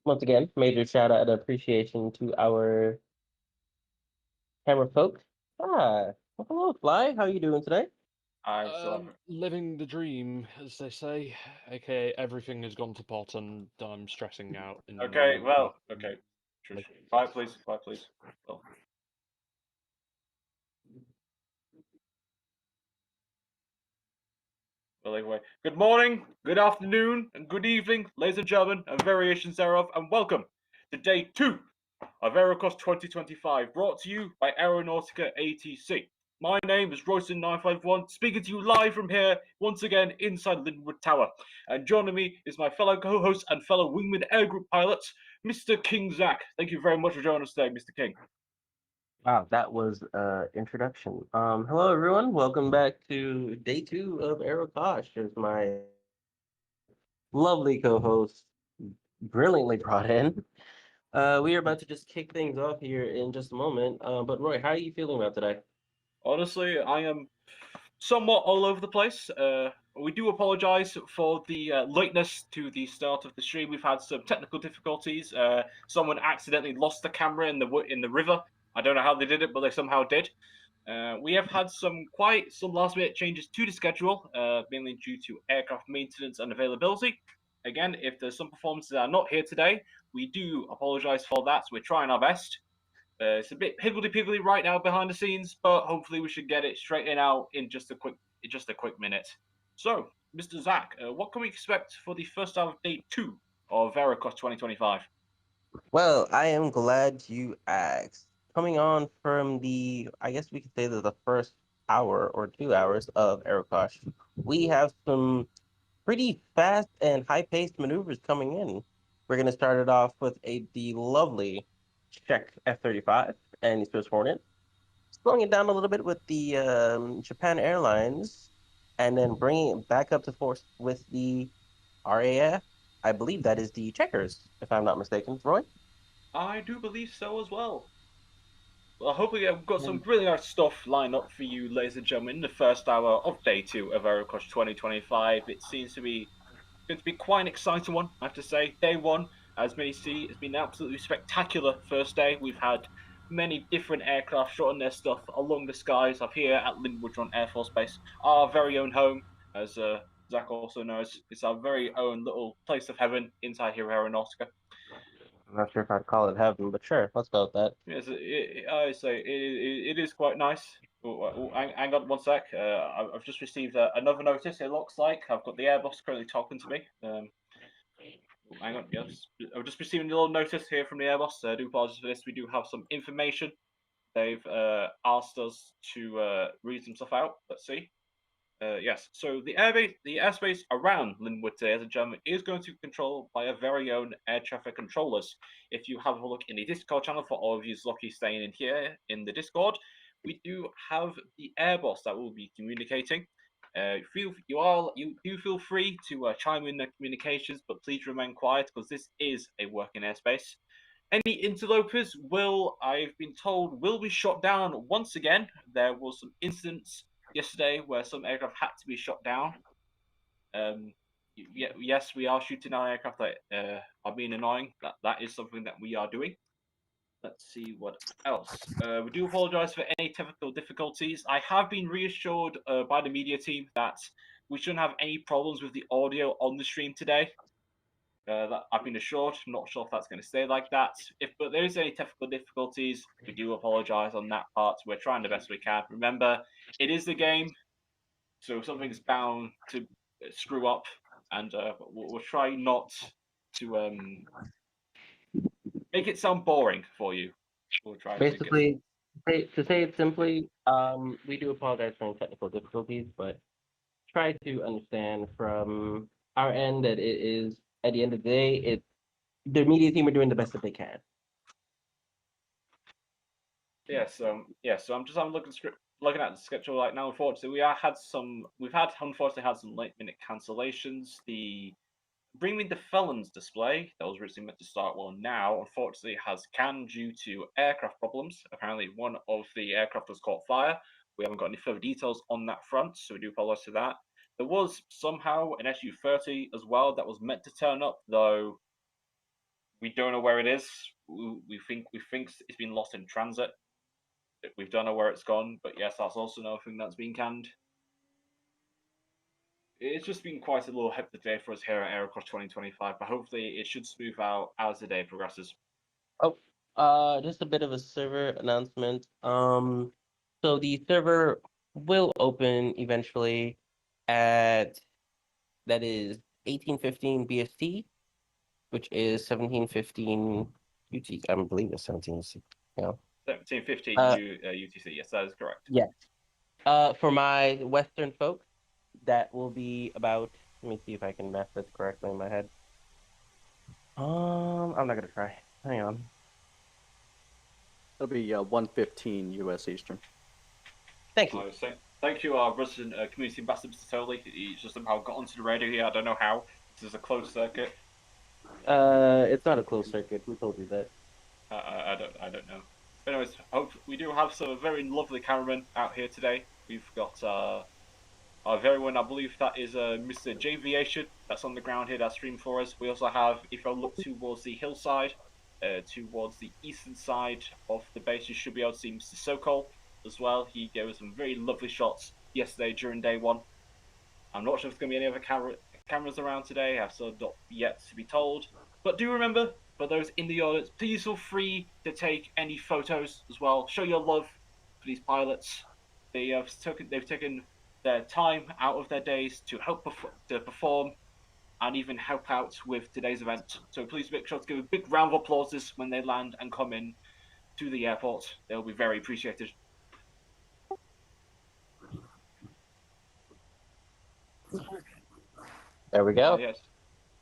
Once again, major shout out and appreciation to our camera folk. Well, hello, Fly. How are you doing today? I still have. Living the dream, as they say, aka everything has gone to pot and I'm stressing out Okay, in well, okay. Shush. like Quiet, please. Quiet, please. Well, anyway. Good morning, good afternoon, and good evening, ladies and gentlemen, and variations thereof, and welcome to day 2 of AeroKosh 2025, brought to you by Aeronautica ATC. My name is Royston951, speaking to you live from here, once again, inside Linwood Tower. And joining me is my fellow co-host and fellow Wingman Air Group pilot, Mr. King Zach. Thank you very much for joining us today, Mr. King. Wow, that was introduction. Hello everyone. Welcome back to day two of AeroKosh. There's my lovely co-host, brilliantly brought in. We are about to just kick things off here in just a moment. But Roy, how are you feeling about today? Honestly, I am somewhat all over the place. We do apologise for the lateness to the start of the stream. We've had some technical difficulties. Someone accidentally lost the camera in the river. I don't know how they did it, but they somehow did. We have had some last minute changes to the schedule, mainly due to aircraft maintenance and availability. Again, if there's some performances that are not here today, we do apologise for that. We're trying our best. It's a bit higgledy-piggledy right now behind the scenes, but hopefully we should get it straightened out in just a quick minute. So, Mr. Zach, what can we expect for the first hour of day 2 of AeroKosh 2025? Well, I am glad you asked. Coming on from I guess we could say that the first hour or 2 hours of AeroKosh, we have some pretty fast and high-paced maneuvers coming in. We're going to start it off with the lovely Czech F-35 and Swiss Hornet, slowing it down a little bit with the Japan Airlines, and then bringing it back up to force with the RAF. I believe that is the Checkers, if I'm not mistaken, Roy. I do believe so as well. Well, hopefully we've got some really nice stuff lined up for you, ladies and gentlemen, in the first hour of day 2 of AeroKosh 2025. It seems to be going to be quite an exciting one, I have to say. Day 1, as many see, has been an absolutely spectacular first day. We've had many different aircraft shot on their stuff along the skies of here at Linwood Air Force Base, our very own home, as Zach also knows. It's our very own little place of heaven inside here at Aeronautica. I'm not sure if I'd call it heaven, but sure, let's go with that. Yes, I say it is quite nice. Hang on one sec. I've just received another notice. It looks like I've got the Airbus currently talking to me. Hang on, yes. I've just received a little notice here from the Airbus. I do apologize for this. We do have some information. They've asked us to read some stuff out. Let's see. Yes, so the airspace around Linwood today, as a German, is going to be controlled by our very own air traffic controllers. If you have a look in the Discord channel, for all of you lucky staying in here in the Discord, we do have the Airbus that will be communicating. You do feel free to chime in the communications, but please remain quiet because this is a working airspace. Any interlopers I've been told, will be shot down once again. There was some incidents yesterday where some aircraft had to be shot down. Um, yes, we are shooting down aircraft that are being annoying. That is something that we are doing. Let's see what else. We do apologise for any technical difficulties. I have been reassured by the media team that we shouldn't have any problems with the audio on the stream today. That I've been assured. I'm not sure if that's going to stay like that. But there is any technical difficulties, we do apologise on that part. We're trying the best we can. Remember, it is the game, so something's bound to screw up, and we'll try not to make it sound boring for you. We'll try to get. Basically, to say it simply, we do apologize for any technical difficulties, but try to understand from our end that it is, at the end of the day, the media team are doing the best that they can. So I'm looking at the schedule right now. Unfortunately, we've unfortunately had some late minute cancellations. The Bring Me the Felons display that was originally meant to start now unfortunately has canned due to aircraft problems. Apparently, one of the aircraft was caught fire. We haven't got any further details on that front, so we do apologize for that. There was somehow an SU-30 as well that was meant to turn up, though We don't know where it is. We think it's been lost in transit. We don't know where it's gone, but yes, that's also another thing that's been canned. It's just been quite a little hectic day for us here at AeroKosh 2025, but hopefully it should smooth out as the day progresses. Oh, just a bit of a server announcement. So the server will open eventually at that is 1815 BST, which is 1715 UT. I believe it's 17. Yeah. 1715 Uh, UTC. Yes, that is correct. yeah. For my Western folks, that will be about. Let me see if I can math this correctly in my head. I'm not gonna try. Hang on. It'll be 1:15 U.S. Eastern. Thank you. Thank you, our resident community ambassador, Mr. Toley. He's just somehow got onto the radio here. I don't know how. This is a closed circuit. It's not a closed circuit. Who told you that? I don't know. But anyways, we do have some very lovely cameramen out here today. We've got our very one, I believe that is Mr. Javiation that's on the ground here that's streaming for us. We also have, if I look towards the hillside, towards the eastern side of the base, you should be able to see Mr. Sokol as well. He gave us some very lovely shots yesterday during day one. I'm not sure if there's going to be any other cameras around today. I've still not yet to be told. But do remember, for those in the audience, please feel free to take any photos as well. Show your love for these pilots. They've taken their time out of their days to help to perform and even help out with today's event. So please make sure to give a big round of applause when they land and come in to the airport. They'll be very appreciated. There we go. Yes,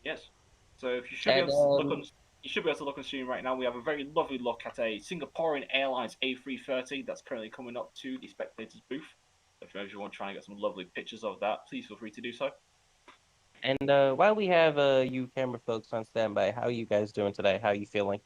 yes. So if you should be And able to look on, you should be able to look on screen right now. We have a very lovely look at a Singaporean Airlines A330 that's currently coming up to the spectators booth. If you want to try and get some lovely pictures of that, please feel free to do so. and while we have you camera folks on standby, how are you guys doing today? How are you feeling?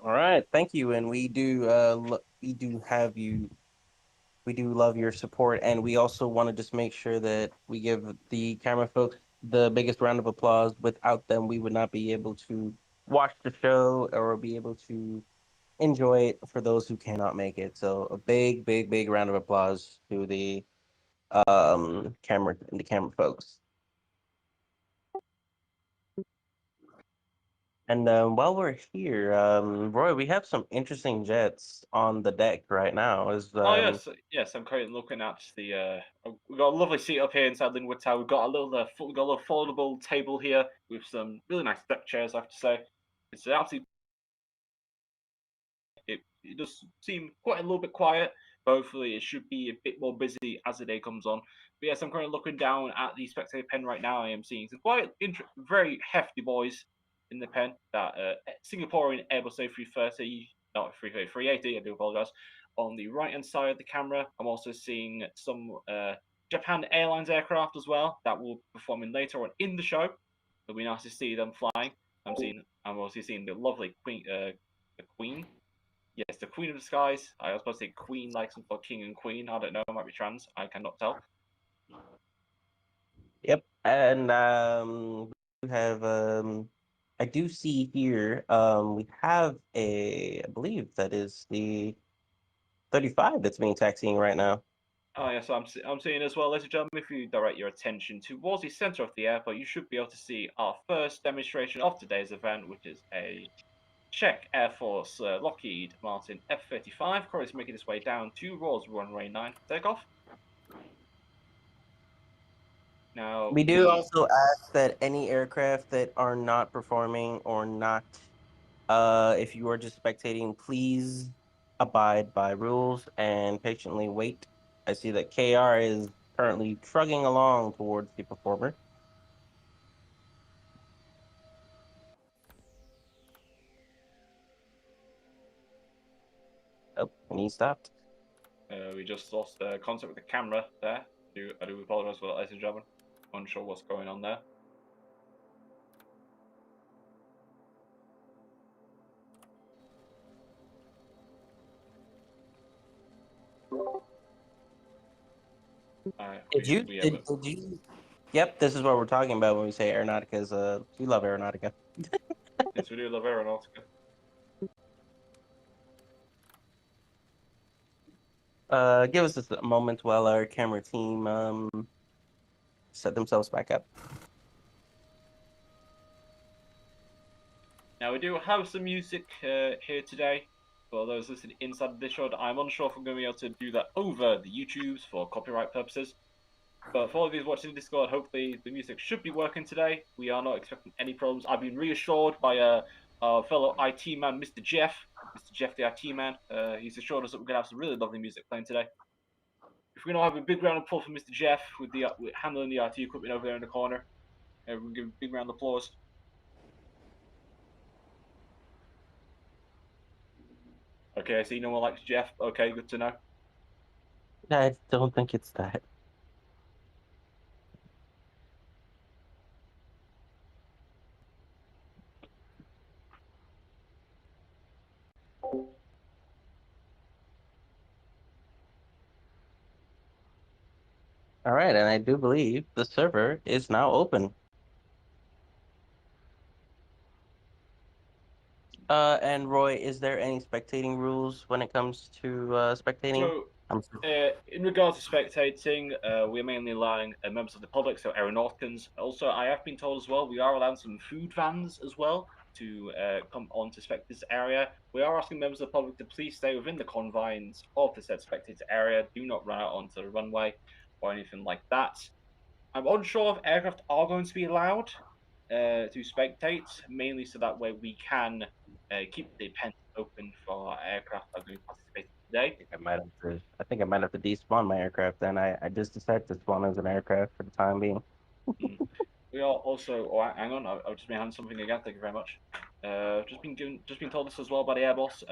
All right, thank you, and we do have you. We do love your support, and we also want to just make sure that we give the camera folks the biggest round of applause. Without them, we would not be able to watch the show or be able to enjoy it for those who cannot make it. So a big, big, big round of applause to the camera folks. And while we're here, Roy, we have some interesting jets on the deck right now. Oh yes. I'm currently looking at the. We've got a lovely seat up here inside Linwood Tower. We've got a little, we've got a little foldable table here with some really nice deck chairs. I have to say, it's absolutely. It does seem quite a little bit quiet. But hopefully, it should be a bit more busy as the day comes on. But yes, I'm currently looking down at the spectator pen right now. I am seeing some quite very hefty boys in the pen. That Singaporean Airbus A330, not 380. I do apologize. On the right hand side of the camera, I'm also seeing some Japan Airlines aircraft as well that will be performing later on in the show. It'll be nice to see them flying. I'm also seeing the lovely Queen, the Queen. Yes, the Queen of the Skies. I was supposed to say Queen, like some King and Queen. I don't know. It might be trans. I cannot tell. Yep, and we have I do see here we have I believe that is the 35 that's being taxiing right now. Oh yes, I'm seeing as well, ladies and gentlemen. If you direct your attention towards the centre of the airport, you should be able to see our first demonstration of today's event, which is a Czech Air Force Lockheed Martin F-35, currently making its way down towards runway 9 for takeoff. Now We do also ask that any aircraft that are not performing or not, if you are just spectating, please abide by rules and patiently wait. I see that KR is currently trudging along towards the performer. Oh, and he stopped. we just lost contact with the camera there. I do apologise for that, ladies and gentlemen. Unsure what's going on there. Did you? We have Did you? Yep, this is what we're talking about when we say Aeronautica's. We love Aeronautica. yes, we do love Aeronautica. Give us just a moment while our camera team set themselves back up. Now we do have some music here today. For those listening inside the Discord, I'm unsure if I'm going to be able to do that over the YouTubes for copyright purposes. But for all of you watching the Discord, hopefully the music should be working today. We are not expecting any problems. I've been reassured by our fellow IT man, Mr. Jeff. Mr. Jeff, the IT man. He's assured us that we're going to have some really lovely music playing today. If we're going to have a big round of applause for Mr. Jeff with handling the IT equipment over there in the corner, we'll give a big round of applause. Okay, I see no one likes Jeff. Okay, good to know. I don't think it's that. All right, and I do believe the server is now open. And Roy, is there any spectating rules when it comes to spectating? So, in regards to spectating, we're mainly allowing members of the public, so aeronauticans. Also, I have been told as well we are allowing some food vans as well to come on to spectators area. We are asking members of the public to please stay within the confines of the said spectator area. Do not run out onto the runway or anything like that. I'm unsure if aircraft are going to be allowed to spectate, mainly so that way we can keep the pens open for our aircraft that are going to participate today. I think I might have to despawn my aircraft. Then I just decided to spawn as an aircraft for the time being. We are also. Oh, hang on, I've just been handing something again. Thank you very much. Just been told this as well by the air boss.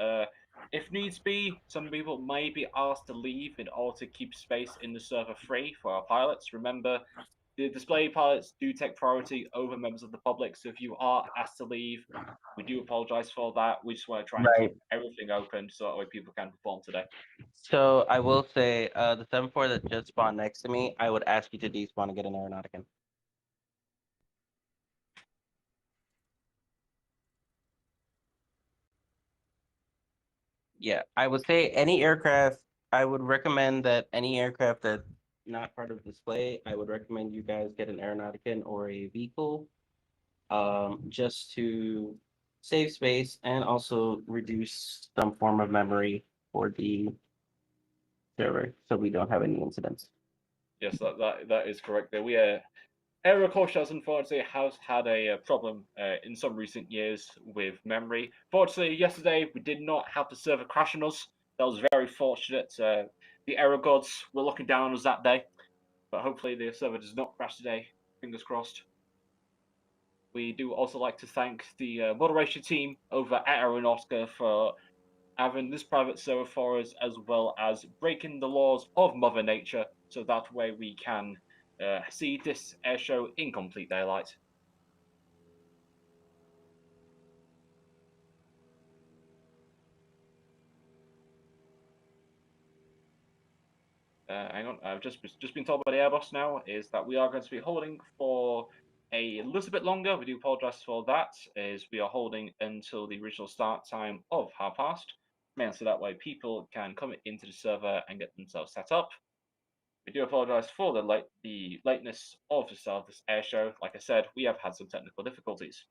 If needs be, some people may be asked to leave in order to keep space in the server free for our pilots. Remember, the display pilots do take priority over members of the public. So if you are asked to leave, we do apologise for that. We just want to try and keep everything open so that way people can perform today. So I will say, the 7-4 that just spawned next to me, I would ask you to despawn and get an Aeronautica. Yeah, I would say any aircraft. I would recommend that any aircraft that's not part of display, I would recommend you guys get an Aeronautica or a vehicle, just to save space and also reduce some form of memory for the server, so we don't have any incidents. Yes, that is correct. There we AeroKosh has unfortunately had a problem in some recent years with memory. Fortunately, yesterday we did not have the server crash on us. That was very fortunate. The error gods were looking down on us that day, but hopefully the server does not crash today. Fingers crossed. We do also like to thank the moderation team over at Aeronautica for having this private server for us, as well as breaking the laws of Mother Nature, so that way we can see this air show in complete daylight. Hang on, I've just been told by the Airbus now is that we are going to be holding for a little bit longer. We do apologise for that, as we are holding until the original start time of past, so that way people can come into the server and get themselves set up. We do apologise for the lateness of the start of this air show. Like I said, we have had some technical difficulties.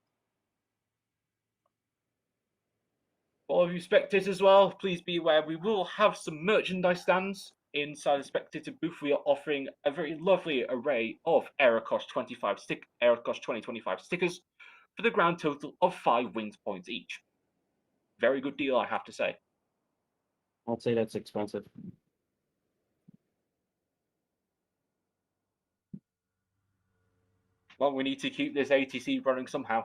For all of you spectators as well, please be aware we will have some merchandise stands inside the spectator booth. We are offering a very lovely array of AeroKosh 2025 stickers for the grand total of 5 wings points each. Very good deal, I have to say. I'd say that's expensive. Well, we need to keep this ATC running somehow.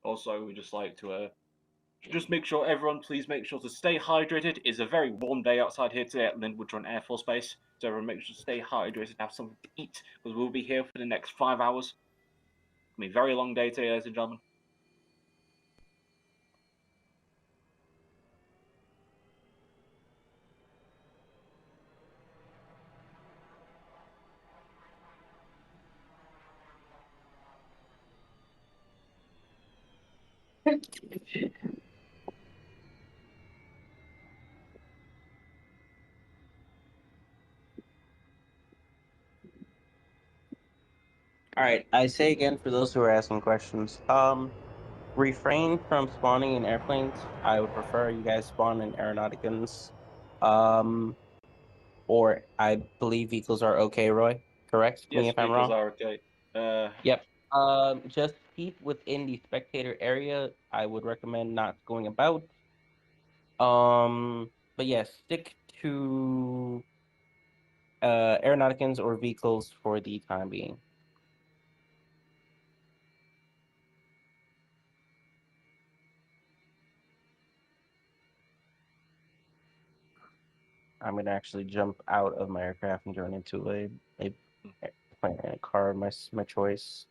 Also, we just like to just make sure everyone, please make sure to stay hydrated. It's a very warm day outside here today at Linwood Run Air Force Base, so everyone make sure to stay hydrated, have something to eat, because we'll be here for the next 5 hours. It's gonna be a very long day today, ladies and gentlemen. All right, I say again for those who are asking questions. Refrain from spawning in airplanes. I would prefer you guys spawn in aeronauticans. Um, or I believe vehicles are okay, Roy. Correct me Yes, if I'm vehicles wrong. are okay. Yep. Just keep within the spectator area. I would recommend not going about. But yes, stick to aeronauticans or vehicles for the time being. I'm gonna actually jump out of my aircraft and join into a plane, a car of my choice.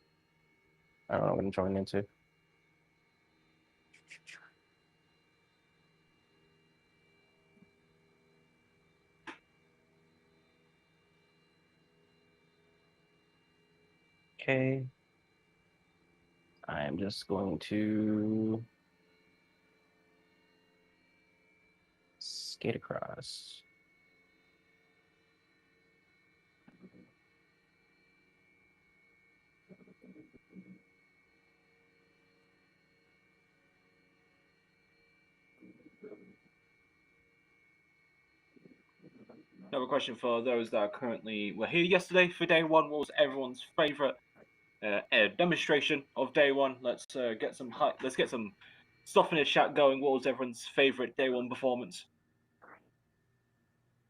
I don't know what I'm gonna join into. Okay. I'm just going to skate across. Another question for those that are currently were here yesterday for day one. What was everyone's favorite air demonstration of day one? Let's get some stuff in the chat going. What was everyone's favorite day one performance?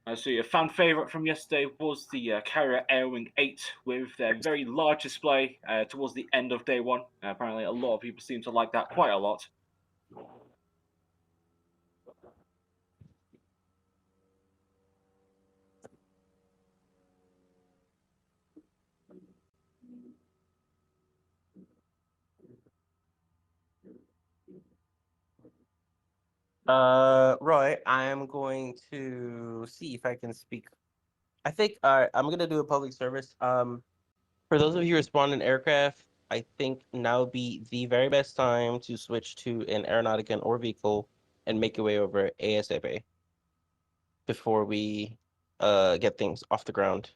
I see a fan favorite from yesterday was the Carrier Airwing 8 with their very large display towards the end of day one. Apparently, a lot of people seem to like that quite a lot. Roy, I am going to see if I can speak. I think I'm gonna do a public service. For those of you who spawned in aircraft, I think now would be the very best time to switch to an aeronautican or vehicle and make your way over ASAP before we get things off the ground.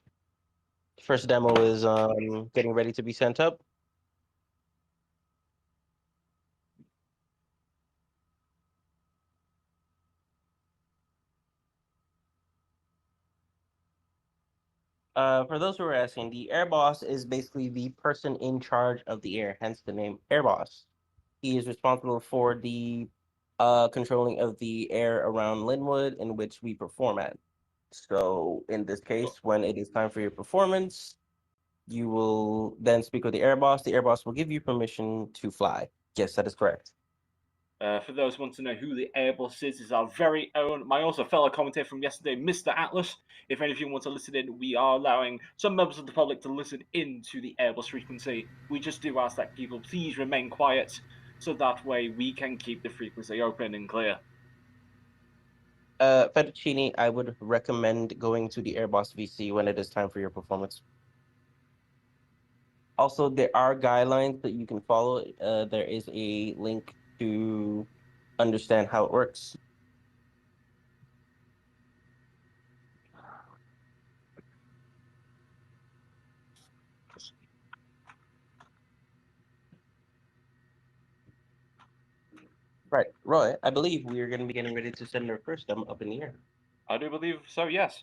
First demo is getting ready to be sent up. For those who are asking, the air boss is basically the person in charge of the air, hence the name air boss. He is responsible for the controlling of the air around Linwood in which we perform at. So in this case, when it is time for your performance, you will then speak with the air boss. The air boss will give you permission to fly. Yes, that is correct. For those who want to know who the Airbus is our very own, my also fellow commentator from yesterday, Mr. Atlas. If any of you want to listen in, we are allowing some members of the public to listen in to the Airbus frequency. We just do ask that people please remain quiet, so that way we can keep the frequency open and clear. Fettuccine, I would recommend going to the air boss VC when it is time for your performance. Also, there are guidelines that you can follow. There is a link to understand how it works. Right, Roy, I believe we are going to be getting ready to send our first demo up in the air. I do believe so, yes.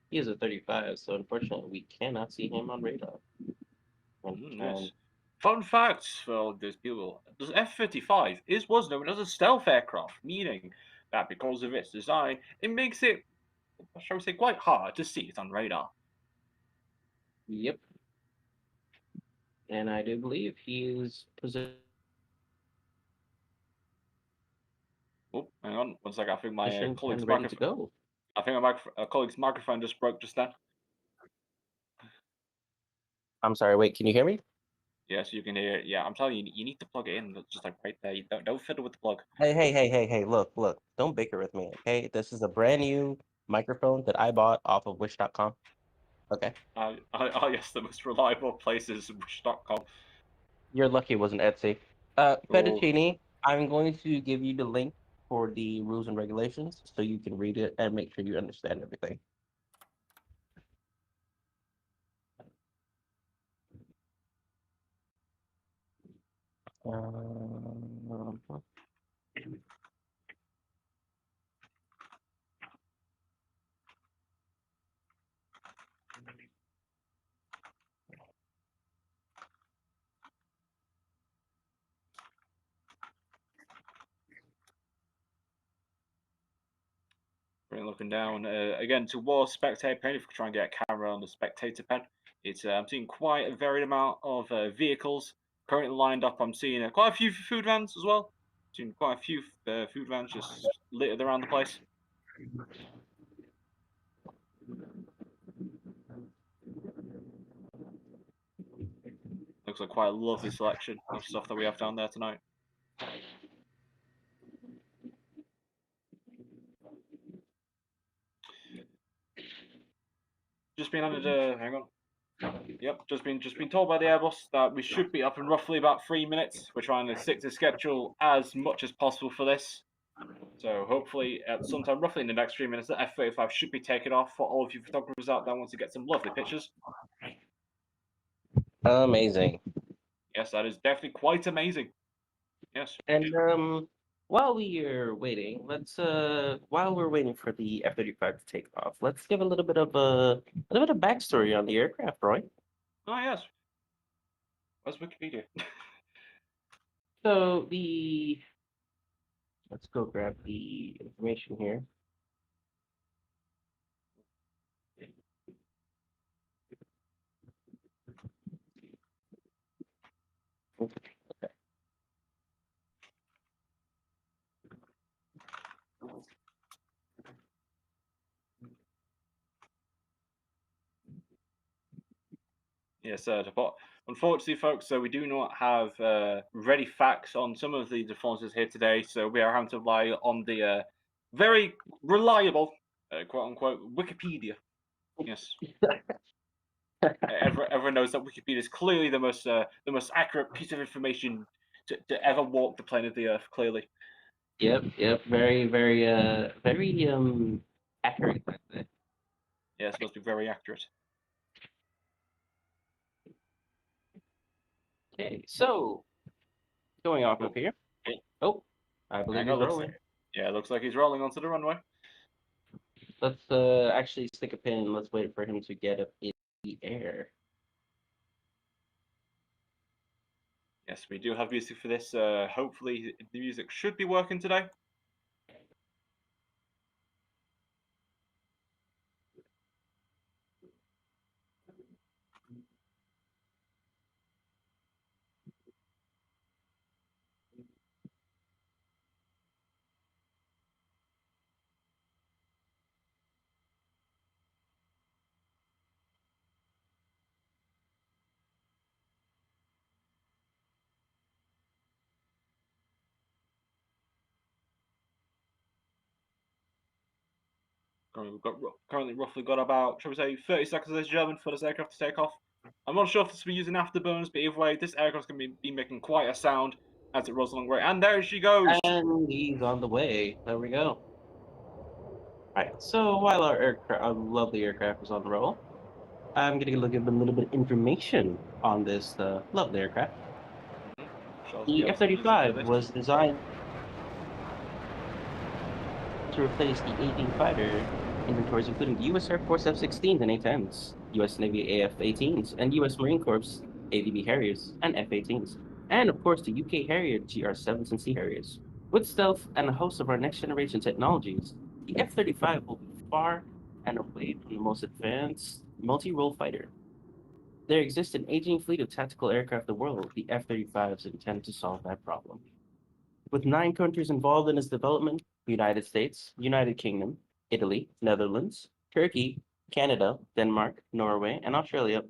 He is a 35, so unfortunately we cannot see him on radar. Yes. Fun facts for these people: the F-35 was known as a stealth aircraft, meaning that because of its design, it makes it, shall we say, quite hard to see it on radar. Yep. And I do believe he is Oh, hang on, one second. I think my positioned colleague's and ready to microphone. go. I think my colleague's microphone just broke just then. I'm sorry, wait, can you hear me? Yes, you can hear it. Yeah, I'm telling you, you need to plug it in. That's just like right there. You don't fiddle with the plug. Hey, look, don't bicker with me, okay? This is a brand new microphone that I bought off of wish.com. Okay. I guess the most reliable place is wish.com. You're lucky it wasn't Etsy. Oh, Fettuccine, I'm going to give you the link for the rules and regulations so you can read it and make sure you understand everything. Um, looking down again towards spectator pen. If we try and get a camera on the spectator pen, it's I'm seeing quite a varied amount of vehicles currently lined up. I'm seeing quite a few food vans as well. Seeing quite a few food vans just littered around the place. Looks like quite a lovely selection of stuff that we have down there tonight. Just been under the hang on. Yep, just been told by the Airbus that we should be up in roughly about 3 minutes. We're trying to stick to schedule as much as possible for this. So hopefully at sometime roughly in the next 3 minutes, the F-35 should be taken off for all of you photographers out there want to get some lovely pictures. Amazing. Yes, that is definitely quite amazing. Yes. And while we are waiting, while we're waiting for the F-35 to take off, let's give a little bit of backstory on the aircraft, Roy. Oh yes. Where's Wikipedia? So let's go grab the information here. Okay. Yes, but unfortunately, folks, so we do not have ready facts on some of the defenses here today, so we are having to rely on the very reliable, quote unquote, Wikipedia. Yes. Everyone knows that Wikipedia is clearly the most accurate piece of information to ever walk the plane of the Earth. Clearly. Yep. Very accurate. I'd say. Yes, must be very accurate. Okay, so going off Oh, of here. okay. Oh, I believe he's rolling. Yeah, it looks like he's rolling onto the runway. Let's actually stick a pin. Let's wait for him to get up in the air. Yes, we do have music for this. Hopefully, the music should be working today. Currently roughly got about, shall we say, 30 seconds, ladies and gentlemen, for this aircraft to take off. I'm not sure if this will be using afterburners, but either way, this aircraft's going to be making quite a sound as it rolls along the way. And there she goes! And he's on the way. There we go. Right. So while our lovely aircraft is on the roll, I'm going to give a little bit of information on this lovely aircraft. The F-35 was designed to replace the aging fighter inventories, including the U.S. Air Force F-16s and A-10s, U.S. Navy AF-18s, and U.S. Marine Corps AVB Harriers, and F-18s, and of course the UK Harrier GR7s and Sea Harriers. With stealth and a host of our next generation technologies, the F-35 will be far and away from the most advanced multi-role fighter. There exists an aging fleet of tactical aircraft in the world. The F-35s intend to solve that problem. With 9 countries involved in its development: the United States, United Kingdom, Italy, Netherlands, Turkey, Canada, Denmark, Norway, and Australia,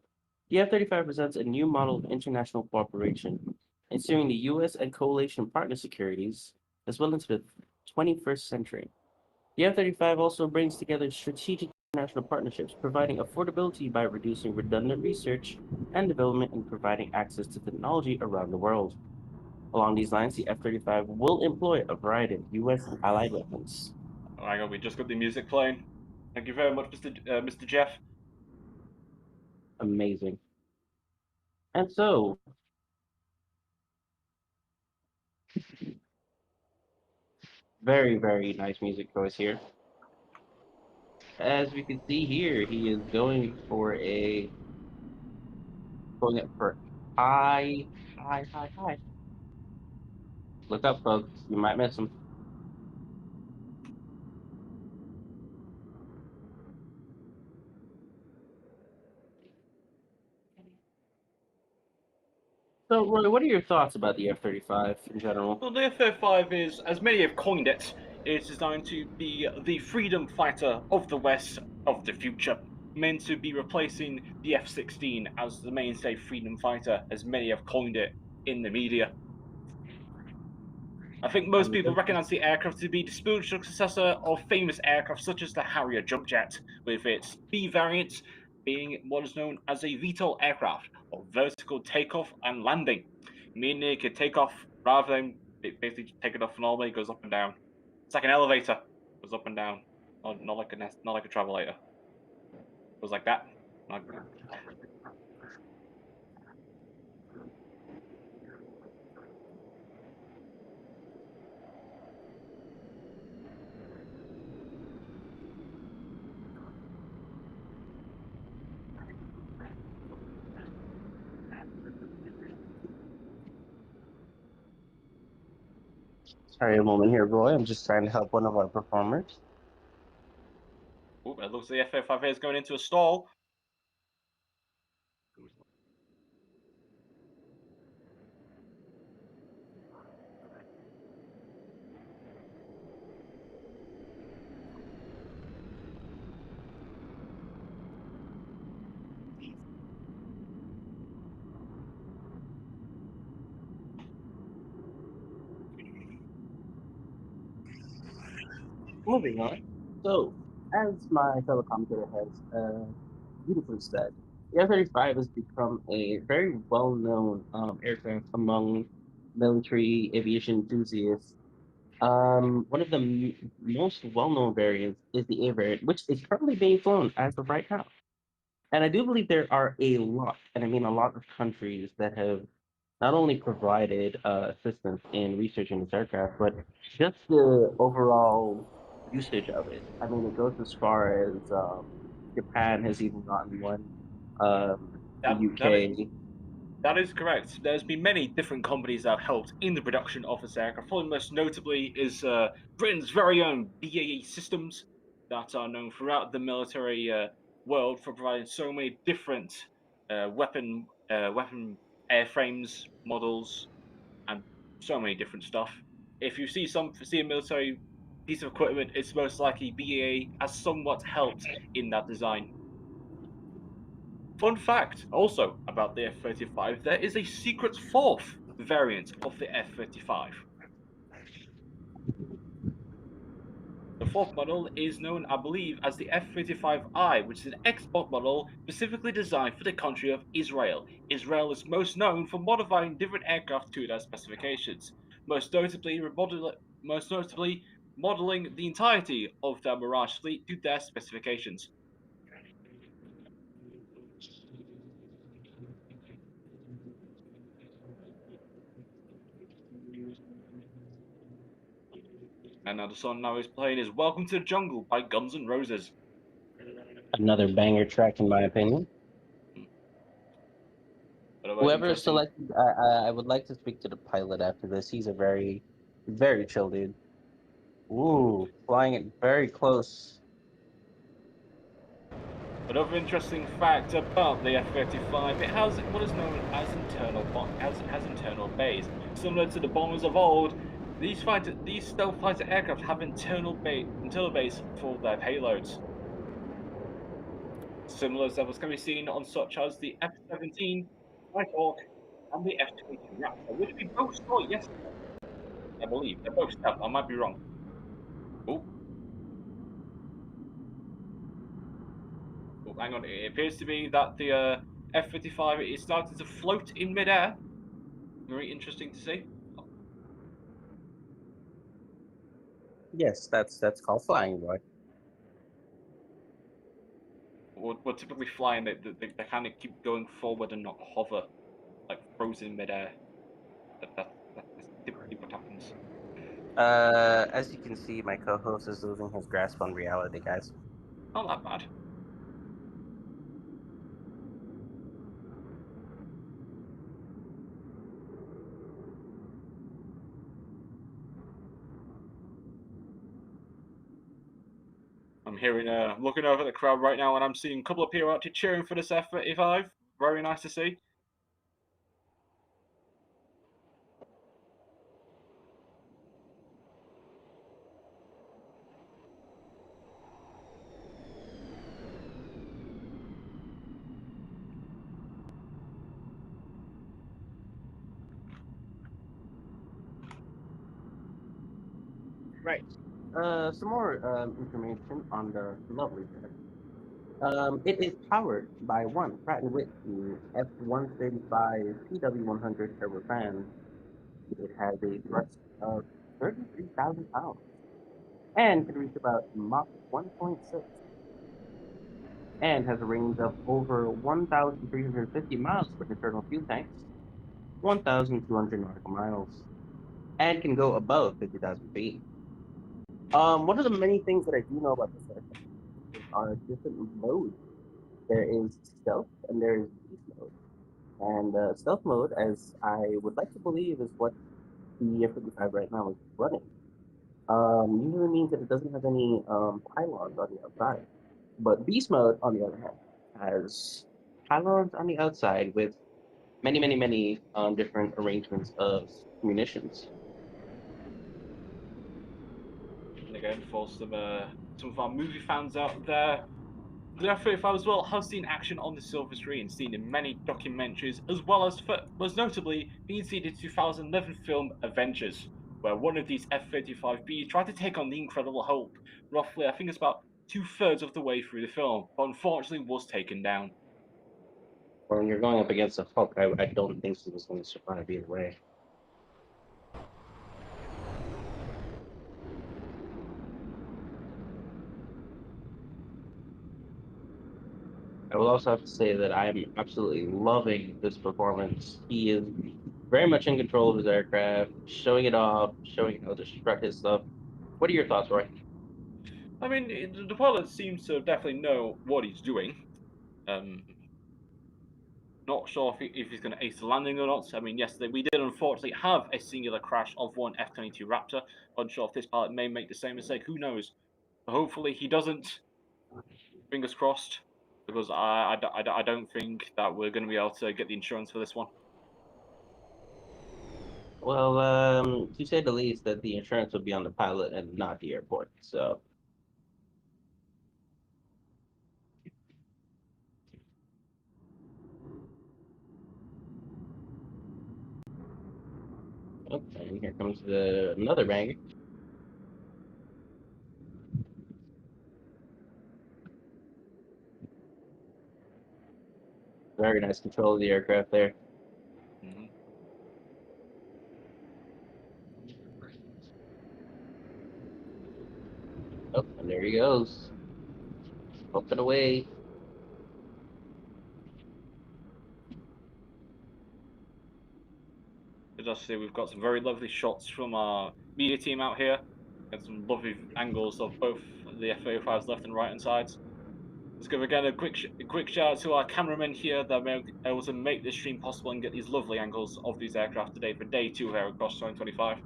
the F-35 presents a new model of international cooperation, ensuring the U.S. and coalition partner securities as well into the 21st century. The F-35 also brings together strategic international partnerships, providing affordability by reducing redundant research and development and providing access to technology around the world. Along these lines, the F-35 will employ a variety of U.S. and allied weapons. Oh, hang on, we just got the music playing. Thank you very much, Mr. Jeff. Amazing. And so, very, very nice music choice here. As we can see here, he is going up for high, high, high, high. Look up, folks. You might miss him. So, Roy, what are your thoughts about the F-35 in general? Well, the F-35 is, as many have coined it, is designed to be the freedom fighter of the West of the future, meant to be replacing the F-16 as the mainstay freedom fighter, as many have coined it in the media. I think most people recognize the aircraft to be the spiritual successor of famous aircraft such as the Harrier jump jet, with its B variant being what is known as a VTOL aircraft, or vertical takeoff and landing, meaning it can take off rather than it basically just take it off normally. It goes up and down. It's like an elevator, it goes up and down, not like a travelator. It goes like that. Sorry, a moment here, Roy. I'm just trying to help one of our performers. Ooh, it looks like the F-35 is going into a stall. Moving on. So, as my fellow commentator has beautifully said, the F-35 has become a very well-known aircraft among military aviation enthusiasts. One of the most well-known variants is the A variant, which is currently being flown as of right now. And I do believe there are a lot, and I mean a lot of countries that have not only provided assistance in researching this aircraft, but just the overall usage of it. I mean, it goes as far as Japan has even gotten one, the That that is UK. That is correct. There's been many different companies that have helped in the production of this aircraft. Probably most notably is Britain's very own BAE Systems, that are known throughout the military world for providing so many different weapon airframes, models, and so many different stuff. If you see a military piece of equipment, it's most likely BAE has somewhat helped in that design. Fun fact also about the F-35, there is a secret fourth variant of the F-35. The fourth model is known, I believe, as the F-35I, which is an export model specifically designed for the country of Israel. Israel is most known for modifying different aircraft to their specifications, most notably modeling the entirety of their Mirage fleet to their specifications. And now the song now is playing is Welcome to the Jungle by Guns N' Roses. Another banger track, in my opinion. Whoever is selected, I would like to speak to the pilot after this. He's a very, very chill dude. Ooh, flying it very close. Another interesting fact about the F-35, it has what is known as internal bays. Similar to the bombers of old, these stealth fighter aircraft have internal bays for their payloads. Similar levels can be seen on such as the F-17, Nighthawk, and the F-22 Raptor, which we both saw yesterday. I believe they're both stealth. I might be wrong. Oh, hang on. It appears to be that the F-35 is starting to float in midair. Very interesting to see. Yes, that's called flying, boy. We're typically flying. They kind of keep going forward and not hover, like frozen in midair. That's typically what happens. As you can see, my co-host is losing his grasp on reality, guys. Not that bad. I'm hearing, looking over at the crowd right now, and I'm seeing a couple of people actually cheering for this F-35. Very nice to see. Right. Some more information on the lovely jet. It is powered by one Pratt& and Whitney F-135 PW100 turbofan. It has a thrust of 33,000 pounds and can reach about Mach 1.6 and has a range of over 1,350 miles for internal fuel tanks, 1,200 nautical miles, and can go above 50,000 feet. One of the many things that I do know about this aircraft are different modes. There is stealth and there is beast mode. And stealth mode, as I would like to believe, is what the F-55 right now is running. Usually means that it doesn't have any pylons on the outside. But beast mode, on the other hand, has pylons on the outside with many, many, many different arrangements of munitions. And again, for some of our movie fans out there, the F-35 as well has seen action on the silver screen, seen in many documentaries, as well as, most notably, being seen in the 2011 film Avengers, where one of these F-35B tried to take on the Incredible Hulk, roughly, I think it's about 2/3 of the way through the film, but unfortunately was taken down. When you're going up against a Hulk, I don't think he was going to survive either way. I will also have to say that I am absolutely loving this performance. He is very much in control of his aircraft, showing it off, showing how to strut his stuff. What are your thoughts, Roy? I mean, the pilot seems to definitely know what he's doing. Not sure if he's going to ace the landing or not. I mean, yesterday we did unfortunately have a singular crash of one F-22 Raptor. Unsure if this pilot may make the same mistake. Who knows? But hopefully he doesn't. Fingers crossed. Because I don't think that we're going to be able to get the insurance for this one. Well, to say the least, that the insurance would be on the pilot and not the airport. So, okay, and here comes another banger. Very nice control of the aircraft there. Mm-hmm. Oh, and there he goes. Up and away. As I say, we've got some very lovely shots from our media team out here. And some lovely angles of both the F-35's left and right hand sides. Let's give again a quick shout out to our cameramen here that were able to make this stream possible and get these lovely angles of these aircraft today for day 2 of AeroKosh 2025.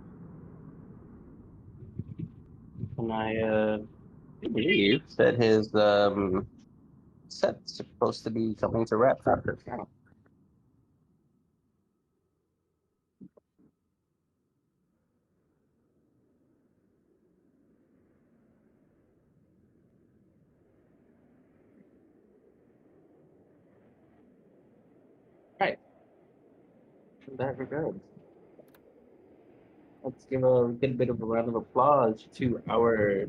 And I believe that his set's supposed to be coming to wrap after now. Right. In that regard, let's give a good bit of a round of applause to our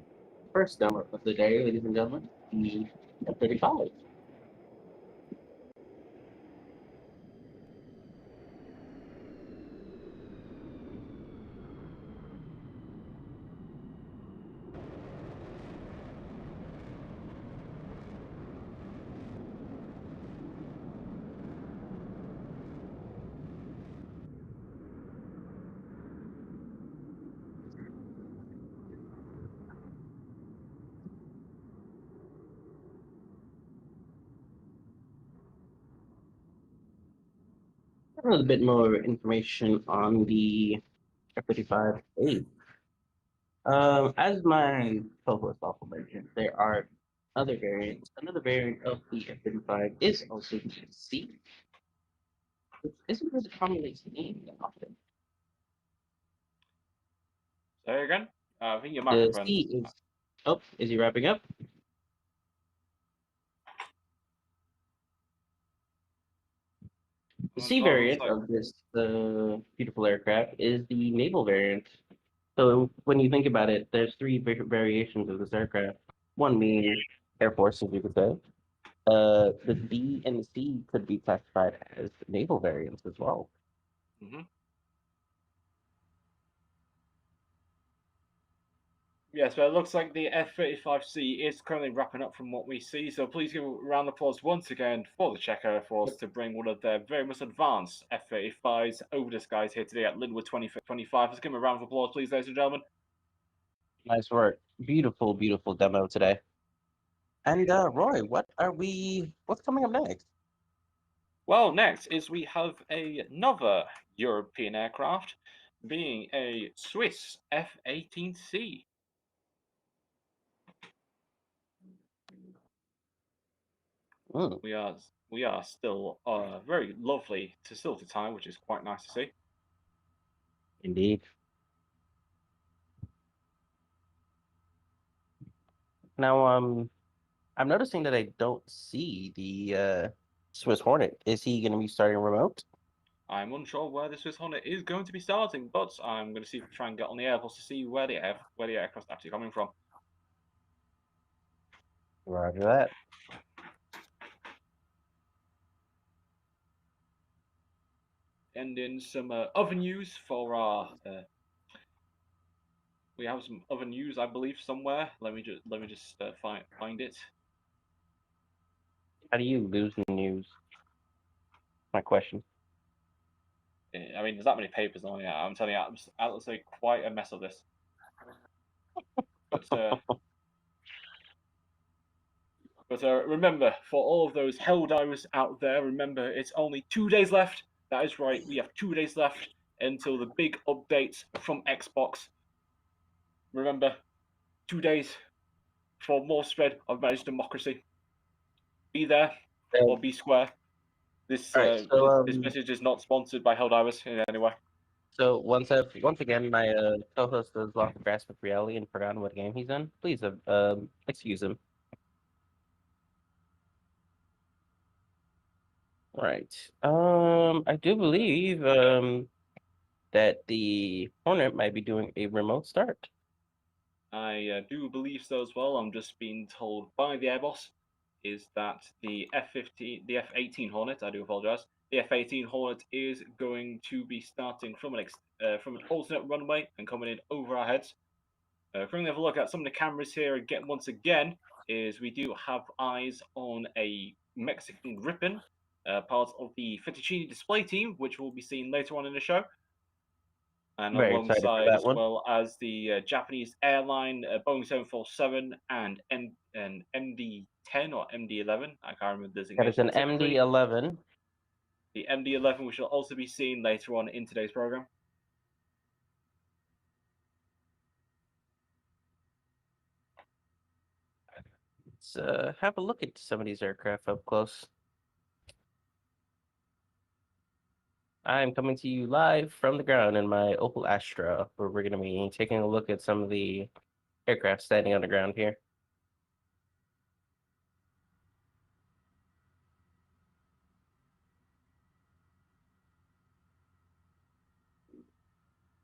first demo of the day, ladies and gentlemen, the F-35. A little bit more information on the F-35A. As my co-host also mentioned, there are other variants. Another variant of the F-35 is also the C, which isn't really commonly seen that often. Say again? I think your The microphone's. C is. Oh, is he wrapping up? The C variant of this beautiful aircraft is the naval variant. So when you think about it, there's three variations of this aircraft. One being Air Force, as you could say. The B and the C could be classified as naval variants as well. Mm-hmm. Yes, but it looks like the F-35C is currently wrapping up from what we see, so please give a round of applause once again for the Czech Air Force to bring one of their very much advanced F-35s over the skies here today at Linwood 2025. Let's give them a round of applause, please, ladies and gentlemen. Nice work. Beautiful, beautiful demo today. And Roy, what's coming up next? Well, next is we have another European aircraft, being a Swiss F-18C. Mm, We are still very lovely to still to time, which is quite nice to see. indeed. Now, I'm noticing that I don't see the Swiss Hornet. Is he going to be starting remote? I'm unsure where the Swiss Hornet is going to be starting, but I'm going to see if I try and get on the Airbus to see where the aircraft's actually coming from. Roger that. And in some other news for our, we have some other news, I believe, somewhere. Let me just find it. How do you lose news? My question. I mean, there's that many papers on it. I'm telling you, I looks like quite a mess of this. But remember, for all of those Helldivers out there, remember it's only 2 days left. That is right, we have 2 days left until the big update from Xbox. Remember, 2 days for more spread of managed democracy. Be there or be square. This All right, so this message is not sponsored by Helldivers in any way. so once again my co-host has lost the grasp of reality and forgotten what game he's in. Please excuse him. All right. I do believe that the Hornet might be doing a remote start. I do believe so as well. I'm just being told by the Airbus is that the F-18 Hornet, I do apologize, the F-18 Hornet is going to be starting from an alternate runway and coming in over our heads. Currently, have a look at some of the cameras here again. Once again, is we do have eyes on a Mexican Gripen, part of the Fettuccine display team, which we'll be seeing later on in the show. and Very excited for alongside, that as one. well as the Japanese airline Boeing 747 and MD-10 or MD-11. I can't remember the That is designation an specifically. MD-11. The MD-11, we shall also be seen later on in today's program. Let's have a look at some of these aircraft up close. I'm coming to you live from the ground in my Opel Astra, where we're going to be taking a look at some of the aircraft standing on the ground here.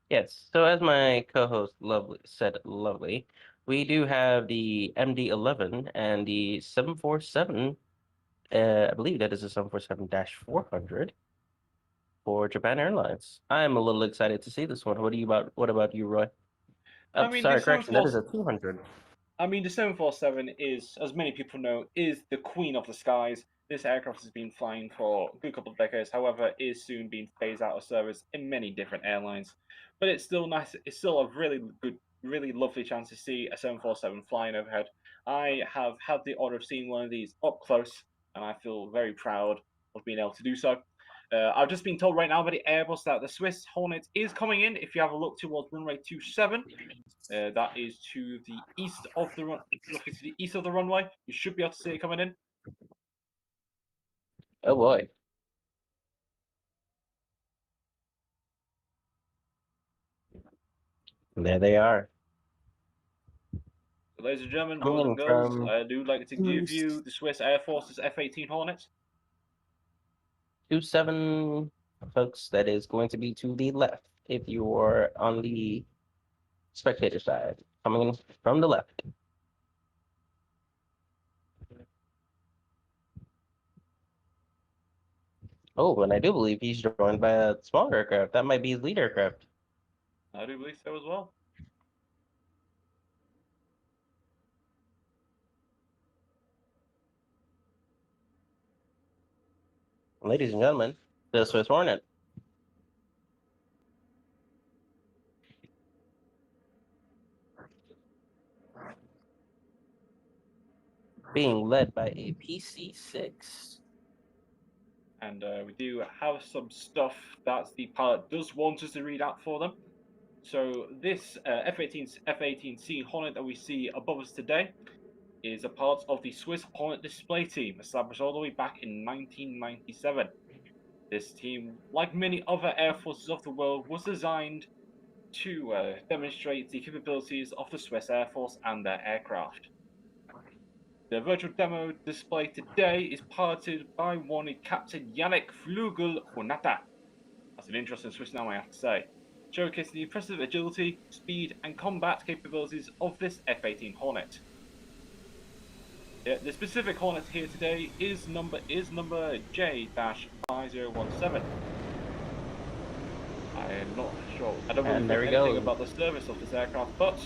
Yes, so as my co-host lovely, we do have the MD-11 and the 747. I believe that is a 747-400 for Japan Airlines. I'm a little excited to see this one. What about you, Roy? Oh, I mean, sorry, correction. That is a 200. the 747 is, as many people know, is the queen of the skies. This aircraft has been flying for a good couple of decades. However, is soon being phased out of service in many different airlines. But it's still nice. It's still a really good, really lovely chance to see a 747 flying overhead. I have had the honor of seeing one of these up close, and I feel very proud of being able to do so. I've just been told right now by the Airbus that the Swiss Hornet is coming in. If you have a look towards runway 27, that is to the east of the run. Looking to the east of the runway, you should be able to see it coming in. Oh boy. There they are. So, ladies and gentlemen, boys Coming and girls, from I do like to give you the Swiss Air Force's F-18 Hornet. 27, folks. That is going to be to the left if you're on the spectator side, coming from the left. Oh, and I do believe he's joined by a smaller aircraft. That might be his lead aircraft. I do believe so as well. Ladies and gentlemen, the Swiss Hornet. Being led by a PC-6. And we do have some stuff that the pilot does want us to read out for them. So this F-18C Hornet that we see above us today is a part of the Swiss Hornet display team, established all the way back in 1997. This team, like many other air forces of the world, was designed to demonstrate the capabilities of the Swiss Air Force and their aircraft. The virtual demo display today is piloted by one Captain Yannick Flügel-Honata. That's an interesting Swiss name, I have to say. Showcasing the impressive agility, speed, and combat capabilities of this F-18 Hornet. The specific Hornet here today is number J-5017. I am not sure. I don't really know anything about the service of this aircraft, but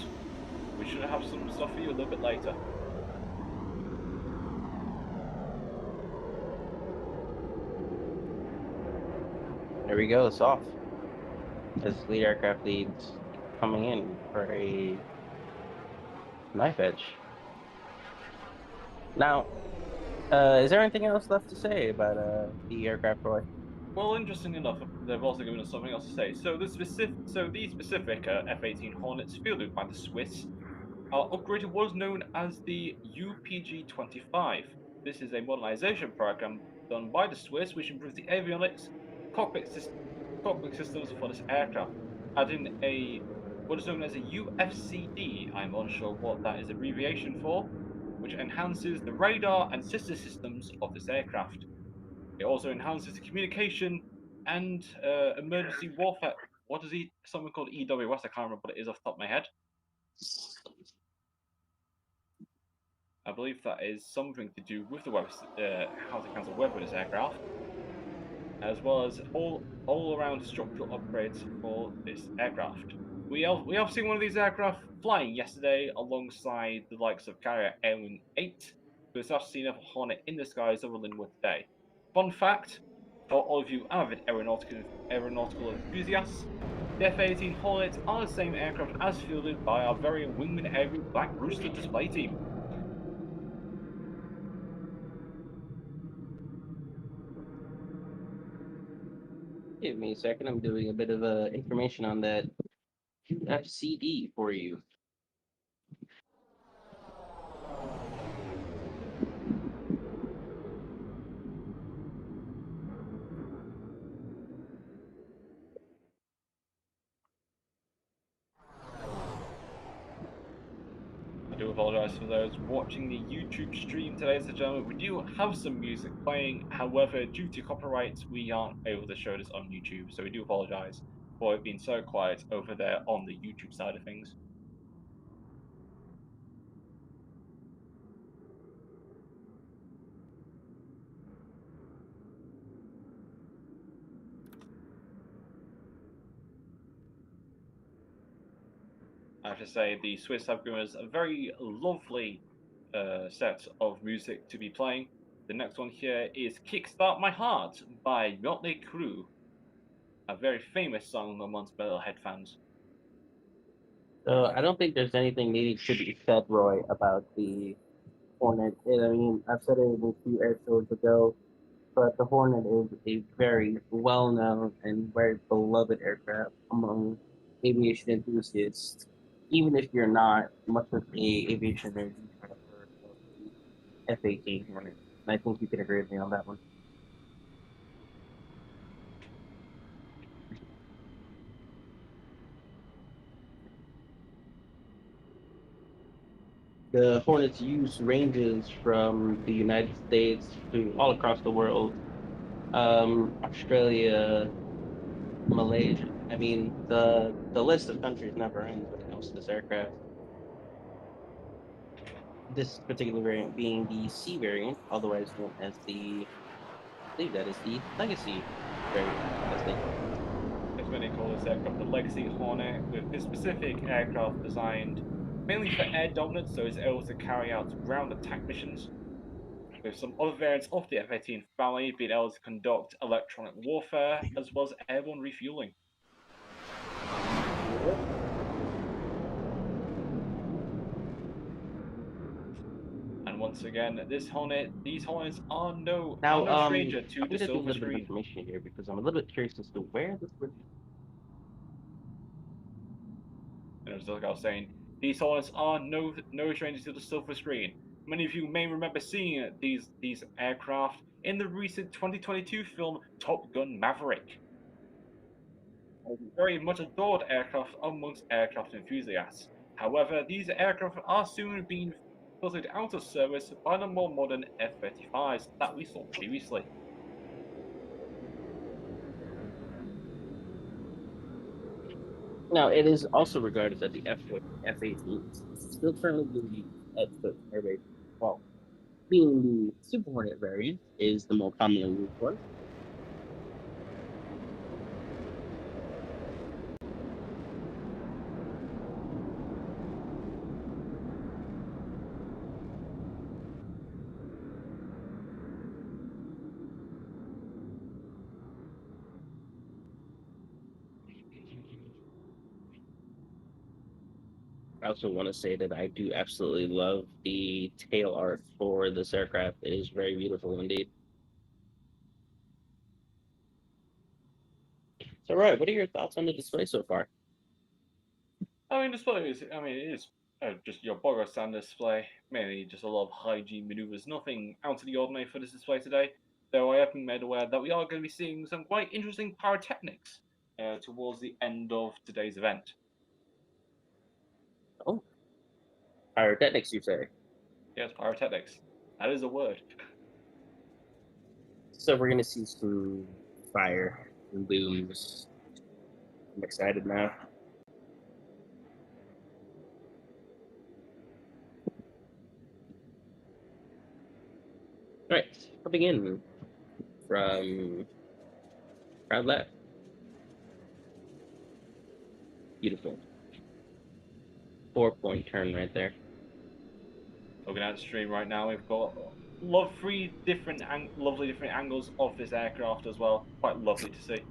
we should have some stuff for you a little bit later. There we go. It's off. This lead aircraft leads coming in for a knife edge. Now, is there anything else left to say about the aircraft, Roy? Well, interesting enough, they've also given us something else to say. So these specific F-18 Hornets fielded by the Swiss are upgraded what is known as the UPG-25. This is a modernization program done by the Swiss, which improves the avionics cockpit systems for this aircraft, adding what is known as a UFCD. I'm unsure what that is abbreviation for, which enhances the radar and sister systems of this aircraft. It also enhances the communication and emergency warfare. What is something called EWS? I can't remember what it is off the top of my head. I believe that is something to do with the how to cancel weather with this aircraft, as well as all around structural upgrades for this aircraft. We have seen one of these aircraft flying yesterday alongside the likes of carrier Airwing 8, but it's not seen a Hornet in the skies over Linwood today. Fun fact, for all of you avid aeronautical enthusiasts, The F-18 Hornets are the same aircraft as fielded by our very own Wingman Air Group Black Rooster display team. Give me a second. I'm doing a bit of information on that QFCD for you. I do apologize for those watching the YouTube stream today, ladies and gentlemen. We do have some music playing. However, due to copyrights, we aren't able to show this on YouTube. So we do apologize for it being so quiet over there on the YouTube side of things. I have to say, the Swiss have given us a very lovely set of music to be playing. The next one here is Kickstart My Heart by Motley Crue, a very famous song amongst Metalhead fans. So I don't think there's anything needed to be said, Roy, about the Hornet. I mean, I've said it in a few air shows ago, but the Hornet is a very well-known and very beloved aircraft among aviation enthusiasts. Even if you're not much of a aviation nerd, you have heard of the F-18 Hornet. And I think you can agree with me on that one. The Hornet's use ranges from the United States to all across the world, Australia, Malaysia. I mean, the list of countries never ends when it comes to this aircraft. This particular variant being the C variant, otherwise known as I believe that is the Legacy variant, as they call it. As many call this aircraft the Legacy Hornet, with this specific aircraft designed mainly for air dominance, so it's able to carry out ground attack missions. With some other variants of the F-18 family being able to conduct electronic warfare as well as airborne refueling. And once again, these Hornets are no stranger to I'm the gonna do a silver little bit of screen. information here because I'm a little bit curious as to where this would. And as like I was saying, these Hornets are no strangers to the silver screen. Many of you may remember seeing these aircraft in the recent 2022 film Top Gun Maverick. A very much adored aircraft amongst aircraft enthusiasts. However, these aircraft are soon being filtered out of service by the more modern F-35s that we saw previously. Now, it is also regarded that the F-18 is still currently being used at the airbase. Well, being the Super Hornet variant is the more commonly used one. I also want to say that I do absolutely love the tail art for this aircraft. It is very beautiful indeed. So, Roy, what are your thoughts on the display so far? I mean, display is, I mean, it is just your bog standard display, mainly just a lot of hygiene maneuvers, nothing out of the ordinary for this display today. Though I have been made aware that we are going to be seeing some quite interesting pyrotechnics towards the end of today's event. Oh, pyrotechnics, you say? Yes, pyrotechnics. That is a word. So we're gonna see some fire and booms. I'm excited now. All right, coming in from crowd left. Beautiful. 4-point turn right there. Looking at the stream right now, we've got three different, lovely different angles of this aircraft as well. Quite lovely to see.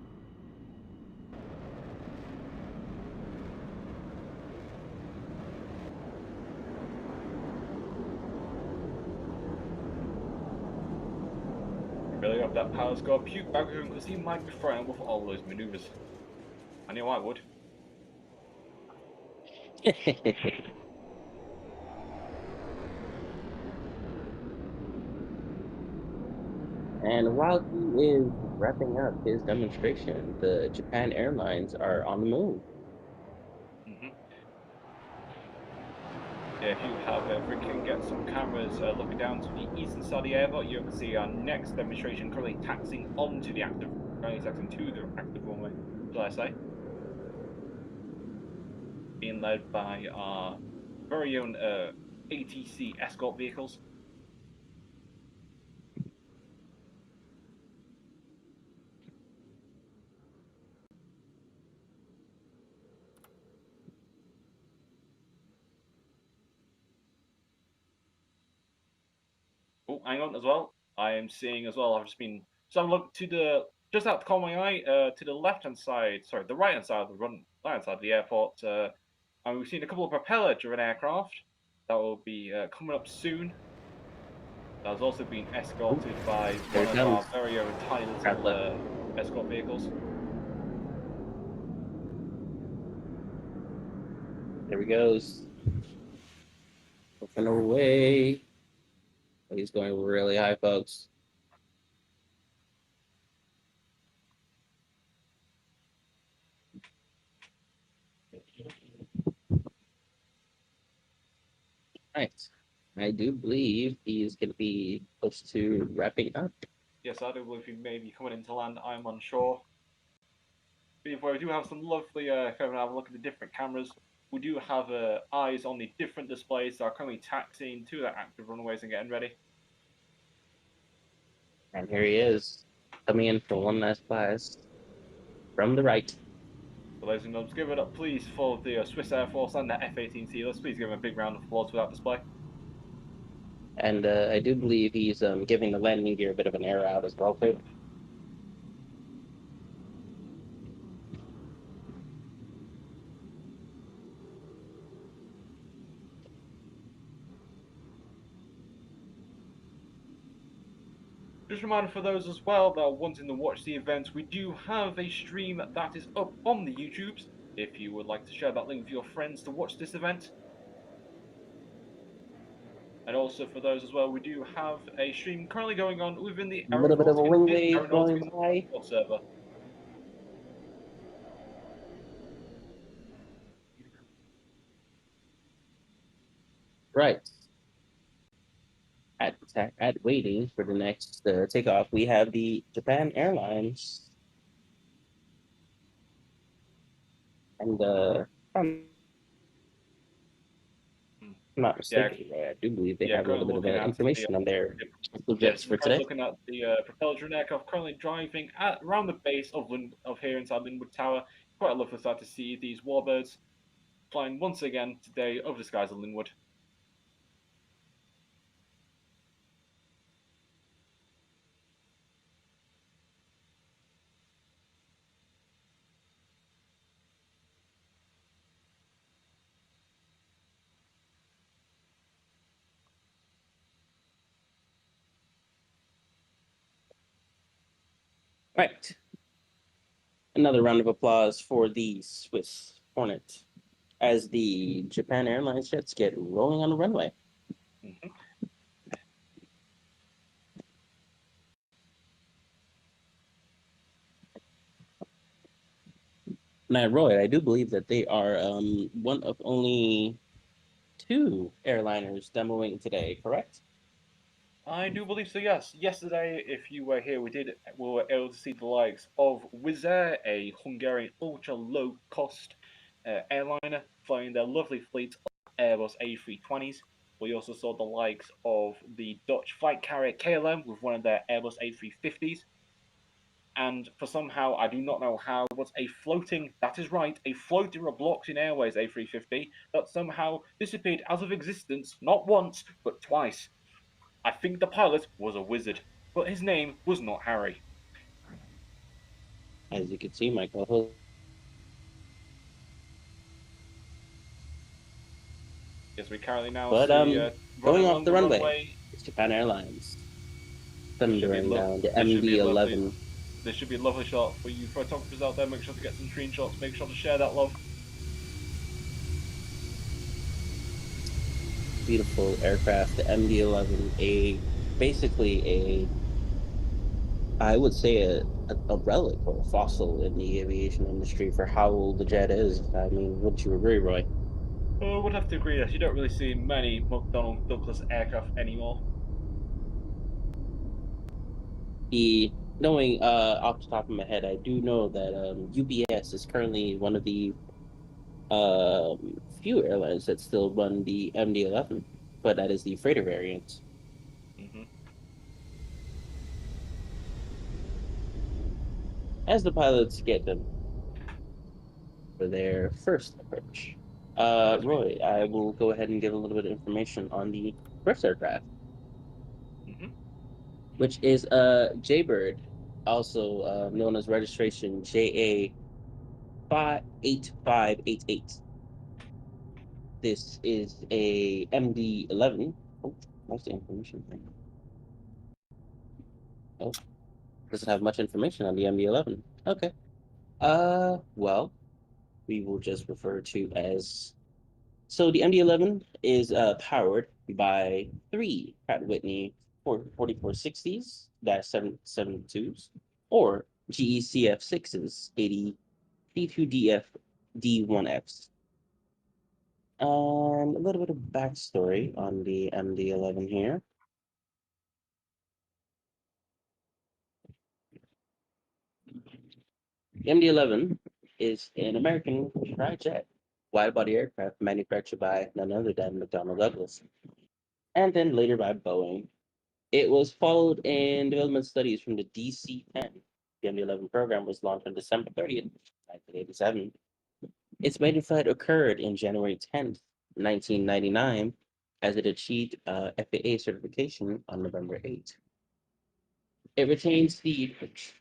Really hope that pilot's got a puke bag with him because he might be frightened with all those maneuvers. I know I would. And while he is wrapping up his demonstration, the Japan Airlines are on the move. Yeah, if you have, if we can get some cameras looking down to the eastern side of the airport, you can see our next demonstration currently taxiing onto the active, currently taxiing to the active runway, shall I say, being led by our very own ATC escort vehicles. Oh, hang on as well. I am seeing as well. I've just been so I'm look to the just out the corner of my eye to the left hand side. Sorry, the right hand side of the right hand side of the airport. And we've seen a couple of propeller-driven aircraft that will be coming up soon. That has also been escorted by There one it of our comes. very own tiny Wrap little up. escort vehicles. There he goes. Looking away. He's going really high, folks. Right. I do believe he's going to be close to wrapping up. Yes, I do believe he may be coming into land. I'm unsure. But we do have some lovely, if you have a look at the different cameras, we do have eyes on the different displays that are currently taxiing to the active runways and getting ready. And here he is, coming in for one last pass from the right. So, ladies and gentlemen, give it up, please, for the Swiss Air Force and the F-18C. Let's please give him a big round of applause for that display. And I do believe he's giving the landing gear a bit of an air out as well, too. Just a reminder for those as well that are wanting to watch the event, we do have a stream that is up on the YouTubes. If you would like to share that link with your friends to watch this event. And also for those as well, we do have a stream currently going on within the A little bit of a wing wave going Aeronautica by. server. Right. At waiting for the next takeoff, we have the Japan Airlines. And I'm not mistaken, I do believe they have a little bit of information on their subjects for today. Looking at the propeller-driven aircraft currently driving around the base of here inside Linwood Tower. Quite a lovely sight to see these warbirds flying once again today over the skies of Linwood. Right. Another round of applause for the Swiss Hornet as the Japan Airlines jets get rolling on the runway. Mm-hmm. Now, Roy, I do believe that they are one of only two airliners demoing today, correct? I do believe so, yes. Yesterday, if you were here, we were able to see the likes of Wizz Air, a Hungarian ultra low cost airliner, flying their lovely fleet of Airbus A320s. We also saw the likes of the Dutch flight carrier KLM with one of their Airbus A350s. And for somehow, I do not know how, was a floating, that is right, a floating Robloxian Airways A350 that somehow disappeared out of existence not once, but twice. I think the pilot was a wizard, but his name was not Harry. As you can see, my co-host. Yes, we currently now But see going running off along the the runway, runway. it's Japan Airlines. thundering down the MD-11. This should be a lovely shot for you photographers out there. Make sure to get some screenshots. Make sure to share that love. Beautiful aircraft, the MD-11, basically I would say a relic or a fossil in the aviation industry for how old the jet is. I mean, wouldn't you agree, Roy? I would have to agree that you don't really see many McDonnell Douglas aircraft anymore. Knowing off the top of my head, I do know that UPS is currently one of the few airlines that still run the MD-11, but that is the freighter variant. Mm-hmm. As the pilots get them for their first approach. Roy, I will go ahead and give a little bit of information on the first aircraft, Mm-hmm. which is Jaybird, also known as registration JA 58588. This is a MD-11. Oh, what's the information thing? Oh, doesn't have much information on the MD-11. Okay. Well, we will just refer to as. So the MD-11 is powered by three Pratt Whitney 4460s-772s or GECF6s 80 P2DF D1Fs. A little bit of backstory on the MD-11 here. The MD-11 is an American tri-jet wide-body aircraft manufactured by none other than McDonnell Douglas, and then later by Boeing. It was followed in development studies from the DC-10. The MD-11 program was launched on December 30th, 1987. Its maiden flight occurred in January 10th, 1999, as it achieved FAA certification on November 8th. It retains the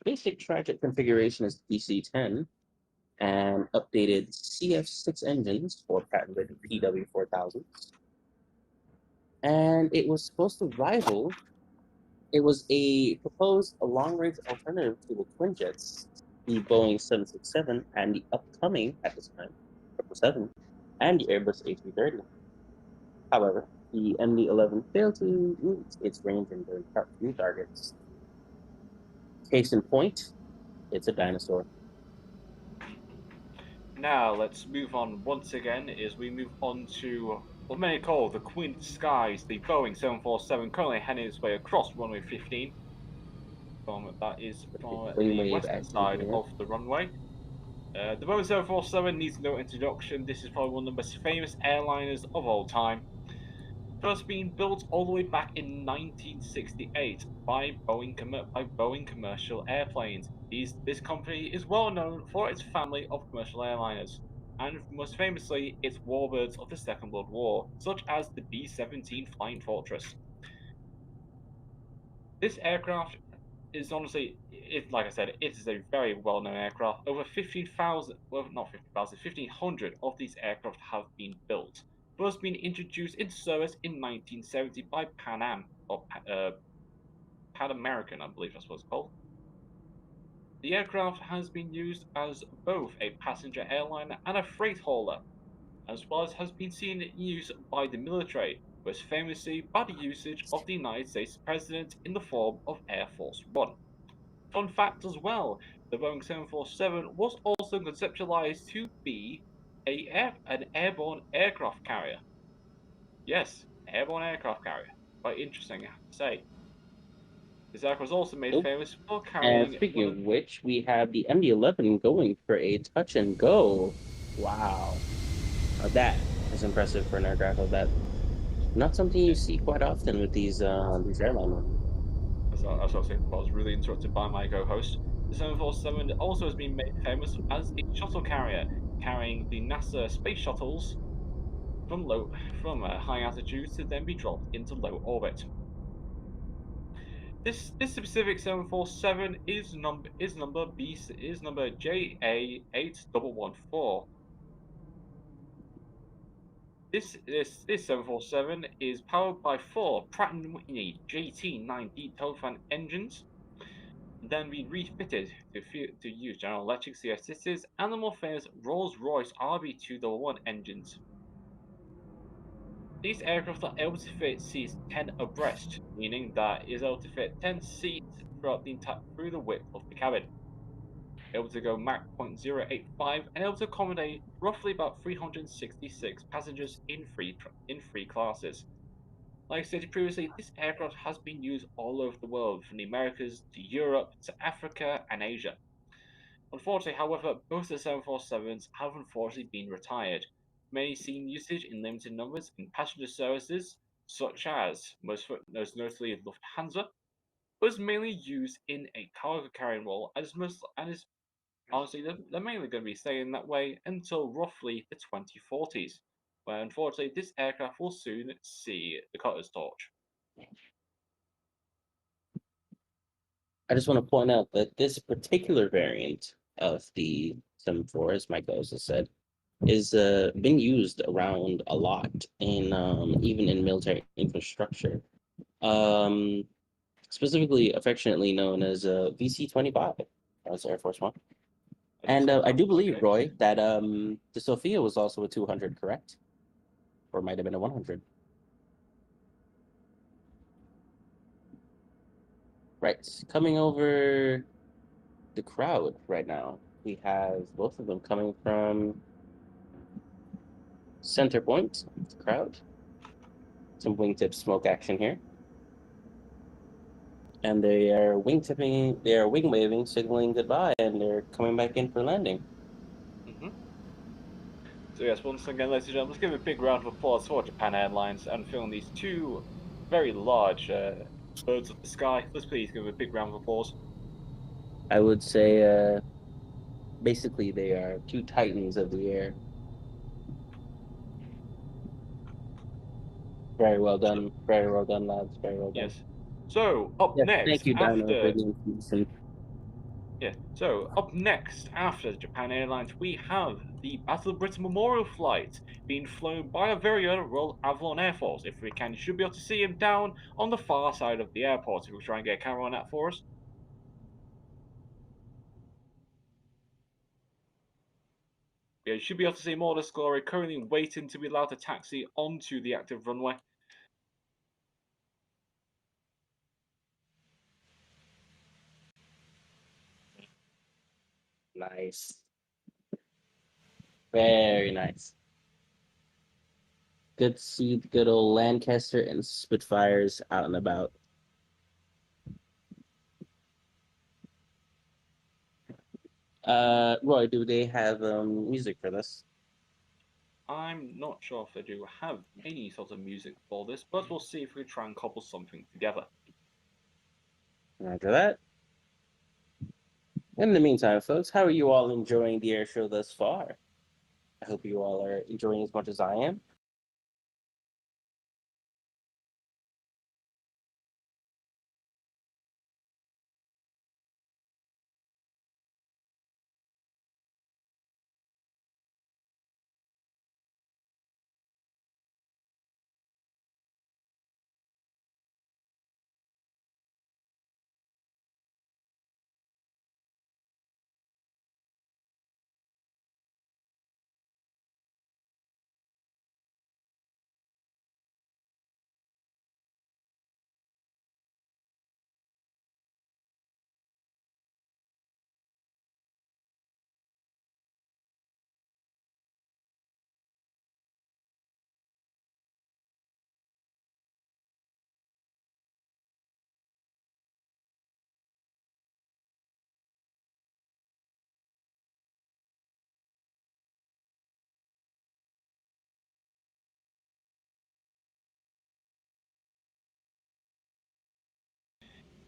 basic tri-jet configuration as DC-10 and updated CF6 engines for patented PW4000s. And it was supposed to rival, it was a proposed long-range alternative to the twin jets, the Boeing 767 and the upcoming, at this time, 777, and the Airbus A330. However, the MD-11 failed to meet its range and new targets. Case in point, it's a dinosaur. Now let's move on once again as we move on to what many call the Queen of the Skies, the Boeing 747, currently heading its way across runway 15. That is from the western side of the runway. The Boeing 747 needs no introduction. This is probably one of the most famous airliners of all time. First being built all the way back in 1968 by Boeing Commercial Airplanes. This company is well known for its family of commercial airliners, and most famously its warbirds of the Second World War, such as the B-17 Flying Fortress. This aircraft is honestly, like I said, it is a very well-known aircraft. Over 15,000, well, not 15,000, 1,500 of these aircraft have been built. First being introduced into service in 1970 by Pan Am, or Pan American, I believe that's what it's called. The aircraft has been used as both a passenger airliner and a freight hauler, as well as has been seen in use by the military, most famously by the usage of the United States President in the form of Air Force One. Fun fact as well, the Boeing 747 was also conceptualized to be an airborne aircraft carrier. Yes, airborne aircraft carrier. Quite interesting, I have to say. This aircraft was also made famous for And carrying speaking of which, we have the MD-11 going for a touch and go. Wow. That is impressive for an aircraft of that. Not something you see quite often with these airliners. As I was saying, I was really interrupted by my co-host. The 747 also has been made famous as a shuttle carrier, carrying the NASA space shuttles from high altitude to then be dropped into low orbit. This specific 747 is number JA8114. This 747 is powered by four Pratt& & Whitney JT9D turbofan engines, then been refitted to use General Electric CS6s and the more famous Rolls-Royce RB211 engines. These aircraft are able to fit seats 10 abreast, meaning that it is able to fit 10 seats through the width of the cabin. Able to go Mach 0.085 and able to accommodate roughly about 366 passengers in three classes. Like I stated previously, this aircraft has been used all over the world, from the Americas to Europe to Africa and Asia. Unfortunately, however, both the 747s have unfortunately been retired, many seeing usage in limited numbers in passenger services, such as, most notably Lufthansa, but is mainly used in a cargo carrying role and is honestly, they're mainly going to be staying that way until roughly the 2040s, where unfortunately this aircraft will soon see the cutter's torch. I just want to point out that this particular variant of the 74, as Mike also said, is been used around a lot in even in military infrastructure. Um, Specifically, affectionately known as VC-25. That's Air Force One. And I do believe, Okay. Roy, that the Sophia was also a 200, correct? Or might have been a 100. Right. Coming over the crowd right now, we have both of them coming from center point, the crowd. Some wingtip smoke action here. And they are wing waving, signaling goodbye, and they're coming back in for landing. Mm-hmm. So yes, once again, ladies and gentlemen, let's give a big round of applause for Japan Airlines and filling these two very large birds of the sky. Let's please give a big round of applause. I would say, basically, they are two titans of the air. Very well done. Very well done, lads. Very well done. Yes. So up Yes, thank next, you, Dino, for after the information. Yeah, so up next, after Japan Airlines, we have the Battle of Britain Memorial flight being flown by our very own Royal Avalon Air Force. If we can, you should be able to see him down on the far side of the airport. If we try and get a camera on that for us. Yeah, you should be able to see more of this glory currently waiting to be allowed to taxi onto the active runway. Nice. Very nice. Good to see the good old Lancaster and Spitfires out and about. Roy, do they have music for this? I'm not sure if they do have any sort of music for this, but we'll see if we try and cobble something together. After that. In the meantime, folks, how are you all enjoying the air show thus far? I hope you all are enjoying as much as I am.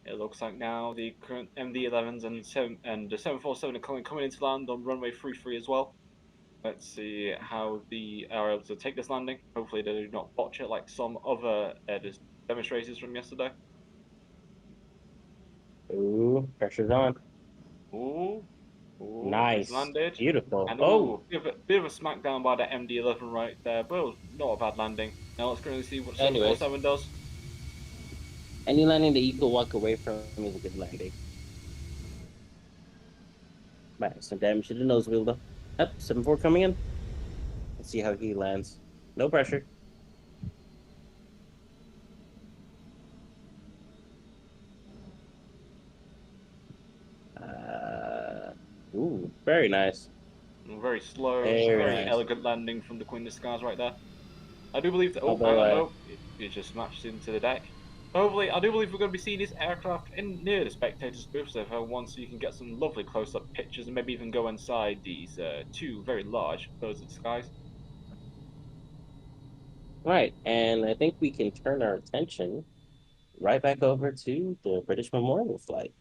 It looks like now the current MD-11s and the 747 are coming into land on runway 33 as well. Let's see how they are able to take this landing. Hopefully they do not botch it like some other demonstrators from yesterday. Ooh, pressure's on. Ooh. Oh, he's Nice. landed. Beautiful. And Oh, oh, bit of a smackdown by the MD-11 right there, but it was not a bad landing. Now let's currently see what anyways. 747 does. Any landing that you can walk away from is a good landing. Might have some damage to the nose wheel, though. Up, 7-4 coming in. Let's see how he lands. No pressure. Ooh, very nice. Very slow, Very very nice. elegant landing from the Queen of Scars right there. I do believe that. Oh, hang Although, on, no, it just smashed into the deck. Hopefully, I do believe we're going to be seeing this aircraft in near the spectators' booth, so if once you can get some lovely close-up pictures and maybe even go inside these two very large birds of the skies. right, and I think we can turn our attention right back over to the British Memorial flight.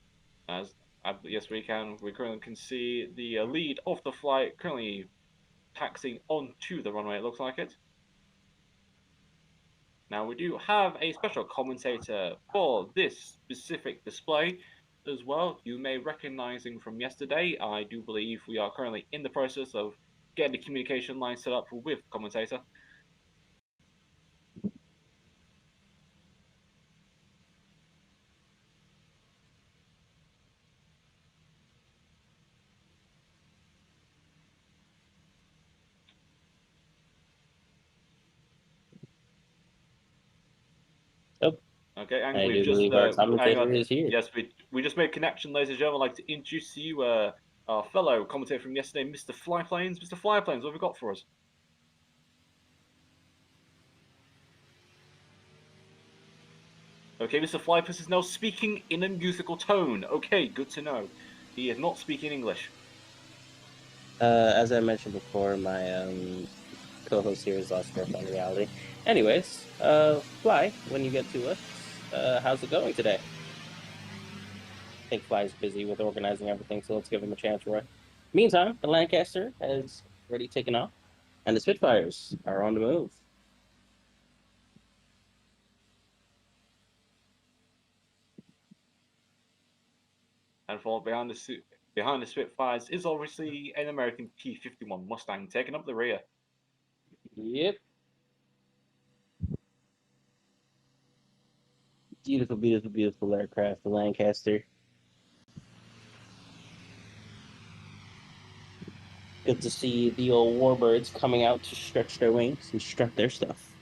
As yes, we can. We currently can see the lead of the flight currently taxiing onto the runway. It looks like it. Now we do have a special commentator for this specific display as well. You may recognize him from yesterday. I do believe we are currently in the process of getting the communication line set up with the commentator. Oh, Okay, and I we've do just believe our hang commentator on. is here. Yes, we just made connection, ladies and gentlemen. I'd like to introduce you our fellow commentator from yesterday, Mr. Flyplanes. Mr. Flyplanes, what have you got for us? Okay, Mr. Flyplanes is now speaking in a musical tone. Okay, good to know. He is not speaking English. As I mentioned before, my co-host here is lost grip on reality. Anyways, Fly, when you get to us, how's it going today? I think Fly's busy with organizing everything, so let's give him a chance, Roy. Meantime, the Lancaster has already taken off, and the Spitfires are on the move. And for behind the Spitfires is obviously an American T-51 Mustang taking up the rear. Yep. Beautiful, beautiful, beautiful aircraft, the Lancaster. Good to see the old warbirds coming out to stretch their wings and strut their stuff.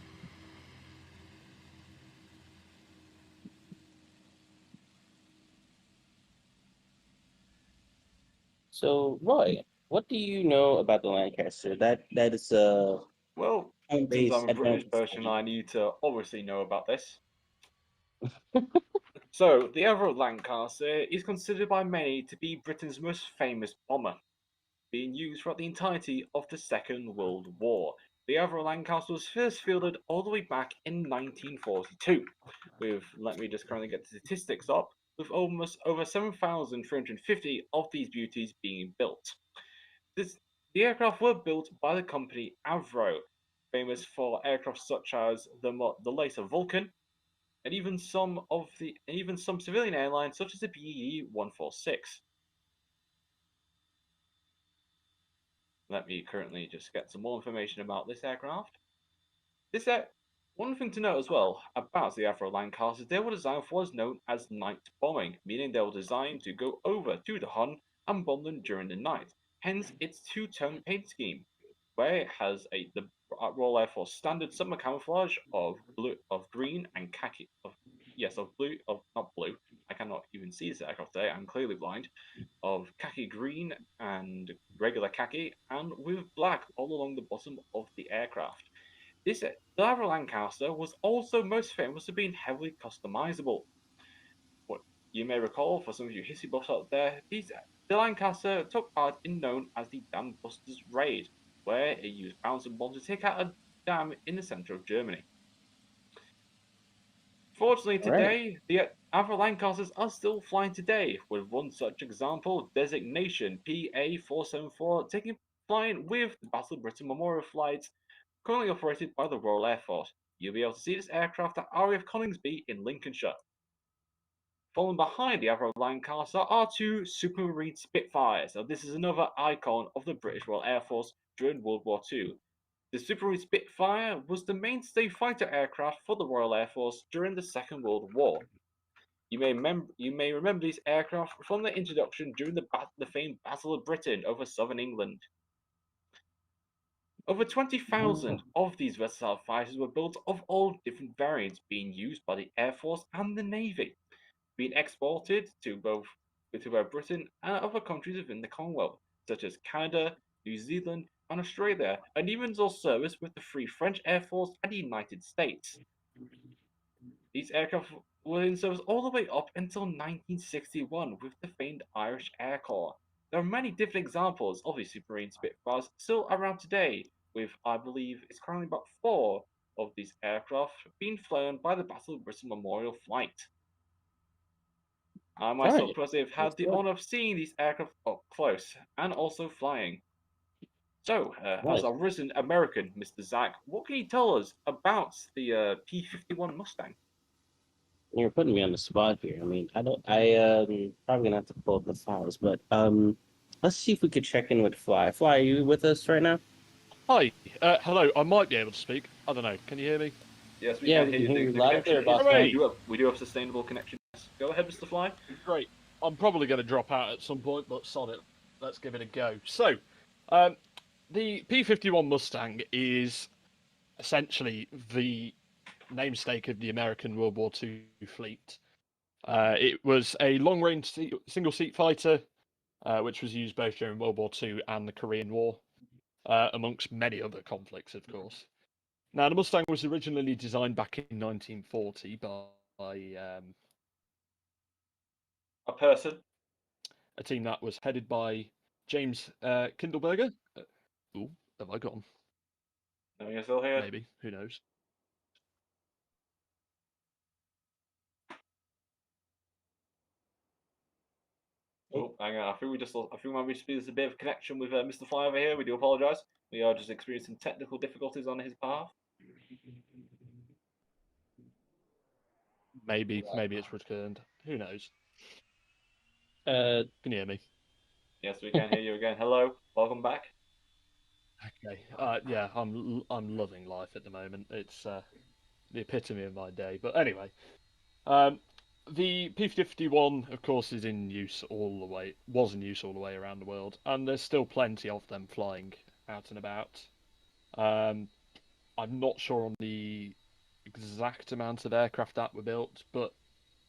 So, Roy, what do you know about the Lancaster? That is a Well, since I'm home-based a British advanced person, study. I need to obviously know about this. So, the Avro Lancaster is considered by many to be Britain's most famous bomber, being used throughout the entirety of the Second World War. The Avro Lancaster was first fielded all the way back in 1942, with, let me just currently get the statistics up, with almost over 7,350 of these beauties being built. The aircraft were built by the company Avro, famous for aircraft such as the later Vulcan, and even some civilian airlines such as the BE 146. Let me currently just get some more information about this aircraft. This air One thing to note as well about the Avro Lancasters, they were designed for what is known as night bombing, meaning they were designed to go over to the Hun and bomb them during the night. Hence its two-tone paint scheme, where it has the Royal Air Force standard summer camouflage of green and khaki of blue of not blue. I cannot even see this aircraft today. I'm clearly blind. Of khaki green and regular khaki, and with black all along the bottom of the aircraft. The Avro Lancaster was also most famous for being heavily customizable. What you may recall, for some of you history buffs out there, the Lancaster took part in known as the Dam Busters Raid, where it used bouncing bombs to take out a dam in the center of Germany. Fortunately, All right. today, the Avro Lancasters are still flying today, with one such example, designation PA474, flying with the Battle of Britain Memorial flights currently operated by the Royal Air Force. You'll be able to see this aircraft at RAF Coningsby in Lincolnshire. Following behind the Avro Lancaster are two Supermarine Spitfires. Now, this is another icon of the British Royal Air Force during World War II. The Supermarine Spitfire was the mainstay fighter aircraft for the Royal Air Force during the Second World War. You may remember these aircraft from their introduction during the famed Battle of Britain over southern England. Over 20,000 of these versatile fighters were built of all different variants being used by the Air Force and the Navy, being exported to both Britain and other countries within the Commonwealth, such as Canada, New Zealand, and Australia, and even saw service with the Free French Air Force and the United States. These aircraft were in service all the way up until 1961 with the famed Irish Air Corps. There are many different examples of these Supermarine Spitfires still around today, with I believe it's currently about 4 of these aircraft being flown by the Battle of Britain Memorial Flight. I myself personally have had the honor of seeing these aircraft up close and also flying. So, as a resident American, Mr. Zach, what can you tell us about the P-51 Mustang? You're putting me on the spot here. I mean, probably gonna have to pull up the files, but let's see if we could check in with Fly. Fly, are you with us right now? Hi. Hello. I might be able to speak. I don't know. Can you hear me? Yes, we Yeah, can we hear can hear you. you The loud and connection clear, is boss man. we do have sustainable connection. Yes. Go ahead, Mr. Fly. Great. I'm probably going to drop out at some point, but sod it. Let's give it a go. So, the P-51 Mustang is essentially the namesake of the American World War II fleet. It was a long-range single-seat fighter, which was used both during World War II and the Korean War, amongst many other conflicts, of course. Now, the Mustang was originally designed back in 1940 by A person. a team that was headed by James Kindleberger. Oh, have I gone? No, you're still here. Maybe. Who knows? Oh, hang on. I think we might be experiencing a bit of connection with Mr. Fly over here. We do apologise. We are just experiencing technical difficulties on his behalf. Maybe it's returned. Who knows? Uh, Can you hear me? Yes, we can hear you again. Hello, welcome back. Okay. Yeah, I'm loving life at the moment. It's the epitome of my day. But anyway, the P-51, of course, is in use all the way. Was in use all the way around the world, and there's still plenty of them flying out and about. I'm not sure on the exact amount of aircraft that were built, but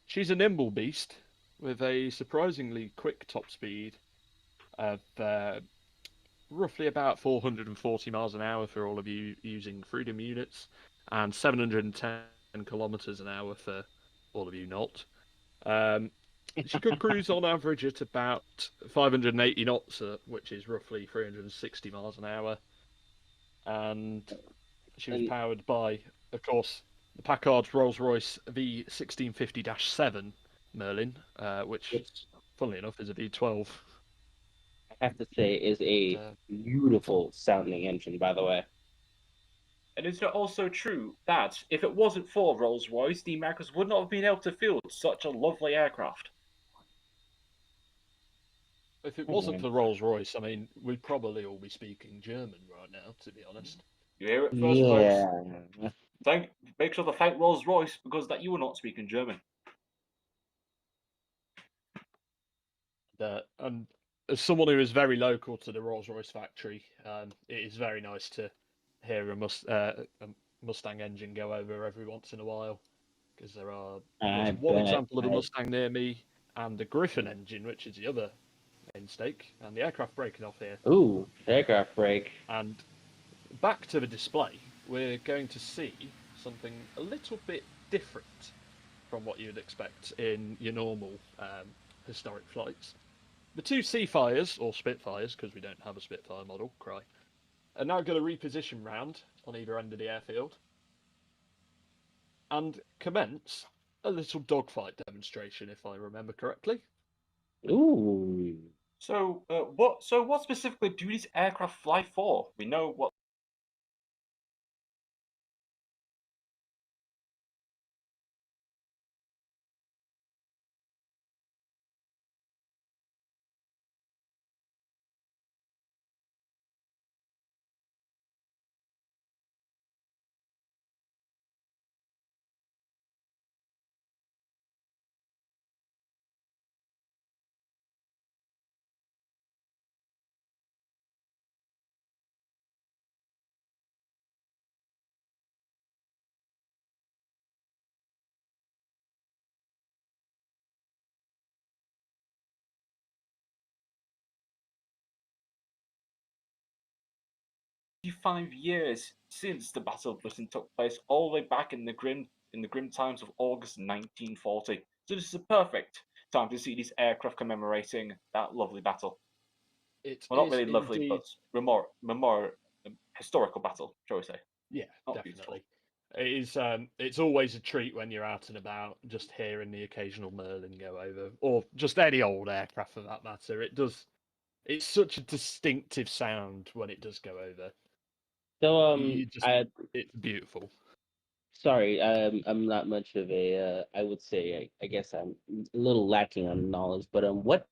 she's a nimble beast with a surprisingly quick top speed of roughly about 440 miles an hour for all of you using Freedom units, and 710 kilometers an hour for all of you not. She could cruise on average at about 580 knots, which is roughly 360 miles an hour. And she was powered by, of course, the Packard's Rolls-Royce V1650-7 Merlin, which, funnily enough, is a V12. I have to say, is a beautiful sounding engine, by the way. And is it also true that if it wasn't for Rolls-Royce, the Americans would not have been able to field such a lovely aircraft? If it wasn't for Rolls-Royce, I mean, we'd probably all be speaking German right now, to be honest. You hear it first, folks. Yeah. Make sure to thank Rolls-Royce because that you were not speaking German. And as someone who is very local to the Rolls-Royce factory, it is very nice to hear a Mustang engine go over every once in a while, because there's one example of a Mustang near me, and the Griffin engine, which is the other mainstake, and the aircraft breaking off here. Ooh, aircraft break. And back to the display, we're going to see something a little bit different from what you'd expect in your normal historic flights. The two Seafires, or Spitfires, because we don't have a Spitfire model, cry, are now going to reposition round on either end of the airfield and commence a little dogfight demonstration, if I remember correctly. Ooh. So, what specifically do these aircraft fly for? We know what 25 years since the Battle of Britain took place, all the way back in the grim times of August 1940. So this is a perfect time to see these aircraft commemorating that lovely battle. It Well, not is really lovely, indeed. but more historical battle, shall we say? Yeah, Not definitely. It is. It's always a treat when you're out and about, just hearing the occasional Merlin go over, or just any old aircraft for that matter. It does. It's such a distinctive sound when it does go over. So You just, I it's beautiful. sorry, I'm not much of a I would say I guess I'm a little lacking on knowledge, but what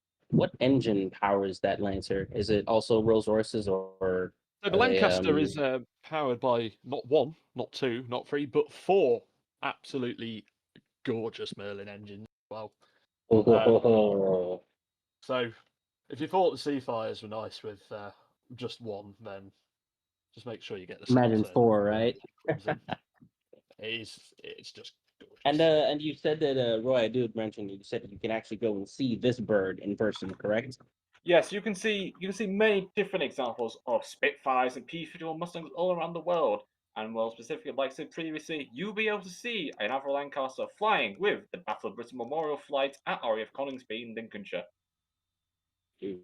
engine powers that Lancer? Is it also Rolls Royces or So are the they Lancaster is powered by not one, not two, not three, but four absolutely gorgeous Merlin engines as well. oh, So if you thought the Seafires were nice with just one, then just make sure you get the imagine Spitfire four, when right? it comes in. It's just And gorgeous. and you said that Roy, I do mention you said you can actually go and see this bird in person, correct? Yes, you can see many different examples of Spitfires and P-51 Mustangs all around the world. And well, specifically, like I said previously, you'll be able to see an Avro Lancaster flying with the Battle of Britain Memorial Flight at RAF Coningsby in Lincolnshire. Mm,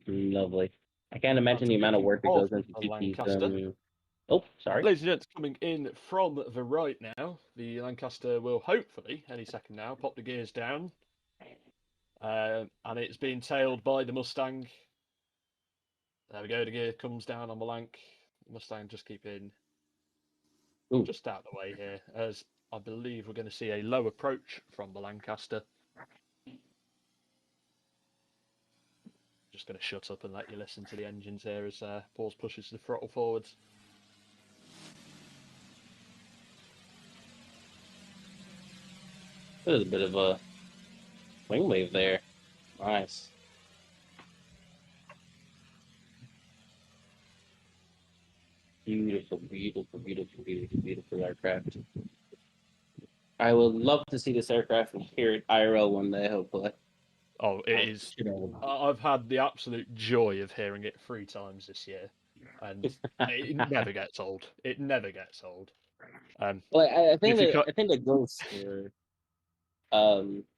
lovely. I can't And imagine the amount of speaking work that of goes into a these. Lancaster, Oh, sorry. ladies and gents, coming in from the right now, the Lancaster will hopefully any second now pop the gears down, and it's being tailed by the Mustang. There we go. The gear comes down on the Lanc. Mustang just keeping Ooh, just out of the way here, as I believe we're going to see a low approach from the Lancaster. Just going to shut up and let you listen to the engines here as Paul pushes the throttle forwards. there's a bit of a wing wave there. Nice. Beautiful, beautiful, beautiful, beautiful, beautiful aircraft. I would love to see this aircraft and hear it IRL one day, hopefully. Oh, it is. You know. I've had the absolute joy of hearing it 3 times this year, and it never gets old. It never gets old. Well, I think If you cut, that goes for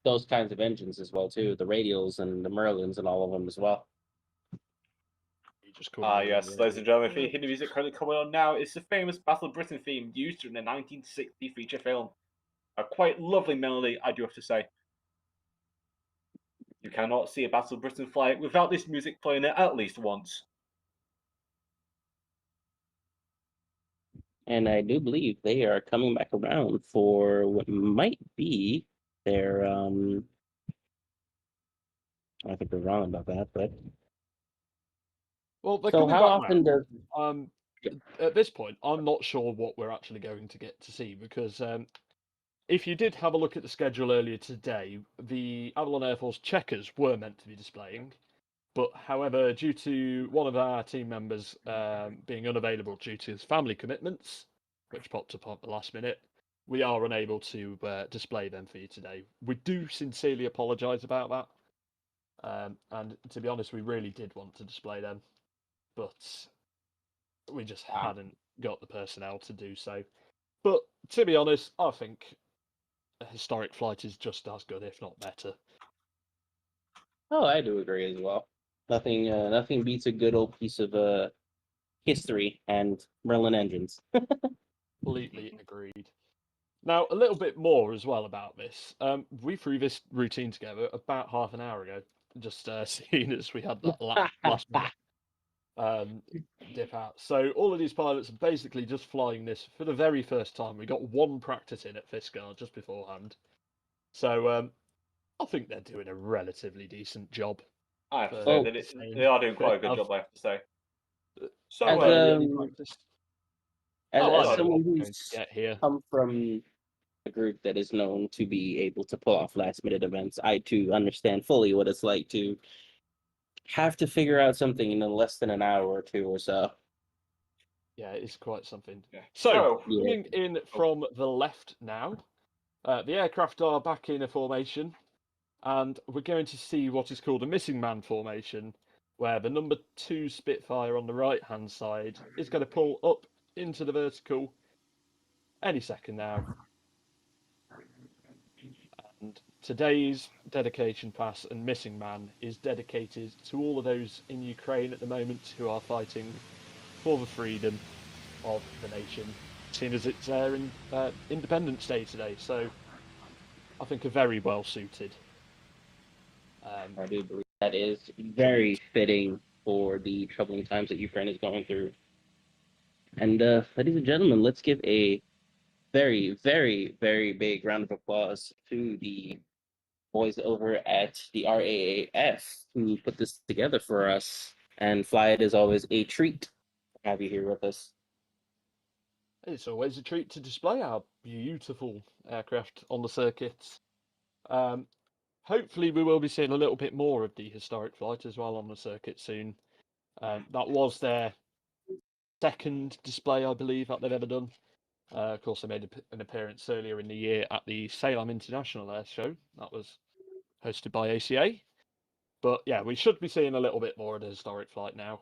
those kinds of engines as well too, the radials and the Merlins and all of them as well. you just couldn't Ah, agree yes, more. ladies and gentlemen, if you hear the music currently coming on now, it's the famous Battle of Britain theme used in the 1960 feature film. A quite lovely melody, I do have to say. You cannot see a Battle of Britain fly without this music playing it at least once. And I do believe they are coming back around for what might be their I think we're wrong about that, but Well, they're so coming how back often round. does At this point, I'm not sure what we're actually going to get to see because if you did have a look at the schedule earlier today, the Avalon Air Force checkers were meant to be displaying, but however, due to one of our team members being unavailable due to his family commitments, which popped up at the last minute, we are unable to display them for you today. We do sincerely apologise about that. And to be honest, we really did want to display them, but we just hadn't got the personnel to do so. But to be honest, I think a historic flight is just as good, if not better. oh, I do agree as well. Nothing beats a good old piece of history and Merlin engines. Completely agreed. Now, a little bit more as well about this. We threw this routine together about half an hour ago, just seeing as we had that last minute dip out. So all of these pilots are basically just flying this for the very first time. We got one practice in at Fiskar just beforehand. So I think they're doing a relatively decent job. I have to say Well, that they are doing quite a good Have job, I have to say. So, as barely practiced. I as know what someone we're going to who's get here. come from a group that is known to be able to pull off last minute events, I too understand fully what it's like to have to figure out something in less than an hour or two or so. Yeah, it's quite something. yeah. So, Yeah. coming in from the left now, the aircraft are back in a formation, and we're going to see what is called a missing man formation. where the number 2 Spitfire on the right-hand side is going to pull up into the vertical any second now. And today's dedication pass and missing man is dedicated to all of those in Ukraine at the moment who are fighting for the freedom of the nation, seeing as it's their Independence Day today. So I think are very well suited. I do believe that is very fitting for the troubling times that Ukraine is going through. And ladies and gentlemen, let's give a very, very, very big round of applause to the boys over at the RAAF who put this together for us. And Fly, it is always a treat to have you here with us. It's always a treat to display our beautiful aircraft on the circuits. Hopefully, we will be seeing a little bit more of the historic flight as well on the circuit soon. That was their second display, I believe, that they've ever done. Of course, they made an appearance earlier in the year at the Salem International Air Show. That was hosted by ACA. But yeah, we should be seeing a little bit more of the historic flight now.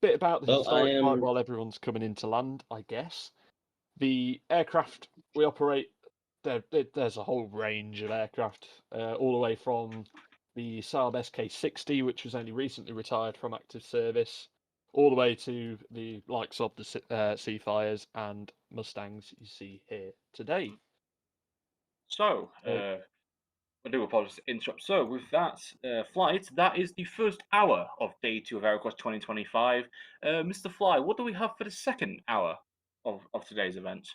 Bit about the Well, I historic flight am. while everyone's coming into land, I guess. The aircraft we operate, there's a whole range of aircraft, all the way from the Saab SK-60, which was only recently retired from active service, all the way to the likes of the Seafires and Mustangs you see here today. So, I do apologize to interrupt. So, with that flight, that is the first hour of day 2 of AeroKosh 2025. Mr. Fly, what do we have for the second hour of today's event?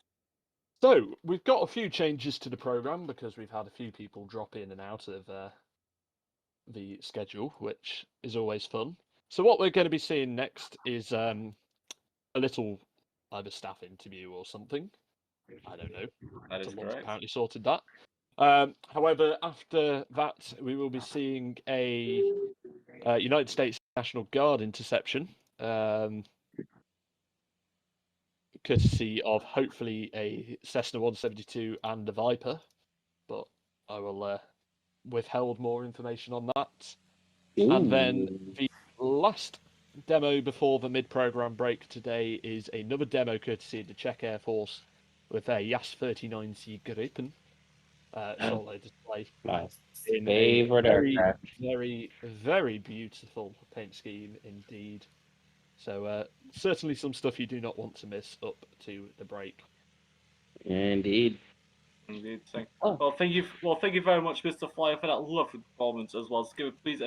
So, we've got a few changes to the programme because we've had a few people drop in and out of the schedule, which is always fun. So, what we're going to be seeing next is a little either staff interview or something. I don't know. That is Someone's correct. apparently sorted that. However, after that, we will be seeing a United States National Guard interception, courtesy of hopefully a Cessna 172 and a Viper, but I will withhold more information on that. And then Ooh. the last demo before the mid-program break today is another demo courtesy of the Czech Air Force with a Jas-39C Gripen solo display My in a favorite very, aircraft. very, very beautiful paint scheme indeed. So certainly some stuff you do not want to miss up to the break. Indeed. Indeed. Oh. Well, thank you. Well, thank you very much, Mr. Fly, for that lovely performance as well. So give please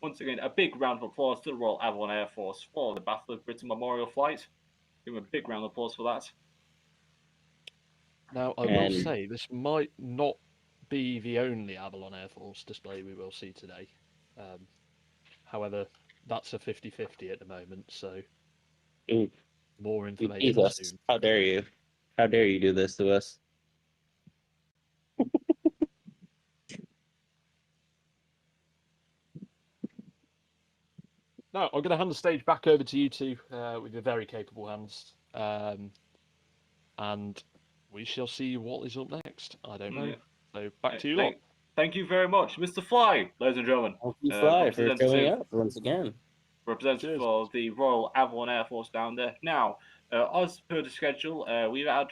once again, a big round of applause to the Royal Avalon Air Force for the Battle of Britain Memorial Flight. Give them a big round of applause for that. Now, I will say this might not be the only Avalon Air Force display we will see today. However, that's a 50-50 at the moment, so Ooh, more information Jesus. soon. How dare you? How dare you do this to us? Now, I'm going to hand the stage back over to you two with your very capable hands. And we shall see what is up next. I don't know. Yeah. So back to you lot. Thank you very much, Mr. Fly, ladies and gentlemen. Thank you, Fly, for showing up once again. Representative for the Royal Avalon Air Force down there. Now, as per the schedule, we've had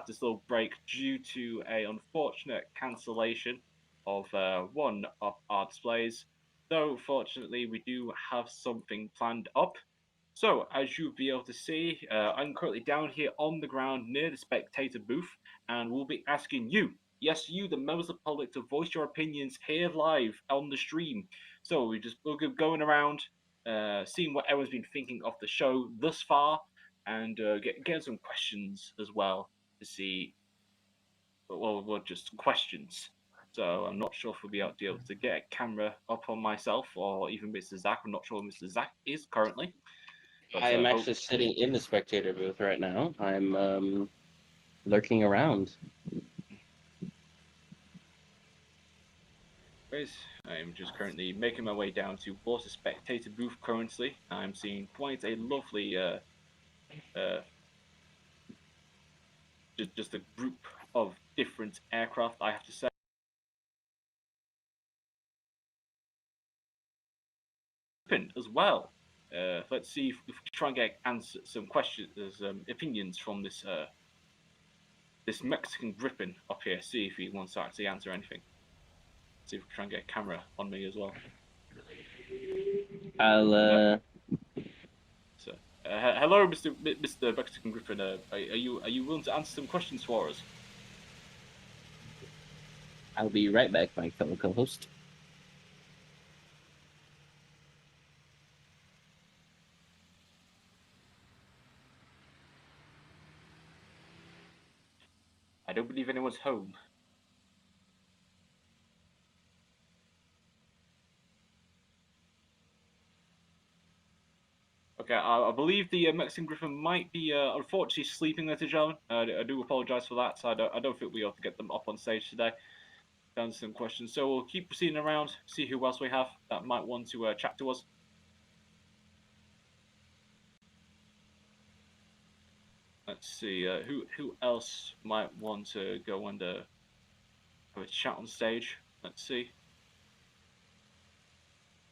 this little break due to a unfortunate cancellation of one of our displays. Though fortunately, we do have something planned up. So, as you'll be able to see, I'm currently down here on the ground near the spectator booth, and we'll be asking you, yes, you, the members of the public, to voice your opinions here live on the stream. So we'll go going around, seeing what everyone's been thinking of the show thus far, and getting some questions as well to see. Well, just questions. So I'm not sure if we'll be able to get a camera up on myself or even Mr. Zach. I'm not sure where Mr. Zach is currently. But, I am actually sitting in the spectator booth right now. I'm lurking around. I'm just currently making my way down towards the spectator booth currently. I'm seeing quite a lovely just a group of different aircraft, I have to say. Griffin as well. Let's see if we can try and get some questions, opinions from this Mexican Griffin up here. See if he wants to actually answer anything. See if we can try and get a camera on me as well. I'll So, hello, Mr. Mexican Griffin. Are you willing to answer some questions for us? I'll be right back, my fellow co-host. I don't believe anyone's home. Okay, I believe the Mexican Griffin might be unfortunately sleeping, ladies and gentlemen. I do apologise for that. So I don't think we ought to get them up on stage today to answer some questions. So we'll keep proceeding around, see who else we have that might want to chat to us. Let's see who else might want to go and have a chat on stage. Let's see.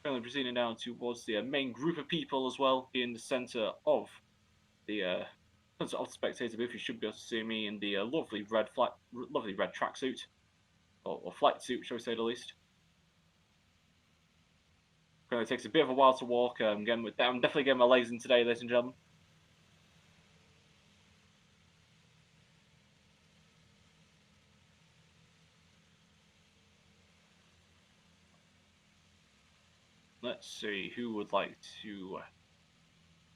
Currently proceeding down towards the main group of people as well, in the centre of the spectator booth. You should be able to see me in the lovely red tracksuit or flight suit, shall we say the least. Currently takes a bit of a while to walk. I'm definitely getting my legs in today, ladies and gentlemen. Let's see who would like to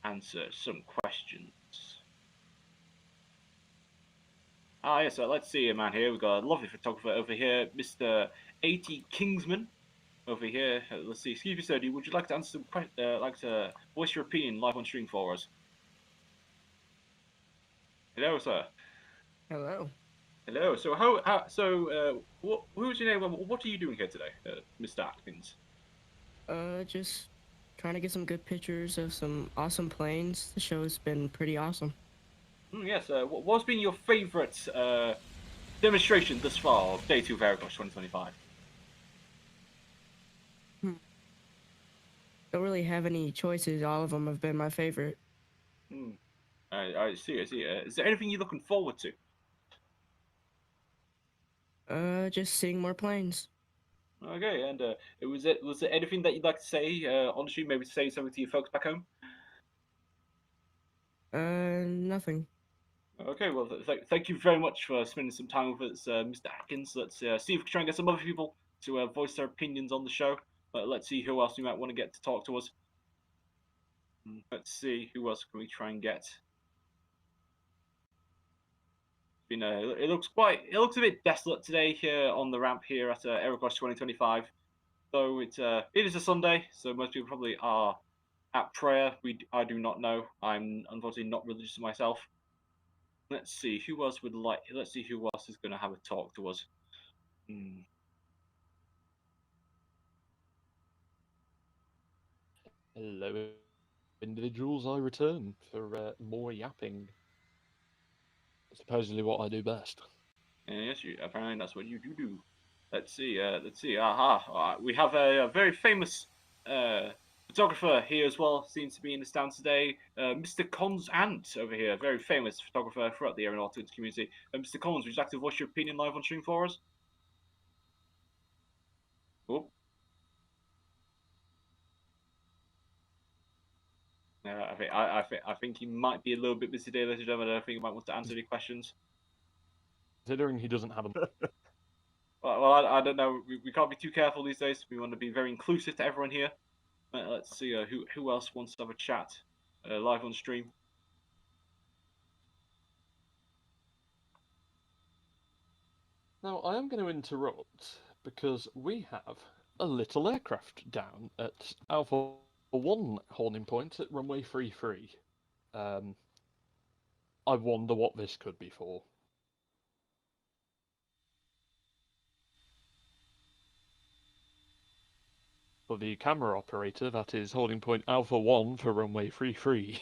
answer some questions. Yes, let's see, man. Here we've got a lovely photographer over here, Mr. A.T. Kingsman. Over here, let's see. Excuse me, sir. Would you like to answer some like to voice your opinion live on stream for us? Hello, sir. Hello. Hello. So who's your name? What are you doing here today, Mr. Atkins? Just trying to get some good pictures of some awesome planes. The show's been pretty awesome. Yes. What's been your favourite demonstration thus far of Day 2 of AeroKosh 2025? Don't really have any choices. All of them have been my favorite. I see. Is there anything you're looking forward to? Just seeing more planes. Okay, and was there anything that you'd like to say on the stream? Maybe say something to your folks back home. Nothing. Okay, well, thank you very much for spending some time with us, Mr. Atkins. Let's see if we can try and get some other people to voice their opinions on the show. Let's see who else we might want to get to talk to us. Let's see who else can we try and get. It looks a bit desolate today here on the ramp here at AeroKosh 2025. So it is a Sunday, so most people probably are at prayer. I do not know. I'm unfortunately not religious myself. Let's see who else Let's see who else is going to have a talk to us. Hello, individuals. I return for more yapping. Supposedly what I do best. Yes, apparently that's what you do. Let's see. Aha. We have a very famous photographer here as well. Seems to be in the stand today. Mr. Cons Ant over here, very famous photographer throughout the aeronautics community. Mr. Cons, would you like to voice your opinion live on stream for us? Oh. I think he might be a little bit busy today, ladies and gentlemen. I don't think he might want to answer any questions. Considering he doesn't have a... Well, I don't know. We can't be too careful these days. We want to be very inclusive to everyone here. Let's see who else wants to have a chat live on stream. Now, I am going to interrupt because we have a little aircraft down at Alpha 1 holding point at runway 33. I wonder what this could be for. For the camera operator, that is holding point Alpha 1 for runway 33.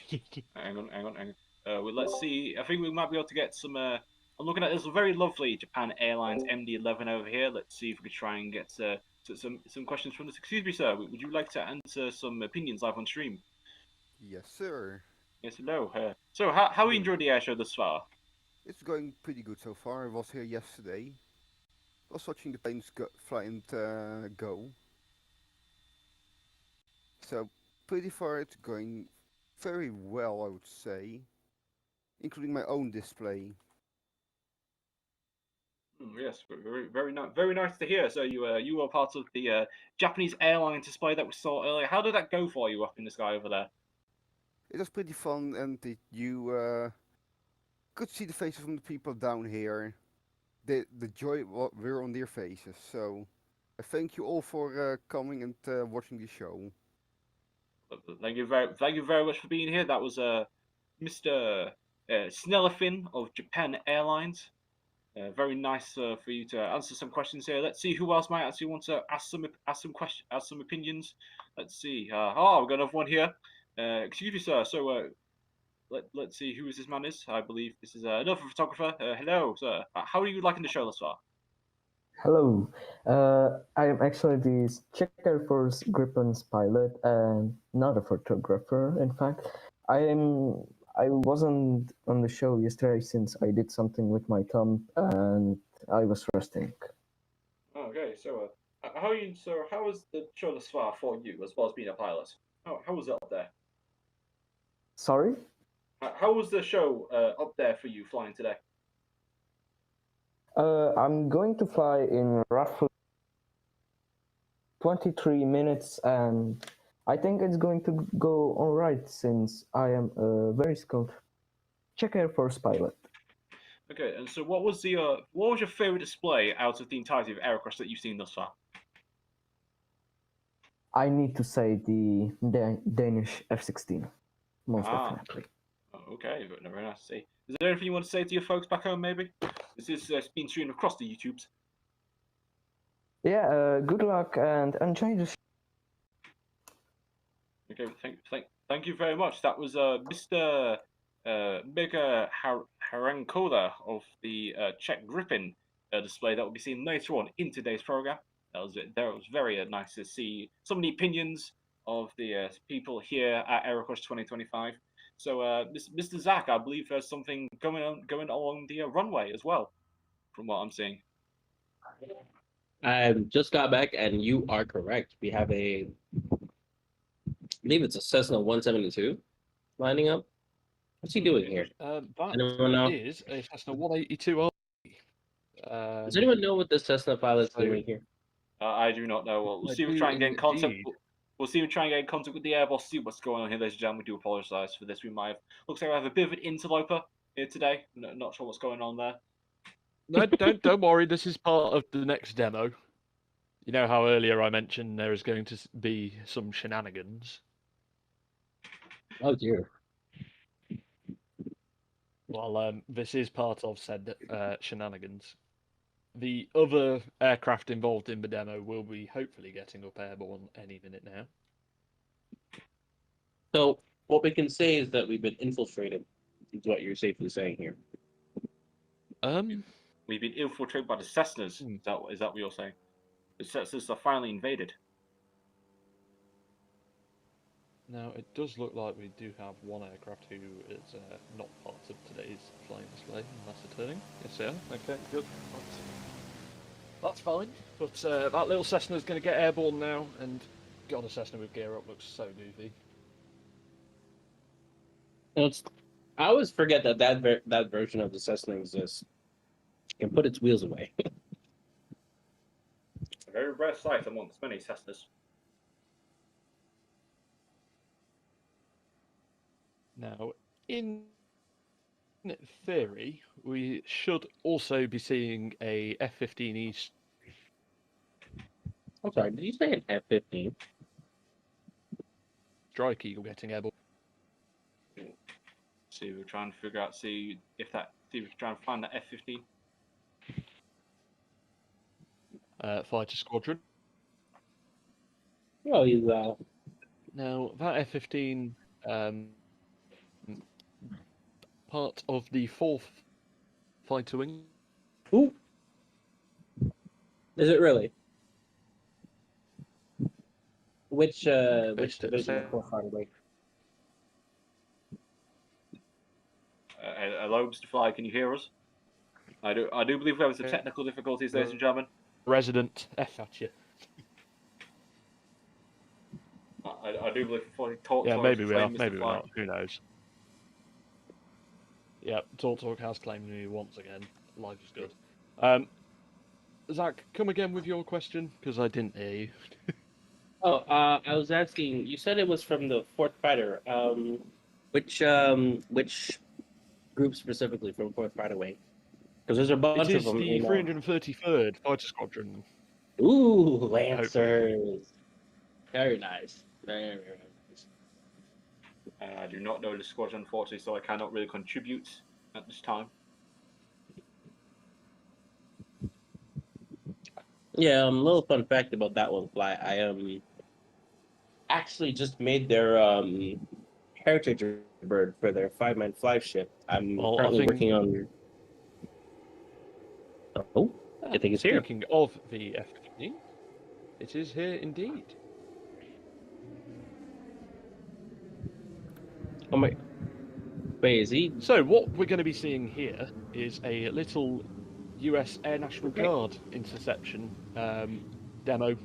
Hang on. Well, let's see. I think we might be able to get some... I'm looking at this very lovely Japan Airlines MD-11 over here. Let's see if we can try and get some questions from this. Excuse me, sir. Would you like to answer some opinions live on stream? Yes, sir. Yes, hello. So, how you Good. enjoyed the air show thus far? It's going pretty good so far. I was here yesterday. Was watching the planes fly and go. So pretty far it's going very well, I would say, including my own display. Yes, very nice to hear. So you were part of the Japanese airline display that we saw earlier. How did that go for you up in the sky over there? It was pretty fun, and you could see the faces from the people down here. The joy were on their faces. So I thank you all for coming and watching the show. Thank you very much for being here. That was Mr. Snellefin of Japan Airlines. Very nice for you to answer some questions here. Let's see who else might actually want to ask some questions, ask some opinions. Let's see. We've got another one here. Excuse me, sir. So let's see who this man is. I believe this is another photographer. Hello, sir. How are you liking the show thus far? Hello, I am actually the Checker Force Grippen's pilot and not a photographer. In fact, I wasn't on the show yesterday since I did something with my thumb and I was resting. Okay, so how are you? So how was the show thus far for you, as well as being a pilot? How was it up there? Sorry? How was the show up there for you flying today? I'm going to fly in roughly 23 minutes and I think it's going to go alright since I am a very skilled Checker Force pilot. Okay, and so what was your favorite display out of the entirety of AeroKosh that you've seen thus far? I need to say the Danish F-16, most definitely. Okay, very nice to see. Is there anything you want to say to your folks back home, maybe? This is being streamed across the YouTubes. Yeah, good luck and enjoy the show. Okay, thank you very much. That was Mr. Mega Harankoda of the Czech Griffin display that will be seen later on in today's program. That was very nice to see some of the opinions of the people here at AeroKosh 2025. So, Mr. Zach, I believe there's something going along the runway as well, from what I'm seeing. I just got back, and you are correct. We have I believe it's a Cessna 172 lining up. What's he doing here? Anyone know? Is a Cessna 182R. Does anyone know what this Cessna pilot's doing here? I do not know. We'll see if we try and get in contact. We'll see if we try and get in contact with the Airbus, see what's going on here, ladies and gentlemen. We do apologise for this. Looks like we have a bit of an interloper here today. Not sure what's going on there. No, don't worry. This is part of the next demo. You know how earlier I mentioned there is going to be some shenanigans. Oh dear. Well, this is part of said shenanigans. The other aircraft involved in the demo will be hopefully getting up airborne any minute now. So what we can say is that we've been infiltrated, is what you're safely saying here. We've been infiltrated by the Cessnas. Is that what you're saying? The Cessnas are finally invaded. Now, it does look like we do have one aircraft who is not part of today's flying display, unless they're turning. Yes, they are. Okay, good. That's fine. But that little Cessna is going to get airborne now, and God, a Cessna with gear up looks so goofy. I always forget that version of the Cessna exists. It can put its wheels away. A very rare sight amongst many Cessnas. Now, in theory, we should also be seeing a F-15E. I'm sorry, did you say an F-15? Strike Eagle getting airborne. See, we're trying to figure out, see if we can try and find that F-15. Fighter squadron. Oh, he's Now, that F-15, part of the 4th fighter wing. Ooh. Is it really? Which Based at division of Force Fighter Wing? Hello, Mr. Fly, can you hear us? I do believe we have some technical difficulties, ladies and gentlemen. Resident F at you. I do believe Talk Yeah, Talk maybe we are, claimed Mr. maybe we're Fly. not. Who knows? Yeah, Talk has claimed me once again. Life is good. Zach, come again with your question because I didn't hear you. Oh, I was asking. You said it was from the Fourth Fighter. Which group specifically from Fourth Fighter Wing? Because there's a It bunch of is them. the 333rd Fighter Squadron. Ooh, Hopefully. Lancers. Very nice. Very nice. I do not know the squadron, unfortunately, so I cannot really contribute at this time. Yeah, a little fun fact about that one, Fly. I actually just made their heritage bird for their 5-man fly ship. I'm Well, I currently think. working on. Oh, I think it's here. Speaking of the F-15, it is here indeed. Oh my. Wait, is he? So what we're going to be seeing here is a little US Air National Guard interception demo.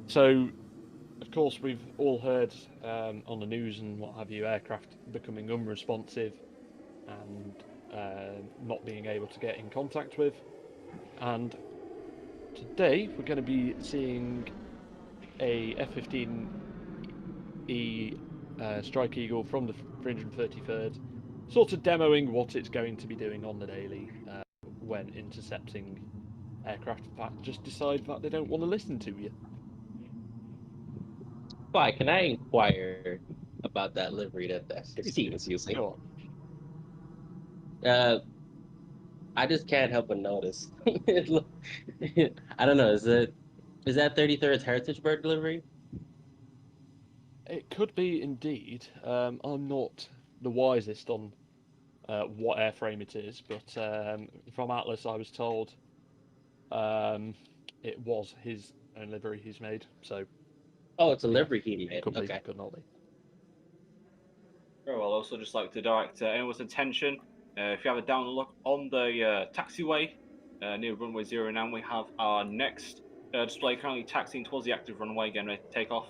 So, of course, we've all heard on the news and what have you, aircraft becoming unresponsive and not being able to get in contact with. And today we're going to be seeing a F-15E Strike Eagle from the 333rd, sort of demoing what it's going to be doing on the daily when intercepting aircraft that just decide that they don't want to listen to you. Fly, can I inquire about that livery that the F-15 is using? Go on. I just can't help but notice. I don't know. Is that 33rd Heritage Bird delivery? It could be indeed. I'm not the wisest on what airframe it is, but from Atlas I was told it was his own livery he's made. So Oh, it's a yeah, livery he made. could be, Okay. could not be. Very well. Also, just like to direct anyone's attention, if you have a down look on the taxiway near runway 09, we have our next display currently taxiing towards the active runway, getting ready to take off.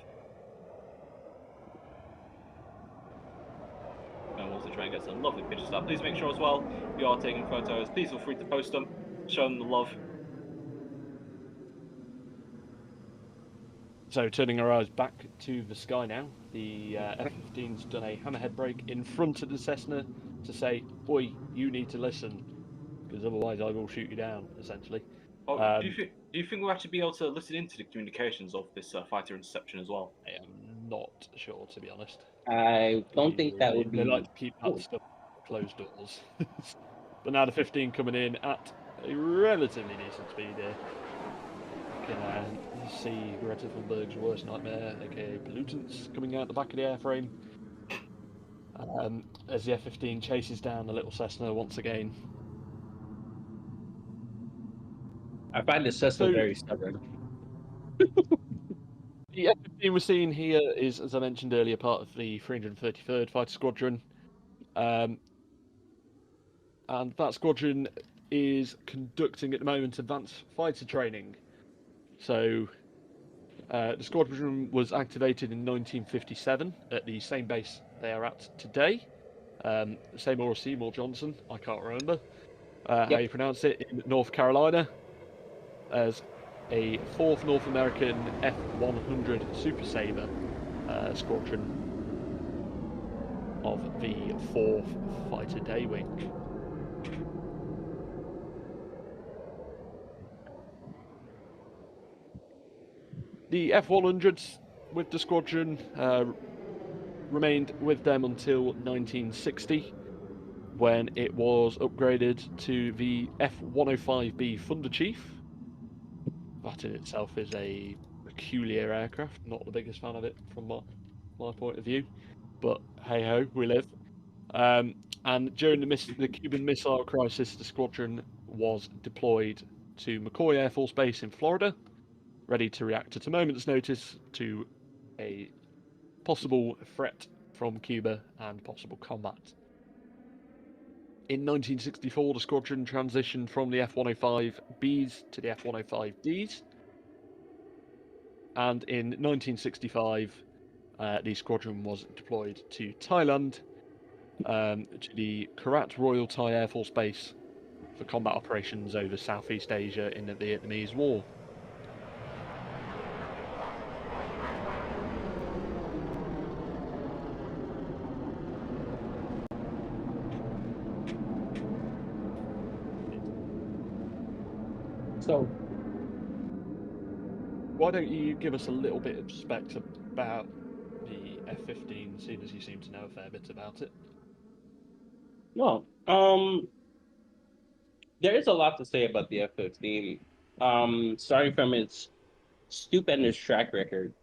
And we'll also try and get some lovely pictures of that. Please make sure as well, if you are taking photos, please feel free to post them, show them the love. So turning our eyes back to the sky now, the F-15's done a hammerhead brake in front of the Cessna to say, "Oi, you need to listen, because otherwise I will shoot you down." Essentially. Oh, do you think we'll actually be able to listen into the communications of this fighter interception as well? I am not sure, to be honest. I don't think that would be. They like to keep that stuff closed doors. But now the 15 coming in at a relatively decent speed here. You can see Greta Thunberg's worst nightmare, aka pollutants, coming out the back of the airframe. As the F-15 chases down the little Cessna once again. I find the Cessna very stubborn. The F-15 we're seeing here is, as I mentioned earlier, part of the 333rd Fighter Squadron. And that squadron is conducting at the moment advanced fighter training. So the squadron was activated in 1957 at the same base they are at today. Seymour or Seymour Johnson, I can't remember how you pronounce it, in North Carolina, as a 4th North American F-100 Super Sabre squadron of the 4th Fighter Day Wing. The F-100s with the squadron remained with them until 1960, when it was upgraded to the F-105B Thunder Chief. That in itself is a peculiar aircraft, not the biggest fan of it from my point of view, but hey ho, we live. And during the Cuban Missile Crisis, the squadron was deployed to McCoy Air Force Base in Florida, ready to react at a moment's notice to a possible threat from Cuba and possible combat. In 1964, the squadron transitioned from the F-105Bs to the F-105Ds, and in 1965, the squadron was deployed to Thailand, to the Korat Royal Thai Air Force Base for combat operations over Southeast Asia in the Vietnamese War. So, why don't you give us a little bit of perspective about the F-15, seeing as you seem to know a fair bit about it? well, there is a lot to say about the F-15. Starting from its stupendous track record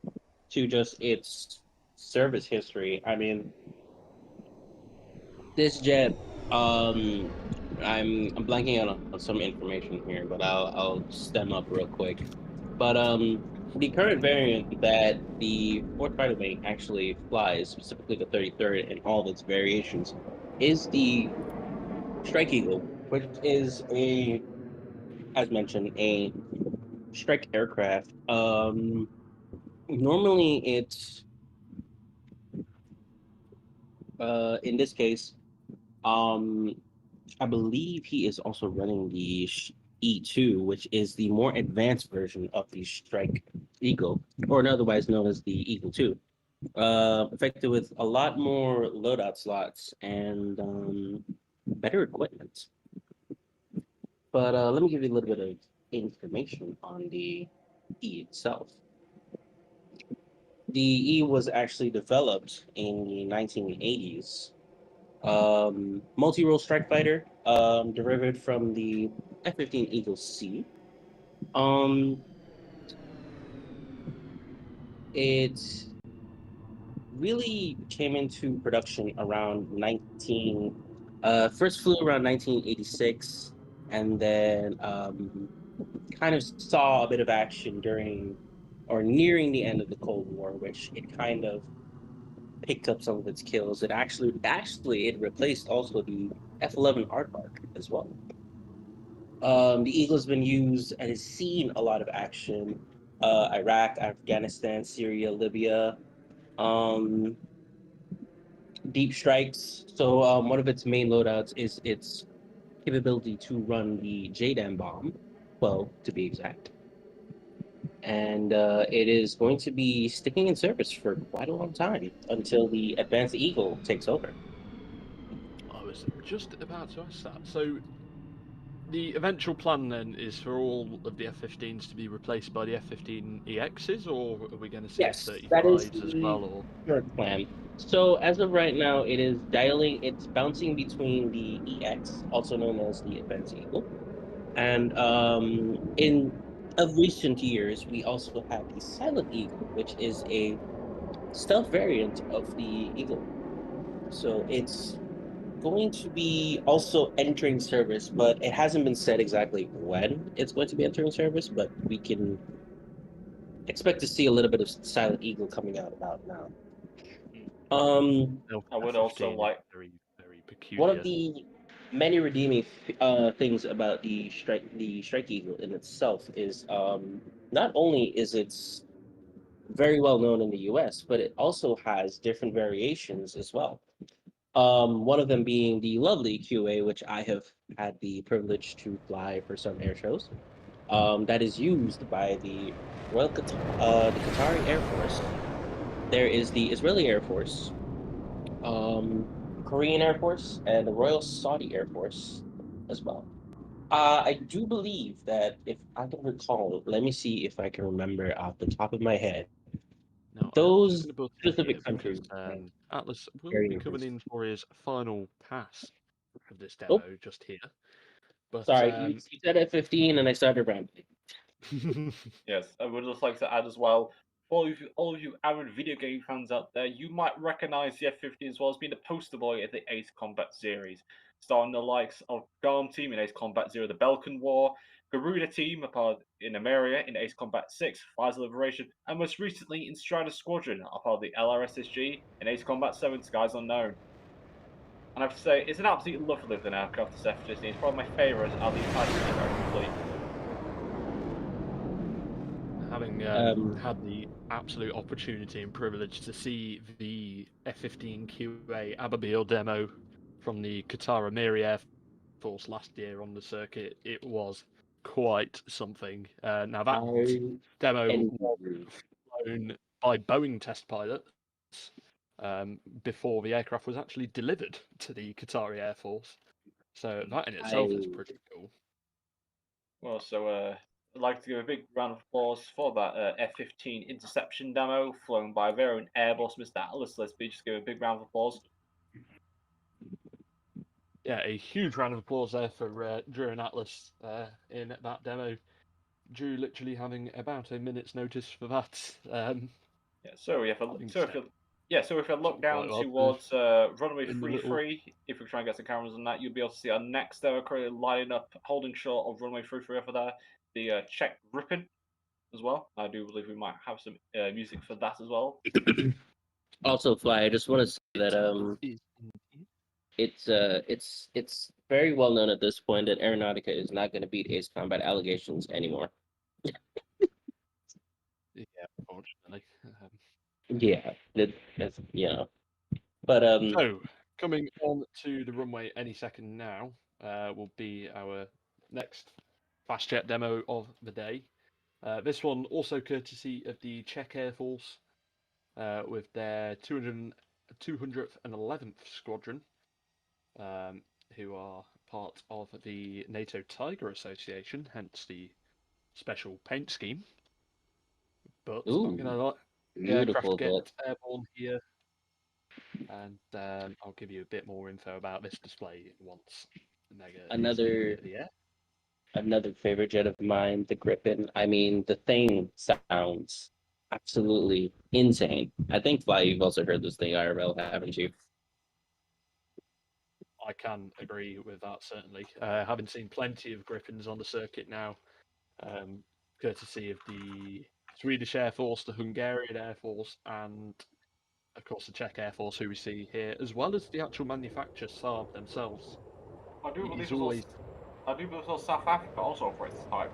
to just its service history. I mean, this jet, um, I'm blanking out on some information here, but I'll stem up real quick. But the current variant that the Fourth Fighter Wing actually flies, specifically the 33rd and all of its variations, is the Strike Eagle, which is as mentioned, a strike aircraft. Normally it's in this case, um, I believe he is also running the E2, which is the more advanced version of the Strike Eagle, or otherwise known as the Eagle 2. Effective with a lot more loadout slots and better equipment. But let me give you a little bit of information on the E itself. The E was actually developed in the 1980s. Multi-role strike fighter, derived from the F-15 Eagle C. Um, it really came into production around first flew around 1986, and then kind of saw a bit of action during or nearing the end of the Cold War, which it kind of picked up some of its kills. It actually it replaced also the F-11 Aardvark as well. The Eagle's been used and has seen a lot of action. Iraq, Afghanistan, Syria, Libya, um, deep strikes. So one of its main loadouts is its capability to run the JDAM bomb, 12 to be exact. And it is going to be sticking in service for quite a long time until the Advanced Eagle takes over. I was just about to ask that. So, the eventual plan then is for all of the F-15s to be replaced by the F-15EXs, or are we going to see Yes, that is F-35s as the well? Or current plan. So as of right now, it's bouncing between the EX, also known as the Advanced Eagle, and in of recent years, we also have the Silent Eagle, which is a stealth variant of the Eagle. So it's going to be also entering service, but it hasn't been said exactly when it's going to be entering service, but we can expect to see a little bit of Silent Eagle coming out about now. I would also F-15 is like very, very One of peculiar. the many redeeming things about the Strike Eagle in itself is not only is it very well known in the U.S., but it also has different variations as well. One of them being the lovely QA, which I have had the privilege to fly for some air shows. That is used by the Qatari Air Force. There is the Israeli Air Force, um, Korean Air Force, and the Royal Saudi Air Force as well. I do believe that if I can recall, let me see if I can remember off the top of my head. Now, I am just Those going to button in here specific because countries are Atlas will very be coming interesting. in for his final pass of this Oh, demo just here. But sorry, you said at 15 and I started rambling. Yes, I would just like to add as well, all of you avid video game fans out there, you might recognize the F-15 as well as being the poster boy of the Ace Combat series, starring the likes of Garm Team in Ace Combat Zero: The Balkan War, Garuda team apart in Ameria in Ace Combat 6, Fire's Liberation, and most recently in Strider Squadron, a part of the LRSSG in Ace Combat 7, Skies Unknown. And I have to say, it's an absolute lovely little aircraft, this F-15. It's probably my favourite out of the entire American fleet. Having had the absolute opportunity and privilege to see the F-15 QA Ababil demo from the Qatar Emiri Air Force last year on the circuit, it was quite something. Now that demo was flown by Boeing test pilots before the aircraft was actually delivered to the Qatari Air Force. So that in itself is pretty cool. Well, so I'd like to give a big round of applause for that F-15 interception demo flown by their own Airbus, Mr. Atlas. Let's just give a big round of applause. Yeah, a huge round of applause there for Drew and Atlas in that demo. Drew literally having about a minute's notice for that. So if I look down towards runway in the 33, if we try and get some cameras on that, you'll be able to see our next currently lining up, holding short of runway 33 over there, the Czech Gripen as well. I do believe we might have some music for that as well. Also, Fly, I just want to say that it's very well known at this point that Aeronautica is not going to beat Ace Combat allegations anymore. Yeah, unfortunately. Yeah, that's But So coming on to the runway any second now will be our next fast jet demo of the day. This one also courtesy of the Czech Air Force with their 211th Squadron, who are part of the NATO Tiger Association, hence the special paint scheme. But I'm going to let the aircraft get airborne here, and I'll give you a bit more info about this display once Mega is in the air. Another favorite jet of mine, the Gripen. I mean, the thing sounds absolutely insane. I think, Fly, you've also heard this thing IRL, haven't you? I can agree with that, certainly. Having seen plenty of Gripens on the circuit now, courtesy of the Swedish Air Force, the Hungarian Air Force, and of course the Czech Air Force, who we see here, as well as the actual manufacturer Saab themselves. I do believe South Africa also operates this type.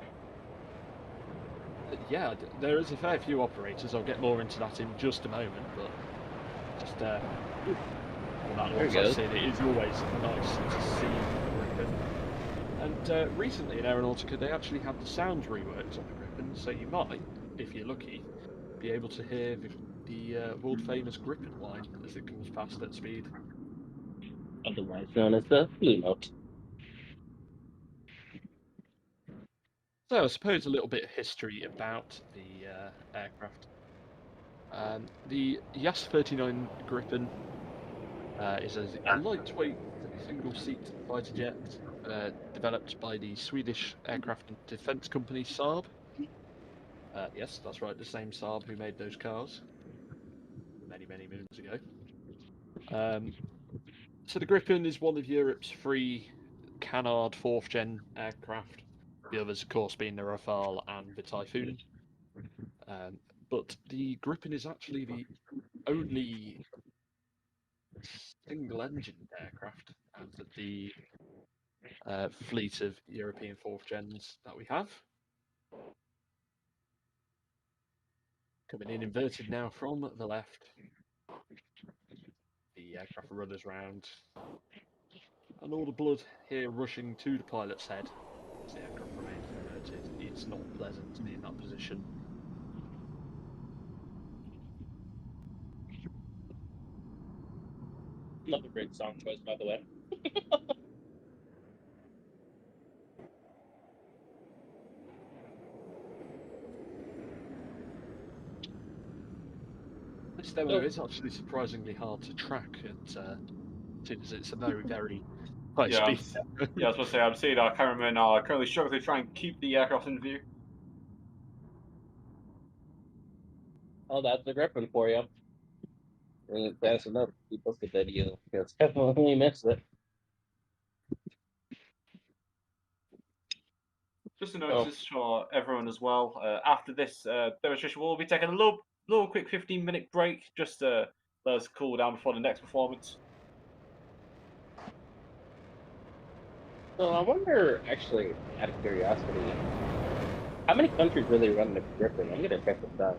Yeah, there is a fair few operators. I'll get more into that in just a moment, but just that once I've seen it, is always nice to see the Gripen. And recently in Aeronautica, they actually had the sounds reworked on the Gripen, so you might, if you're lucky, be able to hear the world-famous Gripen line as it comes past at speed. Otherwise known as the Blue Note. So I suppose a little bit of history about the aircraft. The Jas-39 Gripen is a lightweight single-seat fighter jet developed by the Swedish aircraft and defence company Saab. Yes, that's right, the same Saab who made those cars many, many moons ago. So the Gripen is one of Europe's 3 Canard 4th gen aircraft. The others, of course, being the Rafale and the Typhoon. But the Gripen is actually the only single-engined aircraft out of the fleet of European 4th gens that we have. Coming in inverted now from the left. The aircraft rudders round. And all the blood here rushing to the pilot's head as the aircraft remains inverted. It's not pleasant to be in that position. Another great song choice, by the way. This demo is actually surprisingly hard to track since it's a very, very high speed. Yeah, I was supposed to say, I'm seeing our cameramen are currently struggling to try and keep the aircraft in view. Oh, that's the Gripen for you. And fast enough, you posted that you definitely missed it. Just a notice for everyone as well. After this demonstration, we'll be taking a little quick 15-minute break just to let us cool down before the next performance. So I wonder, actually, out of curiosity, how many countries really run the Griffin? I'm gonna check this out.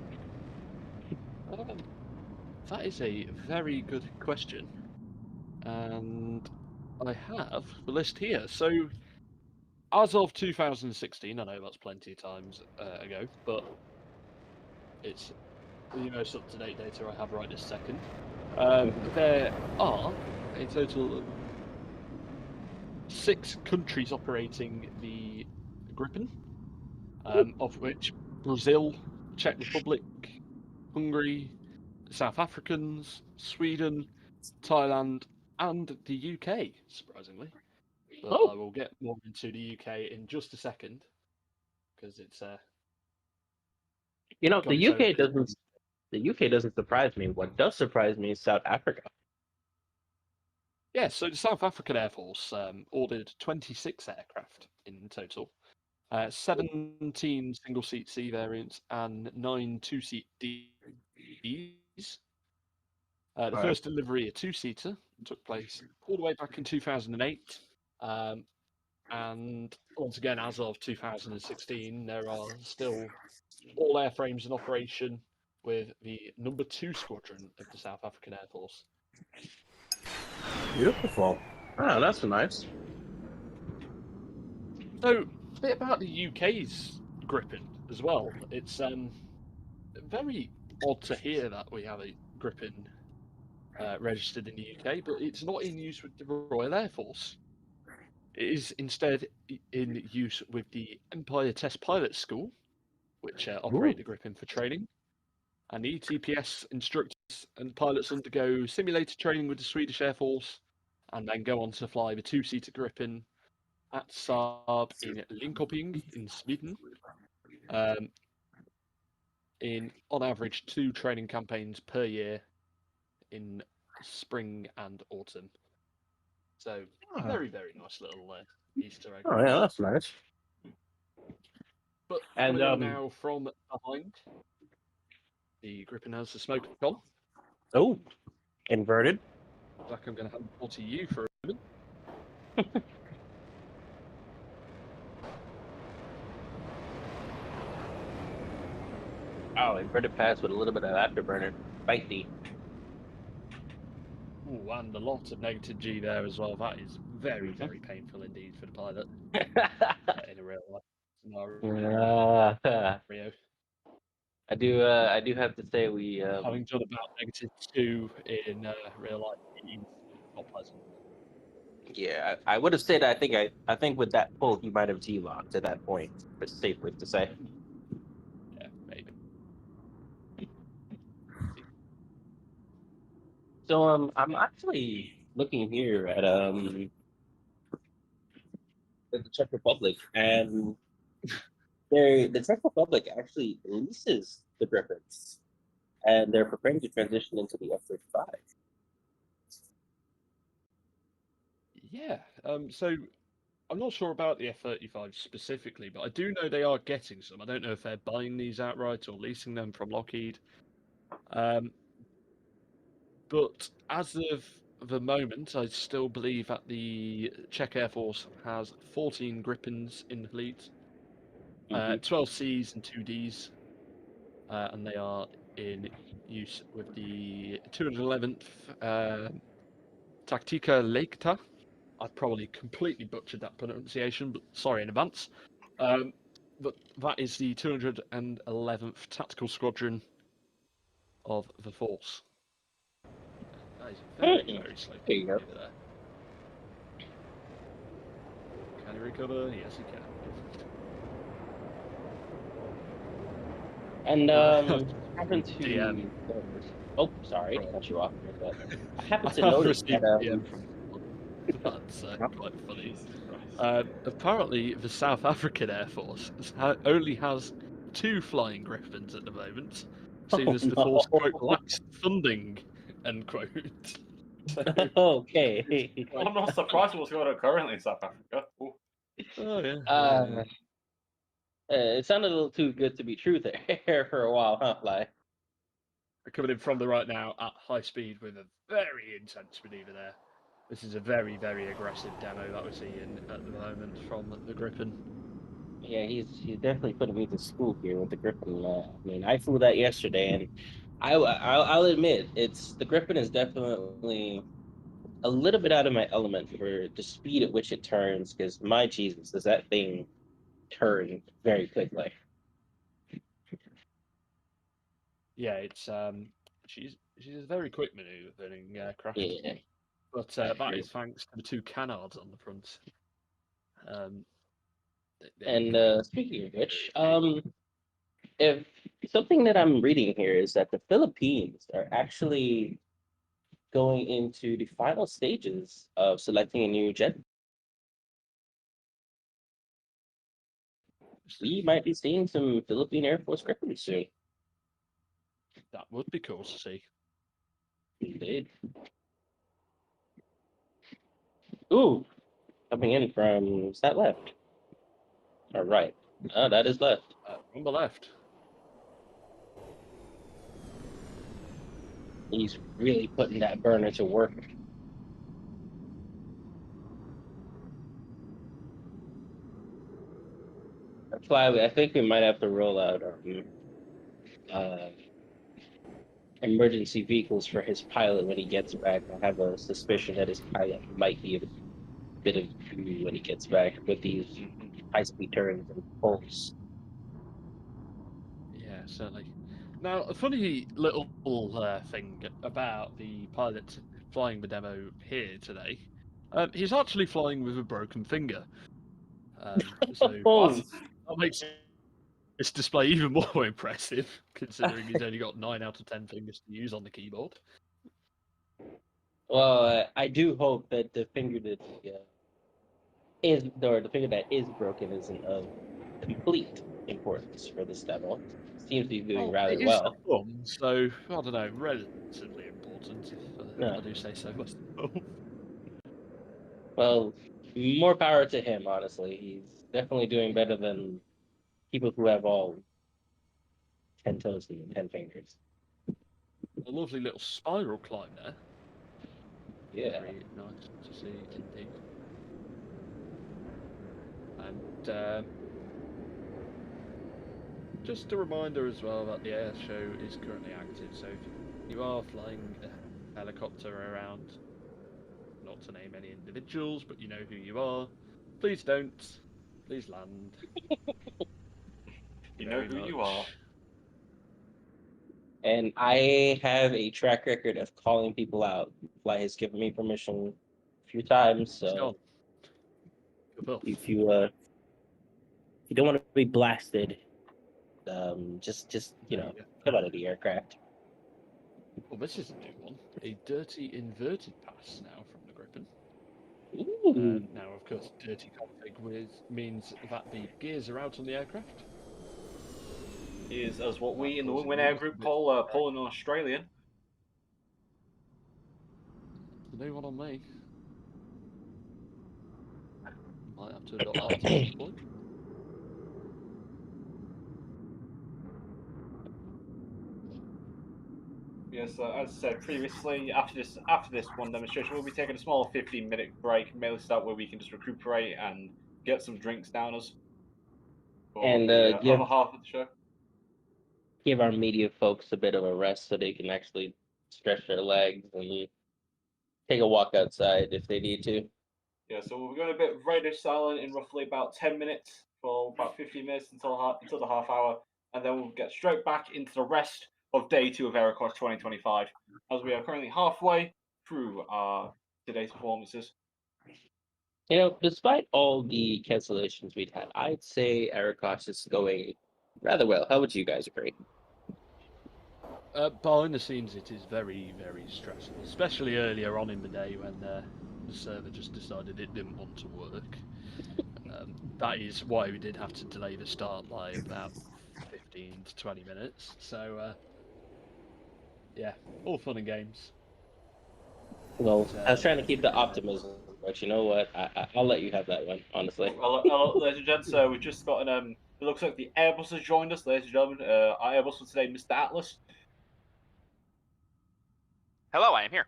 That is a very good question, and I have the list here. So, as of 2016, I know that's plenty of times ago, but it's the most up-to-date data I have right this second. There are a total of 6 countries operating the Gripen, of which Brazil, Czech Republic, Hungary, South Africans, Sweden, Thailand, and the UK, surprisingly. But I will get more into the UK in just a second, because it's You know, got its own bit of the UK doesn't surprise me. What does surprise me is South Africa. Yeah, so the South African Air Force ordered 26 aircraft in total, 17 single-seat C variants and 9 two-seat Ds. The first delivery, a two-seater, took place all the way back in 2008. And once again, as of 2016, there are still all airframes in operation with the number 2 squadron of the South African Air Force. Beautiful. Oh, that's nice. So, a bit about the UK's Gripen as well. It's very odd to hear that we have a Gripen registered in the UK, but it's not in use with the Royal Air Force. It is instead in use with the Empire Test Pilot School, which operate the Gripen for training. And the ETPS instructors and pilots undergo simulator training with the Swedish Air Force and then go on to fly the two-seater Gripen at Saab in Linköping in Sweden. In on average 2 training campaigns per year in spring and autumn. So very, very nice little Easter egg. Oh yeah, that's nice. But coming in now from behind, the Gripen has the smoke on. Oh, inverted. Zach, I'm going to hand the ball to you for a moment. Oh, inverted pass with a little bit of afterburner. Spicy. Ooh, and a lot of negative G there as well. That is very, very painful indeed for the pilot in a real life scenario. I do have to say we Having done about -2 in real life is not pleasant. yeah, I would have said I think with that pull he might have G-locked to that point. It's safe to say. Yeah, maybe. So I'm actually looking here at the Czech Republic, and the Czech Republic actually leases the Gripens, and they're preparing to transition into the F-35. Yeah. So I'm not sure about the F-35 specifically, but I do know they are getting some. I don't know if they're buying these outright or leasing them from Lockheed. But as of the moment, I still believe that the Czech Air Force has 14 Gripens in the fleet, 12 Cs and 2 Ds, and they are in use with the 211th Taktika Lekta. I've probably completely butchered that pronunciation, but sorry in advance. But that is the 211th Tactical Squadron of the Force. That is very, very slow. There you go. Over there. Can he recover? Yes, he can. And happen to DM. oh, sorry, Right. cut you off. But I happen to I have notice received that DM from that's quite funny. Apparently, the South African Air Force only has 2 flying Gripens at the moment, seeing as the force quote lacks funding, end quote. So, okay. I'm not surprised what's going on currently in South Africa. Ooh. oh yeah. It sounded a little too good to be true there for a while, huh, Fly? Coming in from the right now at high speed with a very intense maneuver there. This is a very, very aggressive demo that we're seeing at the moment from the Griffin. Yeah, he's definitely putting me to school here with the Griffin. I mean, I flew that yesterday, and I'll admit the Griffin is definitely a little bit out of my element for the speed at which it turns. Because my Jesus, does that thing turn very quickly? Yeah, it's she's a very quick manoeuvring aircraft, Yeah. but that is thanks to the two canards on the front. Um, And speaking of which, if something that I'm reading here is that the Philippines are actually going into the final stages of selecting a new jet. We might be seeing some Philippine Air Force Griffins soon. that would be cool to see. Indeed. Ooh, coming in from, is that left? Or right? Oh, that is left. On the left. He's really putting that burner to work. That's why I think we might have to roll out uh, emergency vehicles for his pilot when he gets back. I have a suspicion that his pilot might be a bit of goo when he gets back with these high-speed turns and pulls. Yeah, certainly. Now, a funny little thing about the pilot flying the demo here today. He's actually flying with a broken finger. So Oh, that makes this display even more impressive, considering he's only got 9 out of 10 fingers to use on the keyboard. well, I do hope that the finger that is, or the finger that is broken isn't of complete importance for this demo. Seems to be doing Well, rather it is the well. thumb, so I don't know, relatively important, if I No. do say so myself. Well, more power to him, honestly. He's definitely doing better than people who have all 10 toes and 10 fingers. A lovely little spiral climb there. Yeah. Very nice to see indeed. And just a reminder as well that the air show is currently active, so if you are flying a helicopter around, not to name any individuals, but you know who you are, please don't. Please land. You know who you are. And I have a track record of calling people out. Fly has given me permission a few times, so if you don't want to be blasted, just come out of the aircraft. Well, this is a new one. A dirty inverted pass now from the Griffin. Ooh. Now, of course, dirty config means that the gears are out on the aircraft. Is as what we in the Win Air group call pulling an Australian. The new one on me. Might have to adopt that at some point. Yes, as I said previously, after this one demonstration, we'll be taking a small 15-minute break, mainly start where we can just recuperate and get some drinks down us for And the other half of the show. Give our media folks a bit of a rest so they can actually stretch their legs and take a walk outside if they need to. Yeah, so we're going a bit radio silent in roughly about 10 minutes for about 15 minutes until the half hour, and then we'll get straight back into the rest of day 2 of AeroKosh 2025, as we are currently halfway through today's performances. You know, despite all the cancellations we've had, I'd say AeroKosh is going rather well. How would you guys agree? Behind the scenes, it is very, very stressful, especially earlier on in the day when the server just decided it didn't want to work. That is why we did have to delay the start by about 15 to 20 minutes. So, yeah, all fun and games. Well, I was trying to keep the optimism, but you know what? I'll let you have that one, honestly. Well, ladies and gents, we've just got It looks like the Airbus has joined us, ladies and gentlemen. Our Airbus for today, Mr. Atlas. Hello, I am here.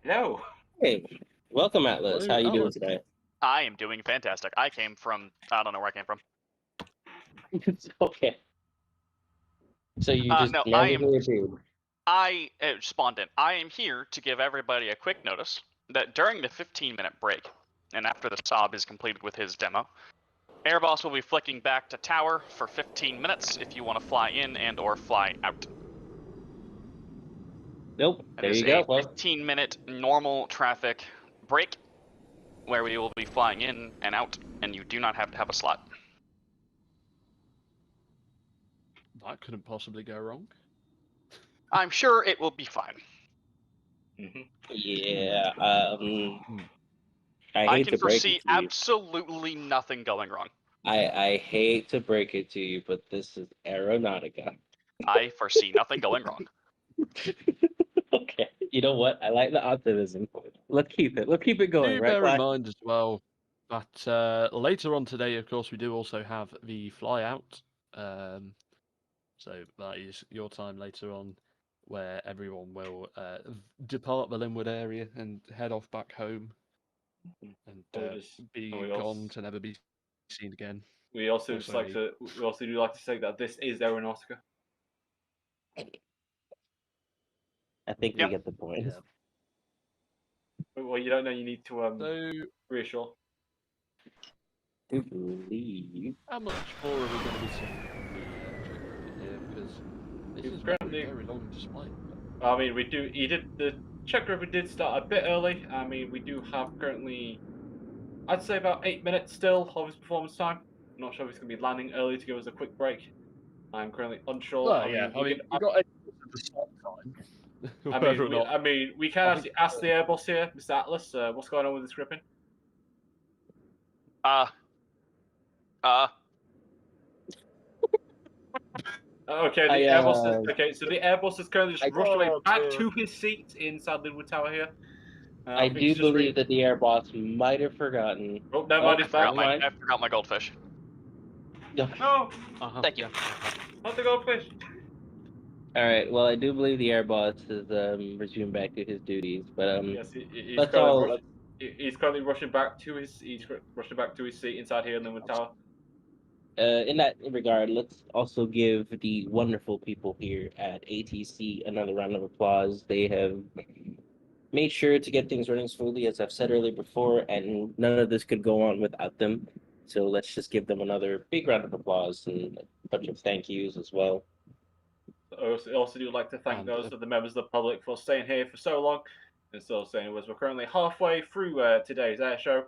Hello. Hey, welcome, Atlas. How you Hello. doing today? I am doing fantastic. I came from, I don't know where I came from. It's okay. So you just No, magically appeared. spawned in. I am here to give everybody a quick notice that during the 15-minute break, and after the Saab is completed with his demo, Airboss will be flicking back to tower for 15 minutes if you want to fly in and or fly out. Nope. That There is you go. a Well, 15-minute normal traffic break where we will be flying in and out, and you do not have to have a slot. That couldn't possibly go wrong. I'm sure it will be fine. yeah. Hmm. I I hate can to break it foresee to you. absolutely nothing going wrong. I hate to break it to you, but this is Aeronautica. I foresee nothing going wrong. Okay. You know what? I like the optimism. Let's keep it. Let's keep it going, Do right, bear in Clash? mind as well that later on today, of course, we do also have the fly out. So that is your time later on, where everyone will depart the Linwood area and head off back home, and be gone to never be seen again. We also just like to. We also do like to say that this is Aeronautica. I think we get the point. Yeah. Well, you don't know. You need to So, reassure. I believe. how much more are we going to be seeing from the Czech Griffin here? Because this is a very long display. I mean, we do. He did the Czech Griffin did start a bit early. I mean, we do have currently, I'd say about 8 minutes still of his performance time. I'm not sure if he's going to be landing early to give us a quick break. I'm currently unsure. Well, yeah, I mean, we got 8 minutes of the start time. I mean, we can actually ask the Airbus here, Mr. Atlas, what's going on with this Griffin? Okay, the Airbus. Okay, so the Airbus is currently just rushed away back to his seat inside Linwood Tower here. I do believe that the air boss might have forgotten. Oh, never mind, it's back. I forgot my goldfish. No! Thank you. Not the goldfish. All right. Well, I do believe the air boss has resumed back to his duties, but yes, he's currently rushing back to his seat inside here in Linwood Tower. In that regard, let's also give the wonderful people here at ATC another round of applause. They have made sure to get things running smoothly, as I've said earlier before, and none of this could go on without them. So let's just give them another big round of applause and a bunch of thank yous as well. I also do like to thank those of the members of the public for staying here for so long. And so saying was we're currently halfway through today's air show.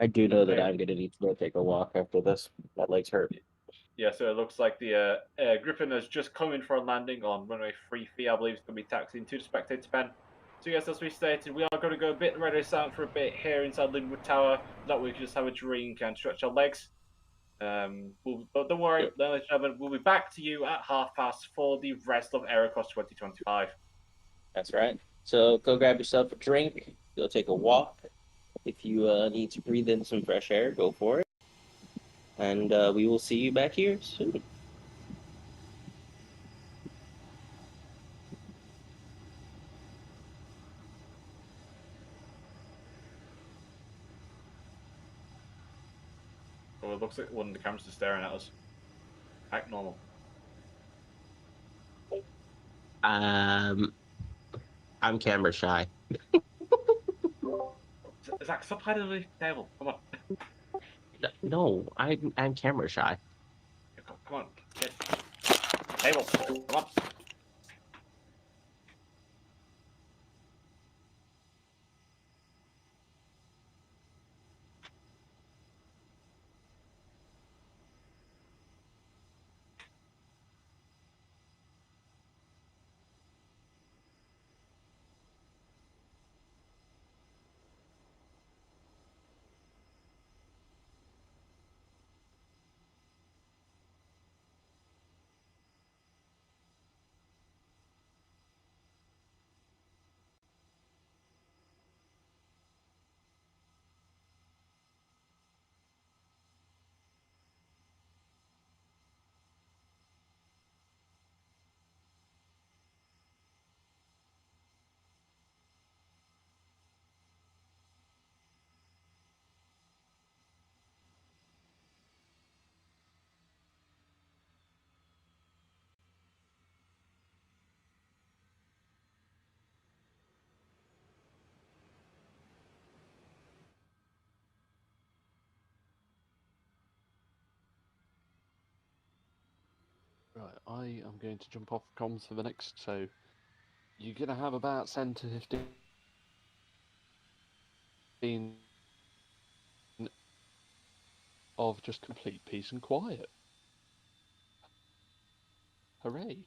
I do know that I'm going to need to go take a walk after this. My legs hurt. Yeah, so it looks like the Griffin has just come in for a landing on runway 3 I believe it's going to be taxiing to the spectator pen. So yes, as we stated, we are going to go a bit radio silent for a bit here inside Linwood Tower. That way we can just have a drink and stretch our legs. But don't worry, ladies and gentlemen, we'll be back to you at 4:30 for the rest of AeroKosh 2025. That's right. So go grab yourself a drink. Go take a walk. If you need to breathe in some fresh air, go for it. And we will see you back here soon. Well, it looks like one of the cameras is staring at us. Act normal. I'm camera shy. Zach, stop hiding under the table. Come on. No, I'm camera shy. Come on. Get table. Come on. Right, I am going to jump off comms for the next, so you're going to have about 10 to 15 of just complete peace and quiet. Hooray.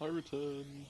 I return.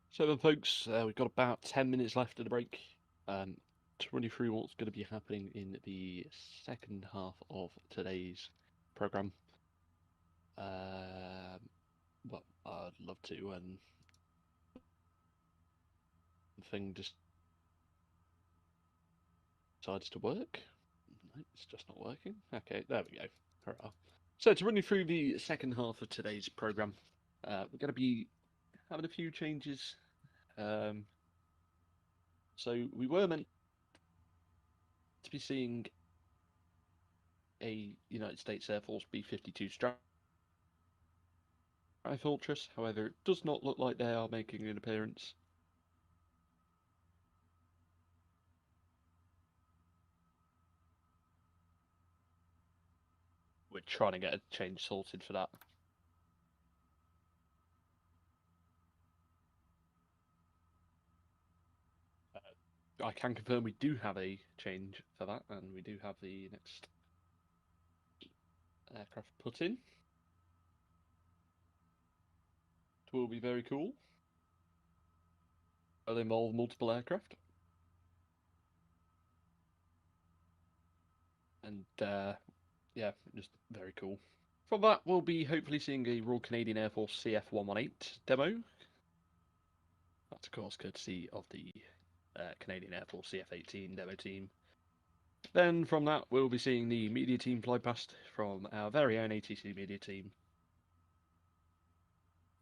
So then, folks, we've got about 10 minutes left of the break to run you through what's going to be happening in the second half of today's program. Well, I'd love to, and the thing just decides to work. No, it's just not working. Okay, there we go. Hurrah. So to run you through the second half of today's program, we're going to be having a few changes. So we were meant to be seeing a United States Air Force B-52 Strike Fortress. However, it does not look like they are making an appearance. We're trying to get a change sorted for that. I can confirm we do have a change for that, and we do have the next aircraft put in. It will be very cool. It'll involve multiple aircraft. And yeah, just very cool. From that, we'll be hopefully seeing a Royal Canadian Air Force CF-118 demo. That's, of course, courtesy of the Canadian Air Force CF-18 demo team. Then from that, we'll be seeing the media team fly past from our very own ATC media team.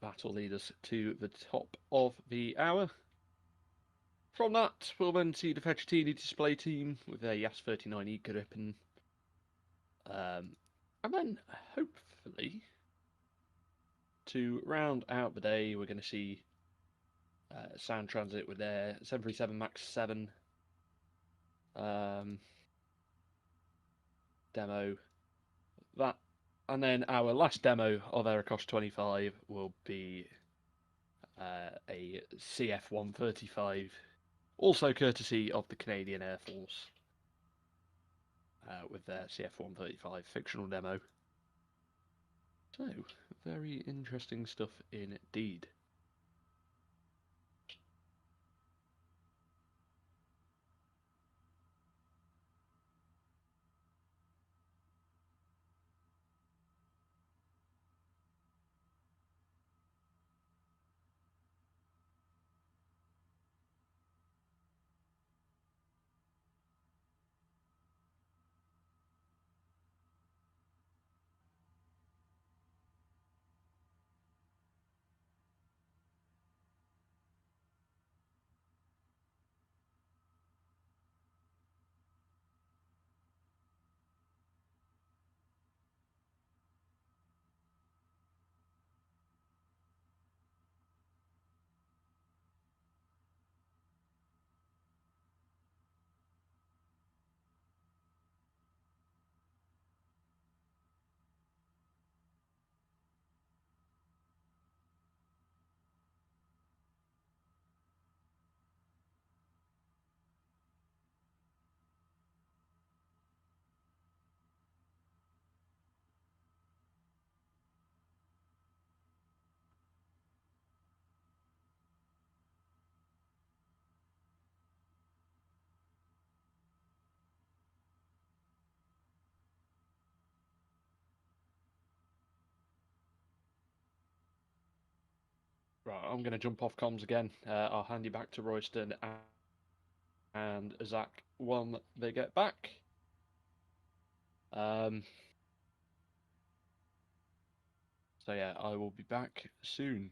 That will lead us to the top of the hour. From that, we'll then see the Fettuccine display team with their Yas-39E Gripen. And then, hopefully, to round out the day, we're going to see Sound Transit with their 737 MAX 7 demo. That, and then our last demo of AeroKosh 25 will be a CF-135 Also courtesy of the Canadian Air Force with their CF-135 fictional demo. So, very interesting stuff indeed. Right, I'm going to jump off comms again. I'll hand you back to Royston and Zach when they get back. So yeah, I will be back soon.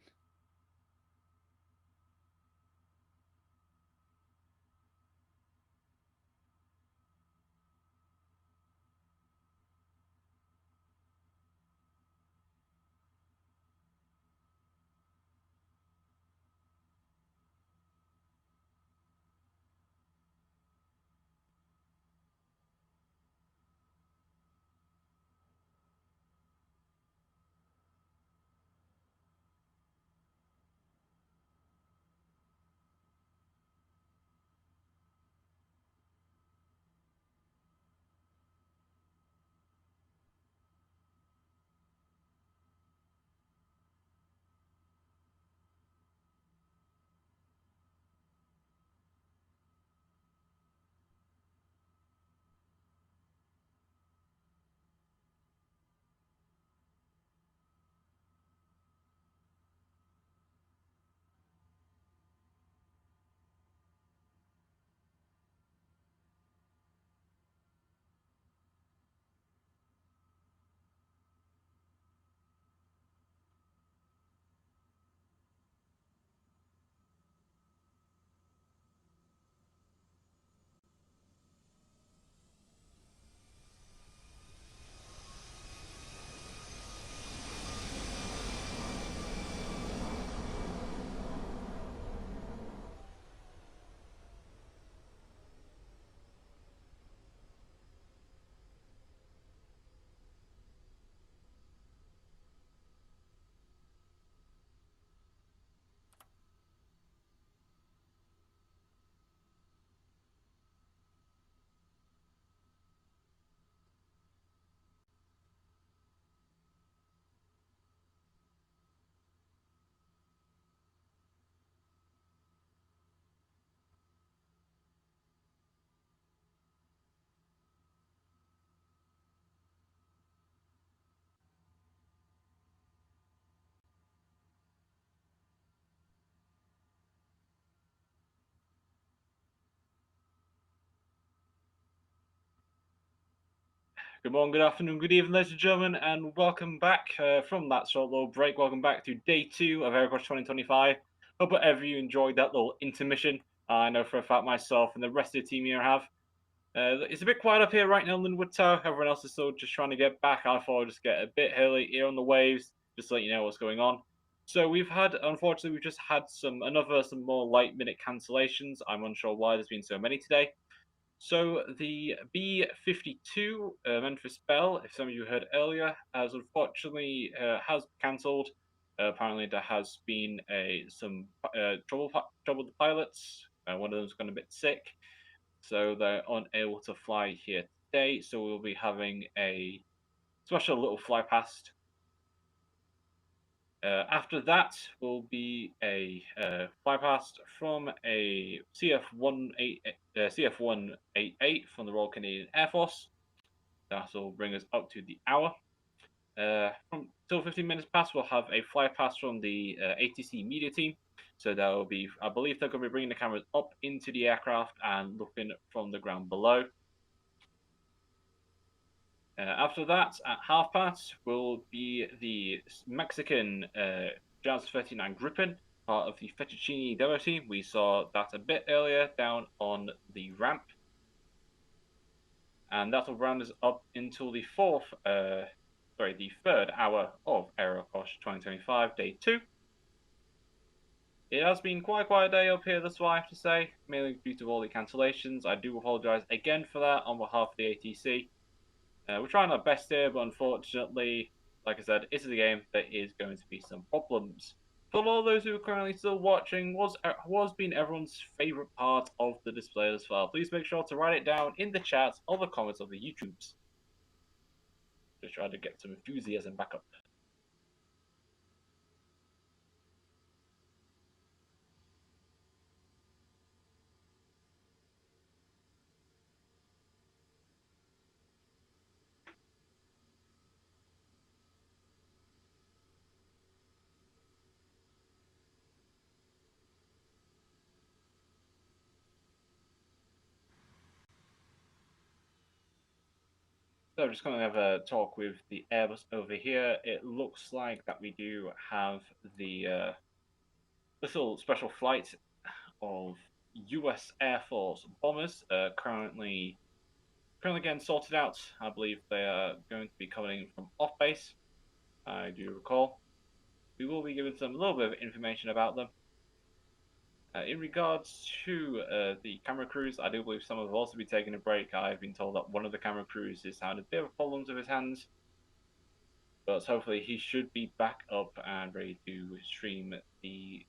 Good morning, good afternoon, good evening, ladies and gentlemen, and welcome back from that short little break. Welcome back to day 2 of AeroKosh 2025. Hope whatever you enjoyed that little intermission. I know for a fact myself and the rest of the team here have. It's a bit quiet up here right now in Linwood Tower. Everyone else is still just trying to get back. I thought I'd just get a bit early here on the waves, just to let you know what's going on. So unfortunately, we've just had some more light minute cancellations. I'm unsure why there's been so many today. So the B-52 Memphis Belle, if some of you heard earlier, has unfortunately has cancelled. Apparently, there has been some trouble with the pilots. One of them's gone a bit sick, so they're unable to fly here today. So we'll be having a special little fly past. After that will be a fly past from a CF-188 from the Royal Canadian Air Force. That will bring us up to the hour. From till 15 minutes past, we'll have a fly past from the ATC media team. So that will be, I believe, they're going to be bringing the cameras up into the aircraft and looking from the ground below. After that, at half past, will be the Mexican Jazz 39 Gripen, part of the Fettuccine demo team. We saw that a bit earlier down on the ramp. And that will round us up until the the third hour of AeroKosh 2025, day 2. It has been quite a quiet day up here, that's what I have to say, mainly due to all the cancellations. I do apologise again for that on behalf of the ATC. We're trying our best here, but unfortunately, like I said, this is a game that is going to be some problems. For all those who are currently still watching, was been everyone's favourite part of the display as well. Please make sure to write it down in the chat or the comments of the YouTubes. Just try to get some enthusiasm back up. So I'm just going to have a talk with the Airbus over here. It looks like that we do have the little special flight of U.S. Air Force bombers currently getting sorted out. I believe they are going to be coming from off base. I do recall. We will be giving some a little bit of information about them. In regards to the camera crews, I do believe some have also been taking a break. I've been told that one of the camera crews is having a bit of problems with his hands, but hopefully he should be back up and ready to stream the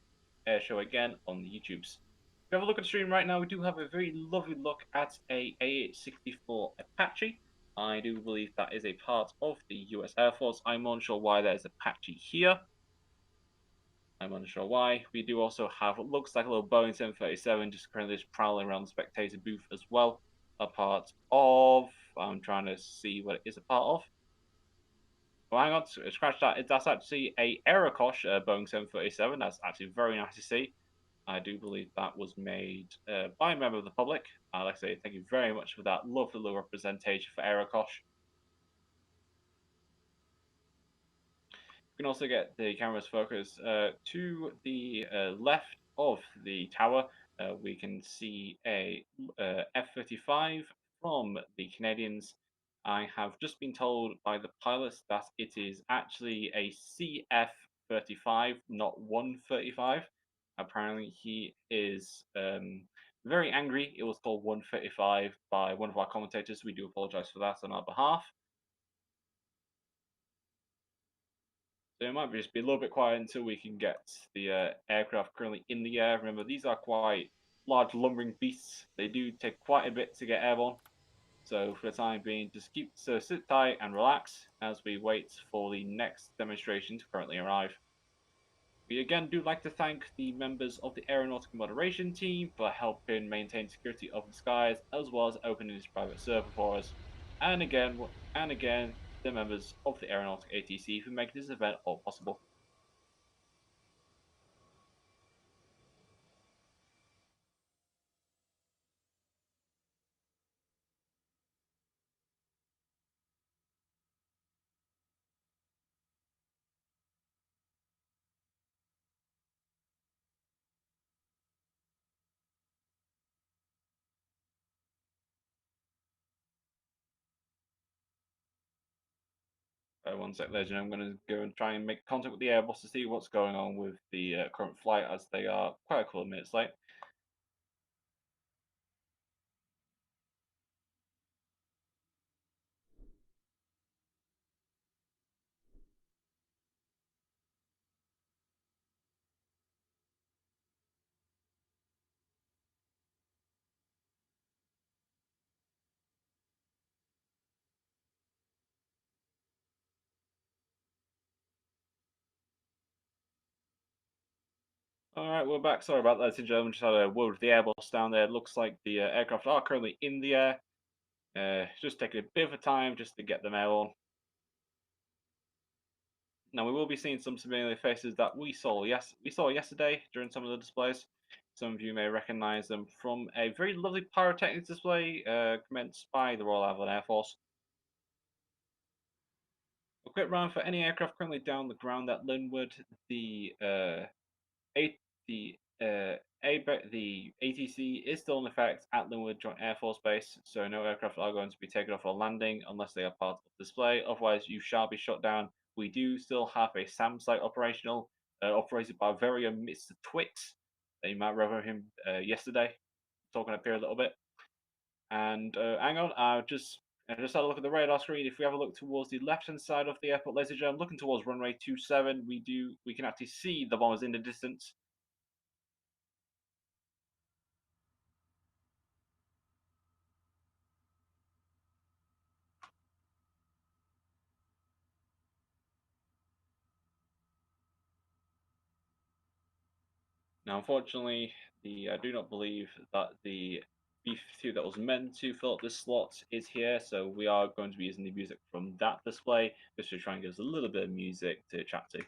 air show again on the YouTubes. If you have a look at the stream right now, we do have a very lovely look at a A64 Apache. I do believe that is a part of the US Air Force. I'm unsure why there's Apache here. I'm unsure why. We do also have what looks like a little Boeing 737 just currently just prowling around the spectator booth as well. A part of, I'm trying to see what it is a part of. Oh, hang on, scratch that. That's actually a AeroKosh Boeing 737. That's actually very nice to see. I do believe that was made by a member of the public. I'd like to say thank you very much for that lovely little representation for AeroKosh. You can also get the camera's focus to the left of the tower. We can see a F-35 from the Canadians. I have just been told by the pilots that it is actually a CF-35, not 135. Apparently, he is very angry. It was called 135 by one of our commentators. We do apologize for that on our behalf. So it might just be a little bit quiet until we can get the aircraft currently in the air. Remember, these are quite large lumbering beasts. They do take quite a bit to get airborne. So for the time being, just sit tight and relax as we wait for the next demonstration to currently arrive. We again do like to thank the members of the aeronautical moderation team for helping maintain security of the skies, as well as opening this private server for us. And again, the members of the Aeronautical ATC for making this event all possible. One sec, Legend. I'm going to go and try and make contact with the Airbus to see what's going on with the current flight, as they are quite a couple of minutes late. All right, we're back. Sorry about that, ladies and gentlemen. Just had a word with the Airbus down there. It looks like the aircraft are currently in the air. Just taking a bit of a time just to get them air on. Now we will be seeing some familiar faces that we saw yesterday during some of the displays. Some of you may recognise them from a very lovely pyrotechnics display commenced by the Royal Avalon Air Force. A quick round for any aircraft currently down the ground at Linwood. The ATC is still in effect at Linwood Joint Air Force Base, so no aircraft are going to be taken off for landing unless they are part of the display. Otherwise, you shall be shut down. We do still have a SAM site operational, operated by very Mr. Twix. You might remember him yesterday, talking up here a little bit. And hang on, I just had a look at the radar screen. If we have a look towards the left-hand side of the airport, ladies and gentlemen, looking towards runway 27, we can actually see the bombers in the distance. Now, unfortunately, I do not believe that the B-52 that was meant to fill up this slot is here, so we are going to be using the music from that display just to try and give us a little bit of music to chat to.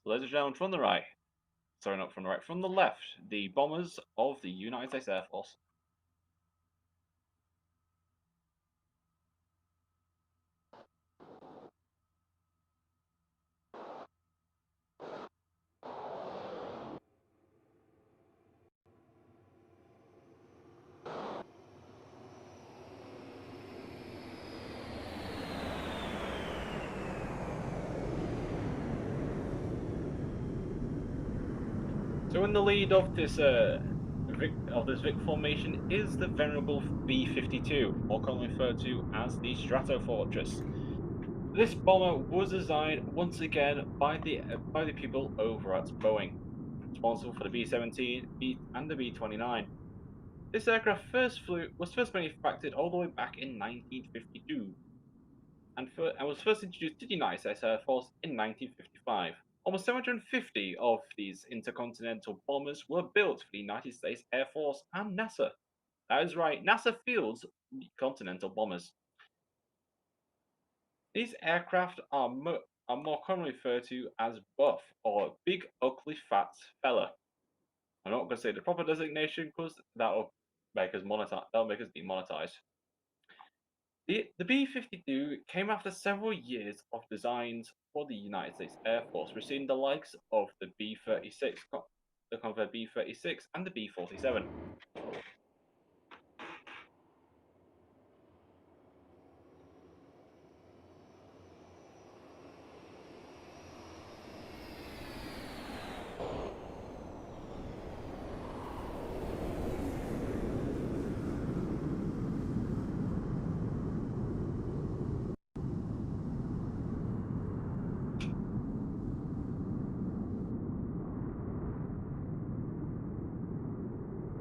So, ladies and gentlemen, from the right, sorry, not from the right, from the left, the bombers of the United States Air Force. So in the lead of this Vic formation is the venerable B-52, more commonly referred to as the Stratofortress. This bomber was designed once again by the people over at Boeing, responsible for the B-17 and the B-29. This aircraft was first manufactured all the way back in 1952, and was first introduced to the United States Air Force in 1955. Almost 750 of these intercontinental bombers were built for the United States Air Force and NASA. That is right, NASA fields continental bombers. These aircraft are more commonly referred to as buff or big ugly fat fella. I'm not going to say the proper designation because that'll make us demonetized. The B-52 came after several years of designs for the United States Air Force, receiving the likes of the B-36, the Convair B-36, and the B-47.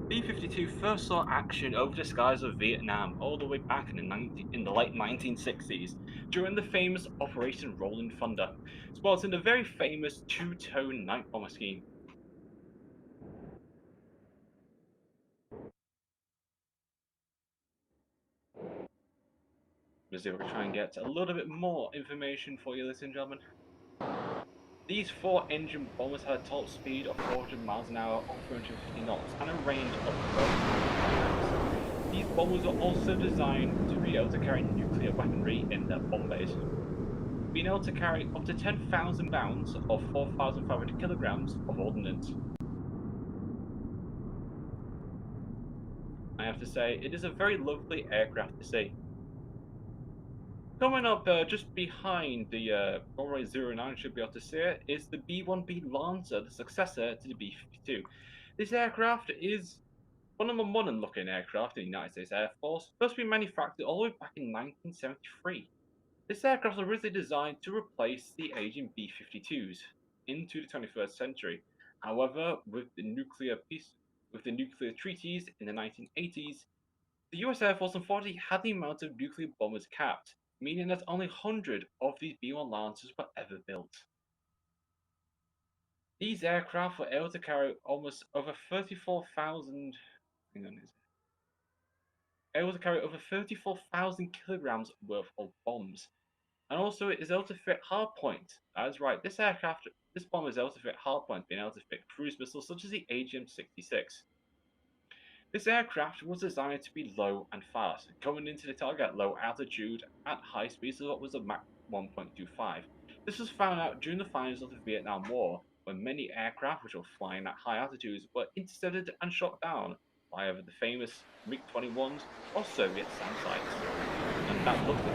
B-52 first saw action over the skies of Vietnam all the way back in the late 1960s during the famous Operation Rolling Thunder, sporting the very famous two-tone night bomber scheme. Let's see if we can try and get a little bit more information for you, ladies and gentlemen. These four-engine bombers had a top speed of 400 miles an hour or 350 knots and a range of 12 miles. These bombers are also designed to be able to carry nuclear weaponry in their bomb bays, being able to carry up to 10,000 pounds or 4,500 kilograms of ordnance. I have to say, it is a very lovely aircraft to see. Coming up just behind the runway 09, should be able to see it, is the B-1B Lancer, the successor to the B-52. This aircraft is one of the modern looking aircraft in the United States Air Force, first being manufactured all the way back in 1973. This aircraft was originally designed to replace the aging B-52s into the 21st century. However, with the nuclear treaties in the 1980s, the US Air Force unfortunately had the amount of nuclear bombers capped, meaning that only 100 of these B-1 Lancers were ever built. These aircraft were able to carry almost over 34,000. Hang on, able to carry over 34,000 kilograms worth of bombs, and also it is able to fit hardpoint. That is right. This bomber is able to fit hardpoint, being able to fit cruise missiles such as the AGM-66. This aircraft was designed to be low and fast, coming into the target at low altitude at high speeds of what was a Mach 1.25. This was found out during the finals of the Vietnam War, when many aircraft which were flying at high altitudes were intercepted and shot down by either the famous MiG-21s or Soviet SAM sites. And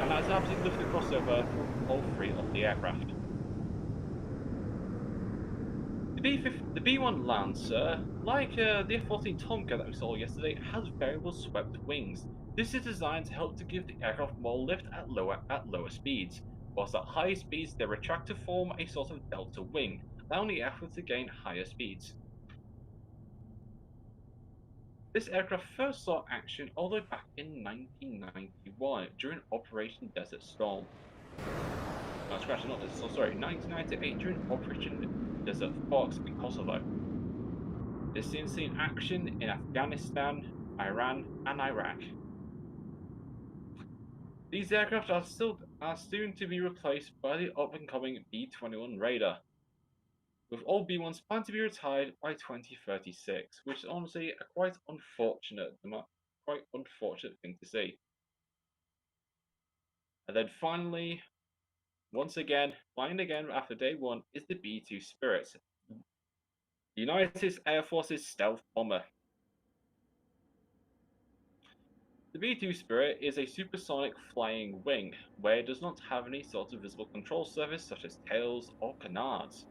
that's absolutely lifted the crossover from all three of the aircraft. The B-1 Lancer, like the F-14 Tomcat that we saw yesterday, has variable swept wings. This is designed to help to give the aircraft more lift at lower speeds, whilst at higher speeds they retract to form a sort of delta wing, allowing the aircraft to gain higher speeds. This aircraft first saw action all the way back in 1991 during Operation Desert Storm. No, scratch, not this. So sorry, 1998 during Operation Desert Fox in Kosovo. It's seen action in Afghanistan, Iran, and Iraq. These aircraft are soon to be replaced by the up-and-coming B-21 Raider, with all B-1s planned to be retired by 2036, which is honestly a quite unfortunate thing to see. And then finally, once again, flying again after day one, is the B-2 Spirit, the United States Air Force's stealth bomber. The B-2 Spirit is a supersonic flying wing, where it does not have any sort of visible control surface such as tails or canards.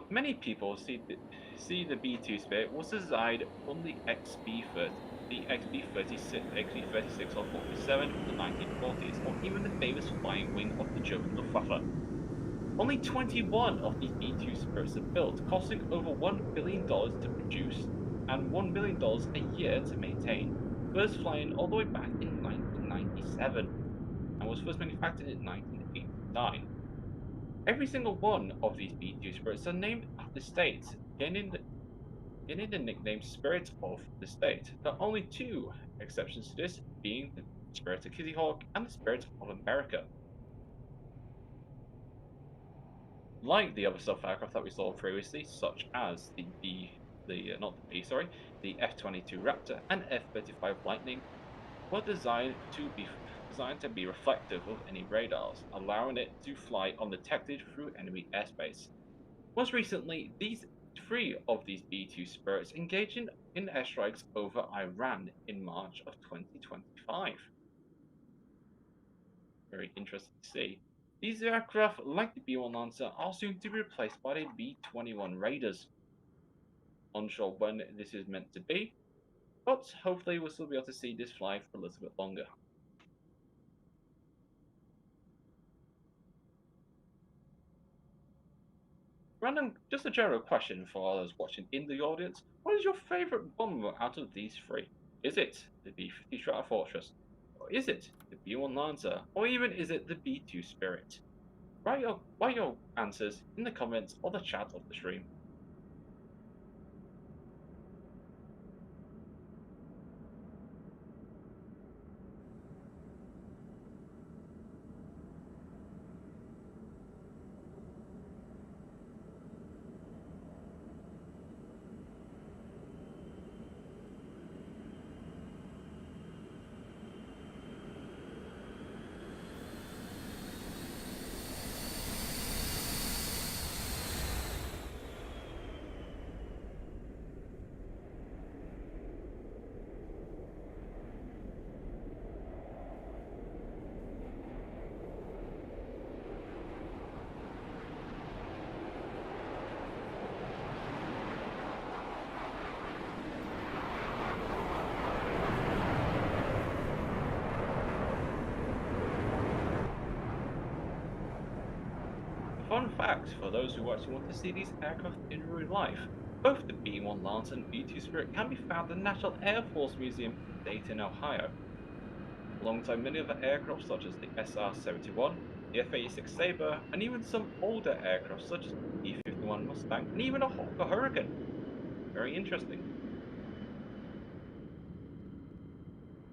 Many people see the B-2 Spirit was designed on the XB-36 or 47 from the 1940s, or even the famous flying wing of the German Luftwaffe. Only 21 of these B-2 Spirits are built, costing over $1 billion to produce and $1 billion a year to maintain, first flying all the way back in 1997 and was first manufactured in 1989. Every single one of these B-2 Spirits are named after states, gaining the nickname Spirit of the State. There are only two exceptions to this, being the Spirit of Kitty Hawk and the Spirit of America. Like the other stealth aircraft that we saw previously, such as the F-22 Raptor and F-35 Lightning, were designed to be reflective of any radars, allowing it to fly undetected through enemy airspace. Most recently, three of these B-2 Spirits engaged in airstrikes over Iran in March of 2025. Very interesting to see. These aircraft, like the B-1 Lancer, are soon to be replaced by the B-21 Raiders. Unsure when this is meant to be, but hopefully we'll still be able to see this fly for a little bit longer. Just a general question for all those watching in the audience. What is your favourite bomber out of these three? Is it the B-50 Strata Fortress? Or is it the B-1 Lancer? Or even is it the B-2 Spirit? Write your answers in the comments or the chat of the stream. Fun fact for those who actually want to see these aircraft in real life, both the B-1 Lancer and B-2 Spirit can be found at the National Air Force Museum in Dayton, Ohio. alongside many other aircraft such as the SR-71, the F-86 Sabre, and even some older aircraft such as the B-51 Mustang, and even a Hawker Hurricane. Very interesting.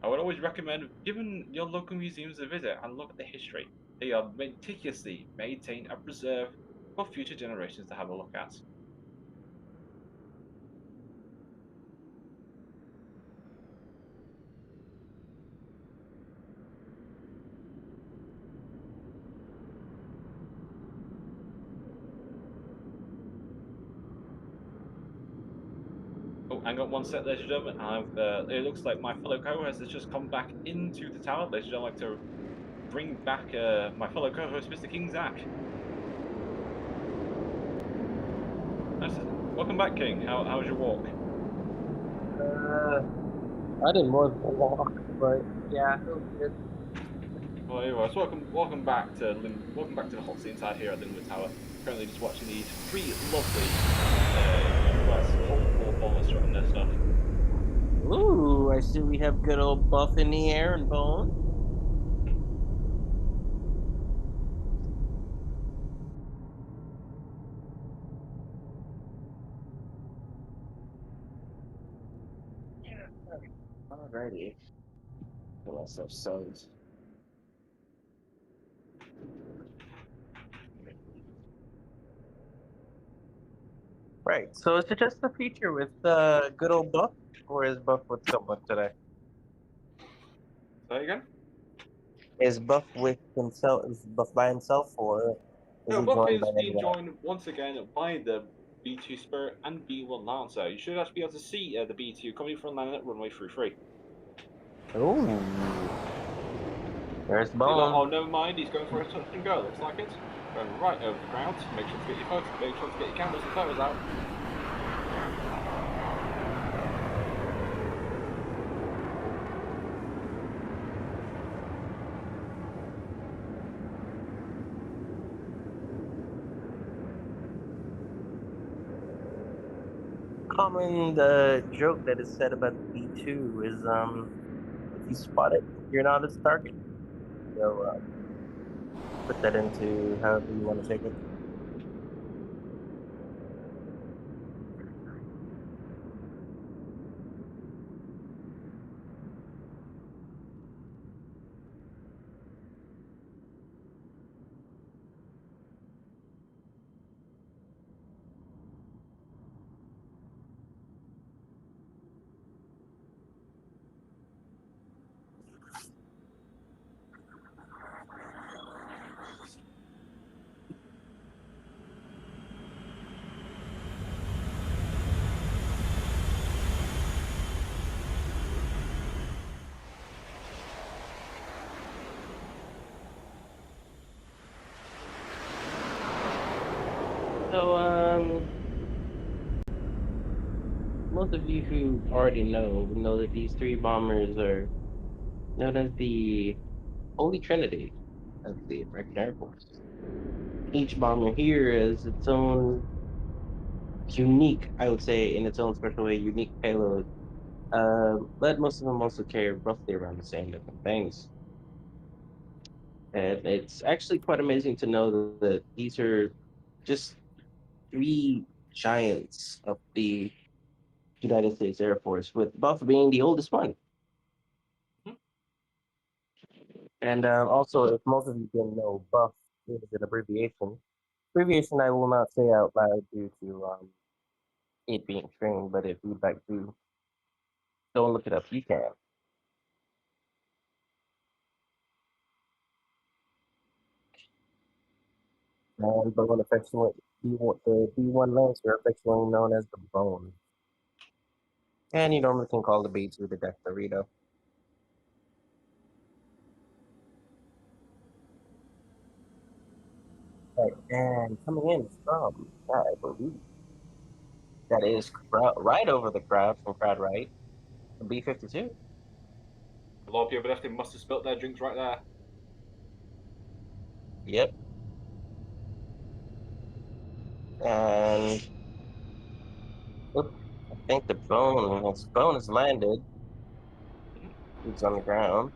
I would always recommend giving your local museums a visit and look at the history. They are meticulously maintained and preserved for future generations to have a look at. Oh, hang on one sec, ladies and gentlemen. It looks like my fellow co-host has just come back into the tower. Ladies and gentlemen, I'd like to bring back my fellow co-host, Mr. King Zach. Welcome back, King. How was your walk? I didn't more than a walk, but yeah, it was good. Well, anyways, welcome back to the hot seat inside here at Linwood Tower. Currently just watching these three lovely US Cold War bombers throwing their stuff. Ooh, I see we have good old Buff in the air and Bone. Alrighty. Get myself sewed. Right. So is it just a feature with good old Buff, or is Buff with someone today? Say again? Is Buff with himself? Is Buff by himself, or is No, he Buff joined by is being anyone else? joined once again by the B2 Spirit and B1 Lancer. You should actually be able to see the B2 coming from landing at runway 33. Ooh. There's Bone. Oh, never mind. He's going for a touch and go. Looks like it. Going right over the ground. Make sure to get your photos. Make sure to get your cameras and photos out. Common joke that is said about the B2 is if you spot it, you're not its target. So put that into however you want to take it. So most of you who already know that these three bombers are known as the Holy Trinity of the American Air Force. Each bomber here is its own unique, I would say, in its own special way, unique payload. But most of them also carry roughly around the same different things. And it's actually quite amazing to know that these are just three giants of the United States Air Force, with Buff being the oldest one. And also, if most of you didn't know, Buff is an abbreviation. Abbreviation I will not say out loud due to it being strange, but if you'd like to don't look it up, you can. And but when affectionately, the B1 Lancer, affectionately known as the Bone. And you normally can call the B2 the Death Dorito. Right, and coming in from, I believe, that is right over the crowd from Crowd Right, the B-52. A lot of people definitely must have spilt their drinks right there. Yep. And oop, I think the bone has landed. It's on the ground.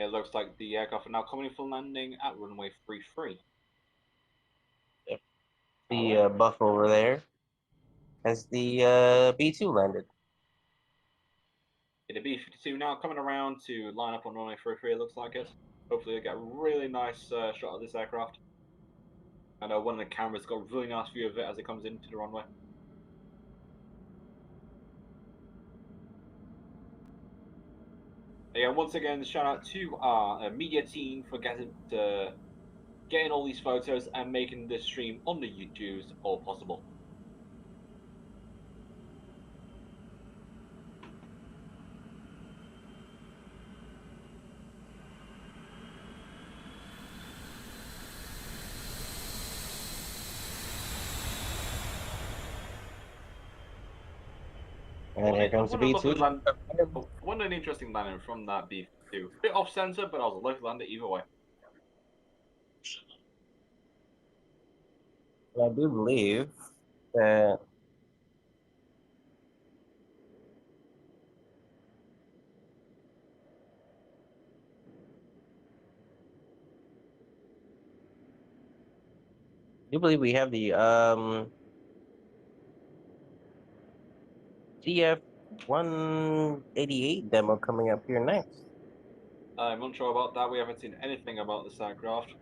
It looks like the aircraft are now coming for landing at runway 33. Yep. The buff over there as the B2 landed. The B-52 now coming around to line up on runway 33, it looks like it. Hopefully they get a really nice shot of this aircraft. I know one of the cameras got a really nice view of it as it comes into the runway. Yeah, once again, shout out to our media team for getting all these photos and making this stream on the YouTubes all possible. And here comes the B2. One an interesting landing from that B-52. Bit off center, but I was a lucky lander either way. I do believe that we have the GF 188 demo coming up here next. I'm unsure about that. We haven't seen anything about this aircraft.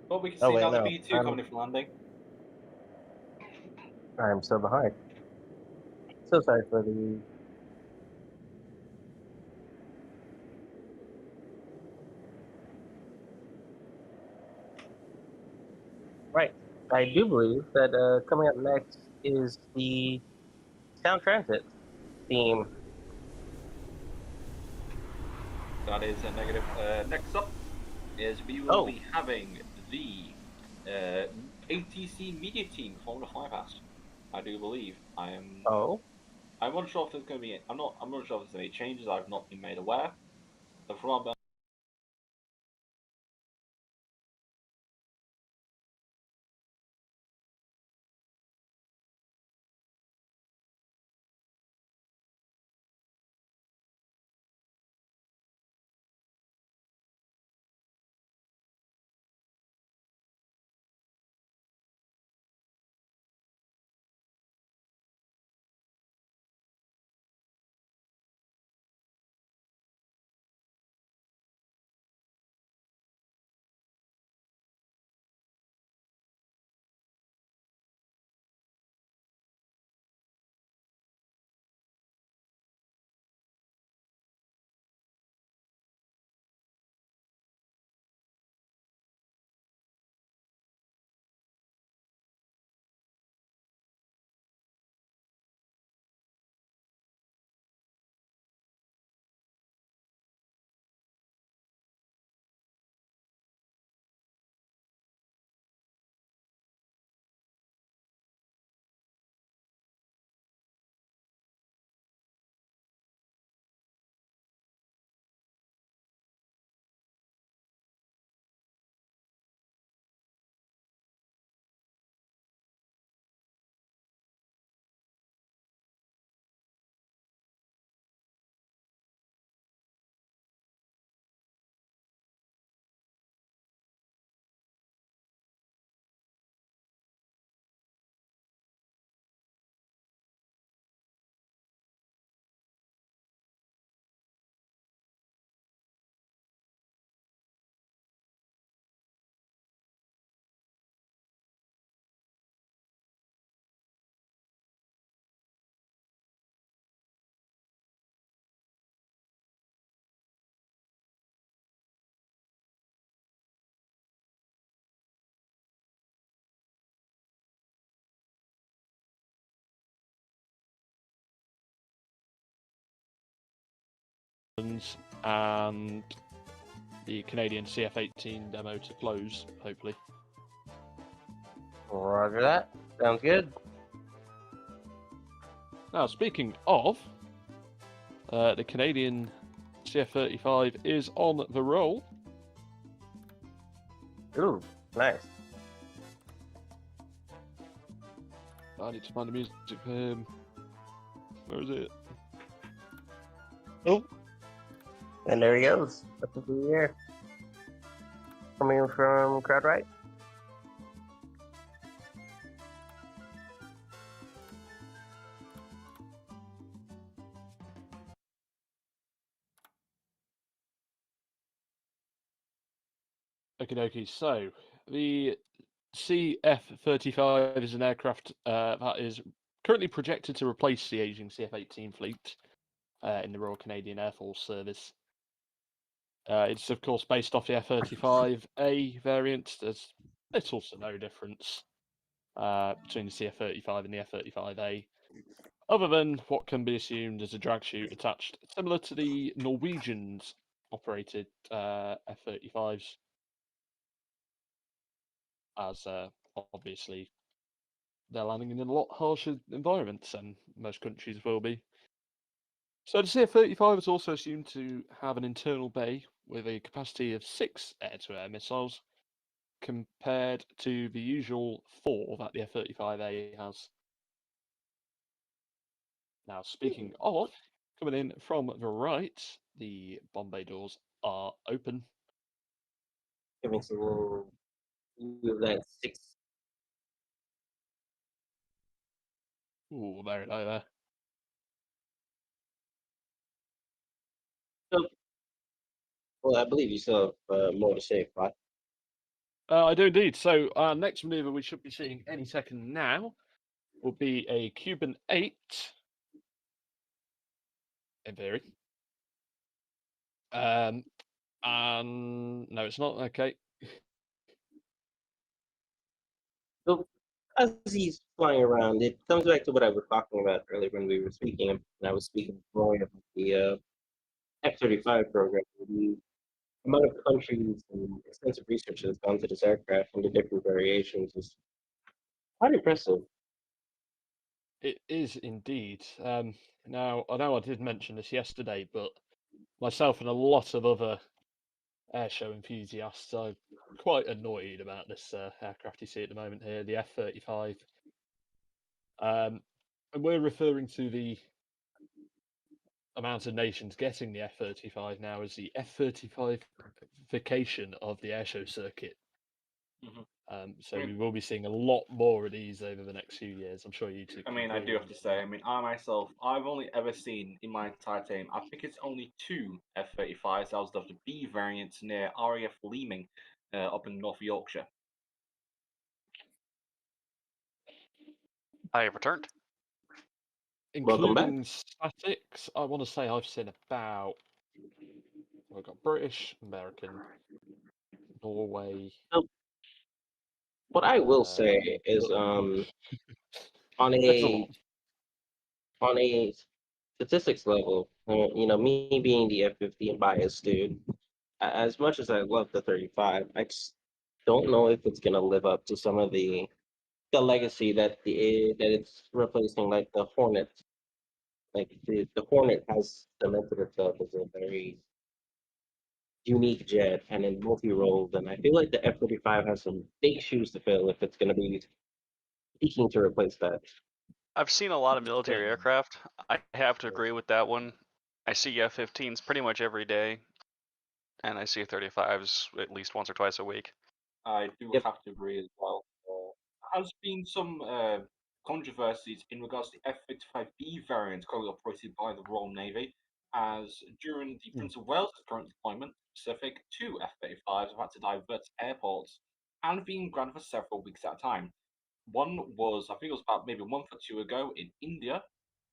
But we can see now the B-2 coming in for landing. I'm so behind. So sorry for the... Right. I do believe that coming up next is the Sound Transit theme. That is a negative. Next up is we will be having the ATC media team from the Flypast. I do believe. I'm unsure if there's going to be. I'm not sure if there's any changes. I've not been made aware. But from our and the Canadian CF-18 demo to close, hopefully. Roger that. Sounds good. Now, speaking of, the Canadian CF-35 is on the roll. Ooh, nice. I need to find the music for him. Where is it? Oh. And there he goes. Up into the air. Coming from crowd right. Okie dokie. So the CF-35 is an aircraft that is currently projected to replace the aging CF-18 fleet in the Royal Canadian Air Force Service. It's of course based off the F-35A variant. There's little to no difference between the CF-35 and the F-35A, other than what can be assumed as a drag chute attached, similar to the Norwegians operated F-35s, as obviously they're landing in a lot harsher environments than most countries will be. So the CF-35 is also assumed to have an internal bay with a capacity of 6 air-to-air missiles, compared to the usual 4 that the F-35A has. Now, speaking of, coming in from the right, the bomb bay doors are open. Giving some room of that 6. Ooh, very low there. So, well, I believe you still have more to say, Pat. I do indeed. So, our next maneuver we should be seeing any second now will be a Cuban 8, in theory. And no, it's not. Okay. So, as he's flying around, it comes back to what I was talking about earlier when we were speaking, and I was speaking growing about the F-35 program. The amount of countries and extensive research that's gone to this aircraft and the different variations is quite impressive. It is indeed. Now, I know I did mention this yesterday, but myself and a lot of other airshow enthusiasts are quite annoyed about this aircraft you see at the moment here, the F-35. And we're referring to the amount of nations getting the F-35 now as the F-35ification of the airshow circuit. So we will be seeing a lot more of these over the next few years. I'm sure you two. I mean, I do have to say, I mean, I myself, I've only ever seen in my entire time, I think it's only 2 F-35s. That was the B variant near RAF Leeming, up in North Yorkshire. I have returned. Welcome back. Including statics, I want to say I've seen about. We've got British, American, Norway. So, what I will Uh, say is, on There's a a lot. on a statistics level, me being the F-15 biased dude, as much as I love the 35, I just don't know if it's gonna live up to some of the legacy that it's replacing, like the Hornet. Like the Hornet has cemented itself as a very unique jet and in multi-roles, and I feel like the F-35 has some big shoes to fill if it's gonna be seeking to replace that. I've seen a lot of military aircraft. I have to agree with that one. I see F-15s pretty much every day, and I see 35s at least once or twice a week. I do Yep. have to agree as well. There has been some controversies in regards to the F-55B variant currently operated by the Royal Navy, as during the Prince of Wales' current deployment, Pacific, 2 F-35s have had to divert to airports and been grounded for several weeks at a time. One was, I think it was about maybe a month or two ago in India,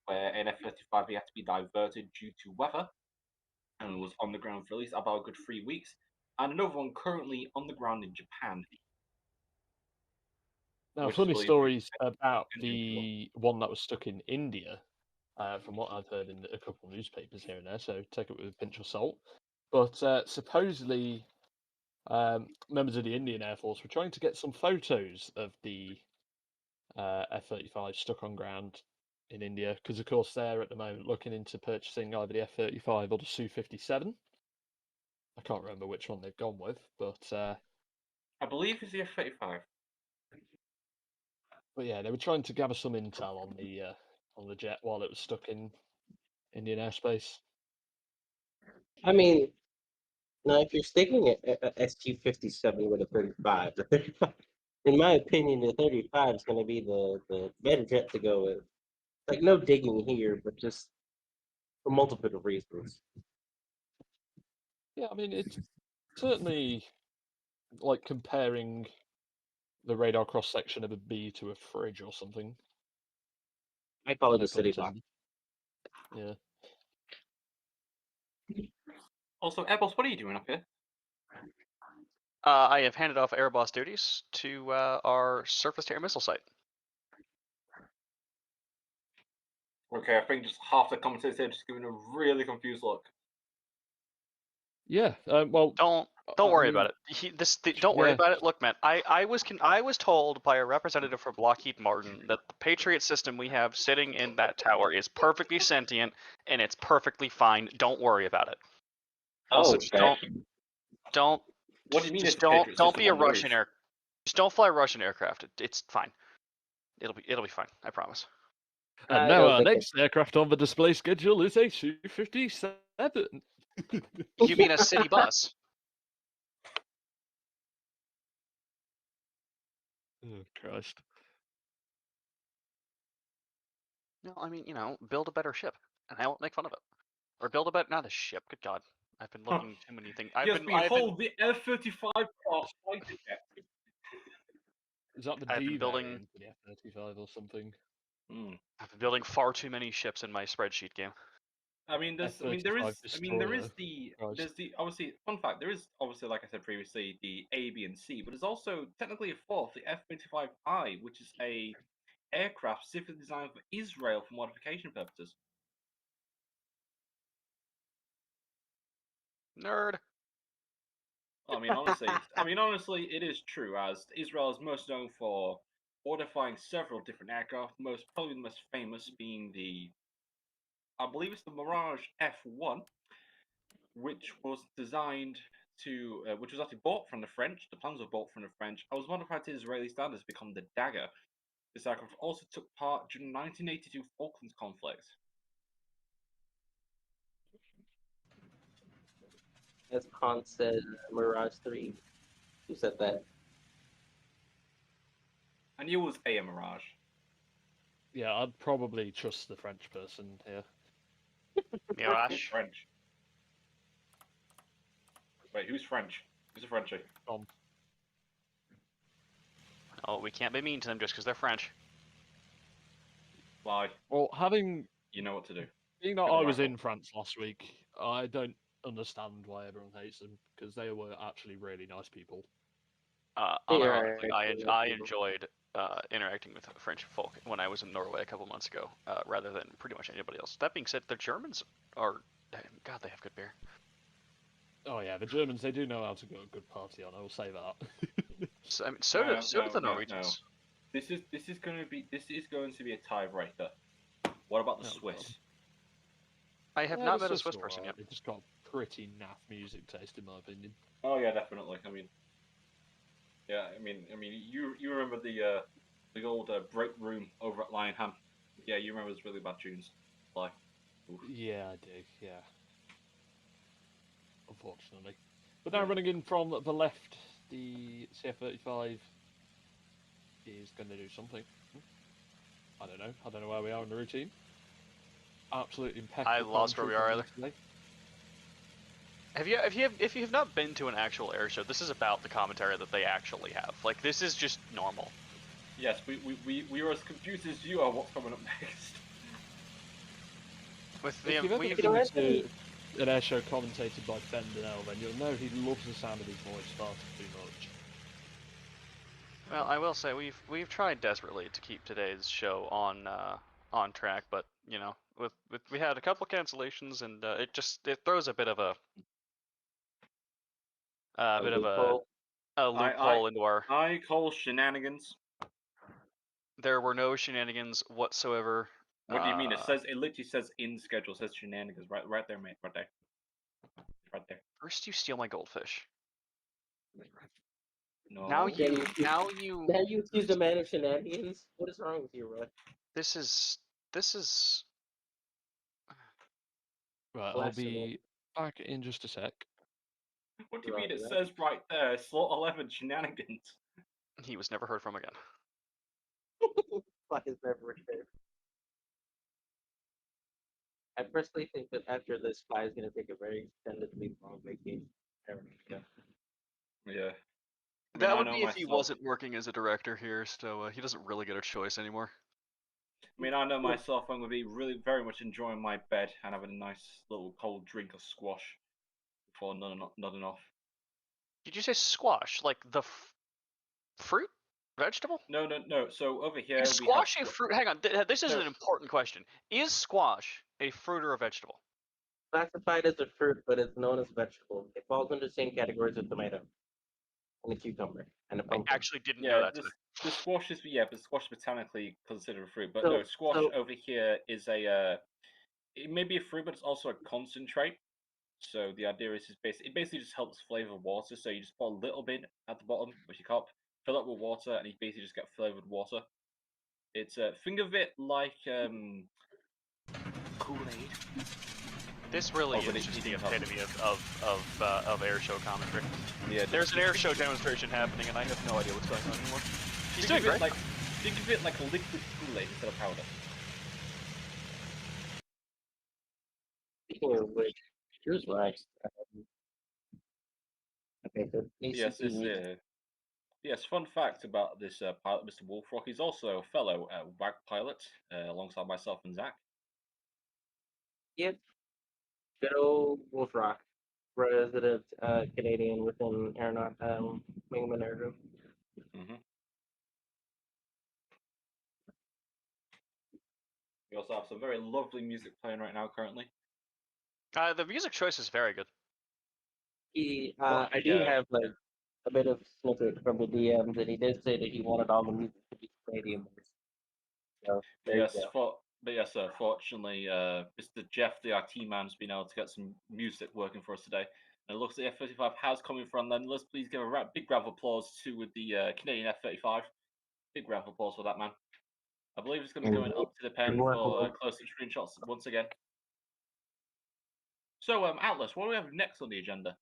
where an F-35 had to be diverted due to weather and was on the ground for at least about a good 3 weeks, and another one currently on the ground in Japan. Now, Which is funny really stories about the one that was stuck in India, from what I've heard in a couple of newspapers here and there, so take it with a pinch of salt. But supposedly, members of the Indian Air Force were trying to get some photos of the F-35 stuck on ground in India, because of course they're at the moment looking into purchasing either the F-35 or the Su-57. I can't remember which one they've gone with, but I believe it's the F-35. yeah, they were trying to gather some intel on the jet while it was stuck in Indian airspace. I mean, now if you're sticking a SQ-57 with a 35, the 35, in my opinion, the 35 is going to be the better jet to go with. Like, no digging here, but just for multiple reasons. Yeah, I mean, it's certainly like comparing the radar cross section of a B to a fridge or something. I call it No a pun city block. intended. Yeah. Also, Airbus, what are you doing up here? I have handed off air boss duties to our surface-to-air missile site. Okay, I think just half the commentators are just giving a really confused look. Yeah. Well, Don't worry about it. Don't worry yeah. about it. Look, man, I was told by a representative from Lockheed Martin that the Patriot system we have sitting in that tower is perfectly sentient and it's perfectly fine. Don't worry about it. Also, just don't. What do you mean Just it's the Patriot don't system be a on the Russian roof? air. Just don't fly Russian aircraft. It's fine. It'll be fine. I promise. And I now don't our think next aircraft on the display schedule is a Su-57. You mean a city bus? Oh Christ! No, I mean, build a better ship, and I won't make fun of it. Or build a better, not a ship. Good God, I've been looking too many things. Yes, behold the F-35 fighter jet. Is that the I've D been building. variant for the F-35 or something? I've been building far too many ships in my spreadsheet game. I mean, there F-35 is destroyer. there's the obviously fun fact. There is obviously, like I said previously, the A, B, and C, but there's also technically a fourth, the F-25I, which is a aircraft specifically designed for Israel for modification purposes. Nerd. I mean, honestly, it is true. As Israel is most known for modifying several different aircraft, probably the most famous being I believe it's the Mirage F1, which was designed which was actually bought from the French. The plans were bought from the French. I was modified to Israeli standards to become the Dagger. This aircraft also took part during the 1982 Falklands conflict. As Khan said, Mirage 3. Who said that? I knew it was a Mirage. Yeah, I'd probably trust the French person here. Mirage. French. Wait, who's French? Who's a Frenchie? Oh, we can't be mean to them just because they're French. Why? Well, You know what to do. being that I was in France last week, I don't understand why everyone hates them because they were actually really nice people. Unironically, I enjoyed interacting with French folk when I was in Norway a couple months ago, rather than pretty much anybody else. That being said, the Germans are, God, they have good beer. Oh yeah, the Germans, they do know how to go a good party on. I will say that. So do the Norwegians. This is going to be a tiebreaker. What about the Swiss? I have not met a Swiss person yet. They just got pretty naff music taste, in my opinion. Oh yeah, definitely. I mean, you remember the old break room over at Lionham? Yeah, you remember those really bad tunes. Like, oof. Yeah, I do. Yeah. Unfortunately, but now running in from the left, the CF-35 is going to do something. I don't know. I don't know where we are in the routine. Absolutely impeccable. I lost where we are either. If you have not been to an actual air show, this is about the commentary that they actually have. Like, this is just normal. Yes, we are as confused as you are. What's coming up next? If you've ever been to an air show commentated by Fendenell, then you'll know he loves the sound of his voice far too much. Well, I will say we've tried desperately to keep today's show on track, but with we had a couple cancellations, and it throws a bit of a loophole into our. I call shenanigans. There were no shenanigans whatsoever. What do you mean? It literally says in schedule. It says shenanigans right there, mate. Right there. First, you steal my goldfish. No. Now you accuse the man of shenanigans. What is wrong with you, bro? This is. Right, I'll be back in just a sec. What do you mean? It says right there, slot 11 shenanigans. He was never heard from again. Fuck is never returned. I personally think that after this, Spy is going to take a very extendedly long vacation. Yeah. I mean, That I would know be if he myself. wasn't working as a director here, so he doesn't really get a choice anymore. I mean, I know myself. I'm going to be really very much enjoying my bed and having a nice little cold drink of squash before nodding off. Did you say squash? Like the fruit? Vegetable? No. So over here Is we have squash a fruit? Hang on, this is No. an important question. Is squash a fruit or a vegetable? Classified as a fruit, but it's known as vegetable. It falls under the same categories as tomato and a cucumber and a I pumpkin. actually didn't know that today. The squash is but squash is botanically considered a fruit. But So- no, squash so- over here is a it may be a fruit, but it's also a concentrate. So the idea is it basically just helps flavor water. So you just put a little bit at the bottom of your cup, fill it with water, and you basically just get flavored water. It's think of it like Kool-Aid. This really but is it just the didn't help. epitome of air show commentary. Yeah, There's an air show demonstration happening, and I have no idea what's going on anymore. He's doing think of great. think of it like a liquid Kool-Aid instead of powder. Speaking of which, here's right. Okay, so Yes, yes. Fun fact about this pilot, Mr. Wolfrock. He's also a fellow WAG pilot, alongside myself and Zach. Yep. Good old Wolf Rock, resident Canadian within Aeronaut Wingman Air Group. Mm-hmm. We also have some very lovely music playing right now currently. The music choice is very good. I do have like a bit of snippet from the DMs, and he did say that he wanted all the music to be Canadian based. So there you go. But yes, fortunately, Mr. Jeff, the IT man's been able to get some music working for us today. And it looks like F-35 has coming from. Then let's please give a big round of applause to the Canadian F-35. Big round of applause for that man. I believe it's going to be going up to the pen for close-up screenshots once again. So, Atlas, what do we have next on the agenda?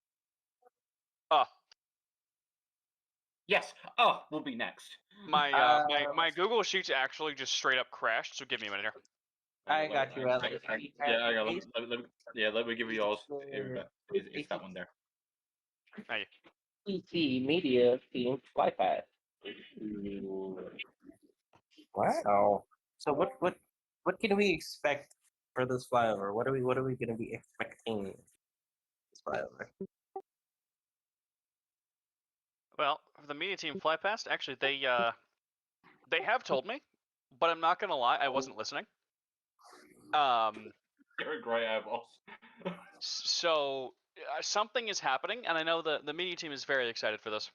Yes, will be next. My Google Sheets actually just straight up crashed, so give me a minute here. I got you, Alex. Let me give you yours. It's that one there. Hey. PC Media Team Flypad. Wow. So what can we expect for this flyover? What are we going to be expecting this flyover? Well, for the media team fly past, actually they have told me, but I'm not gonna lie, I wasn't listening. You're a great air boss. So something is happening, and I know the media team is very excited for this.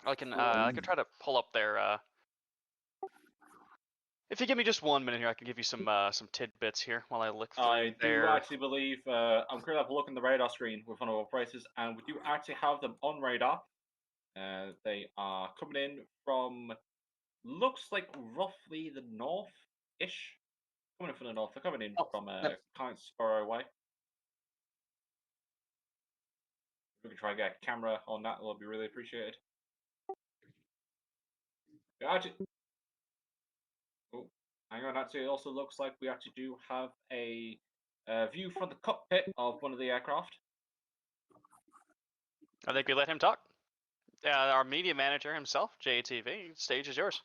I can try to pull up their. If you give me just 1 minute here, I can give you some tidbits here while I look through I do actually believe I'm currently looking at the radar screen with one of our operators, and we do actually have them on radar. They are coming in from looks like roughly the north-ish. Coming in from the north. They're coming in from kind of far away. If we can try and get a camera on that, that'll be really appreciated. Actually, oh, hang on. Actually, it also looks like we actually do have a view from the cockpit of one of the aircraft. I think we let him talk. Our media manager himself, JTV, stage is yours.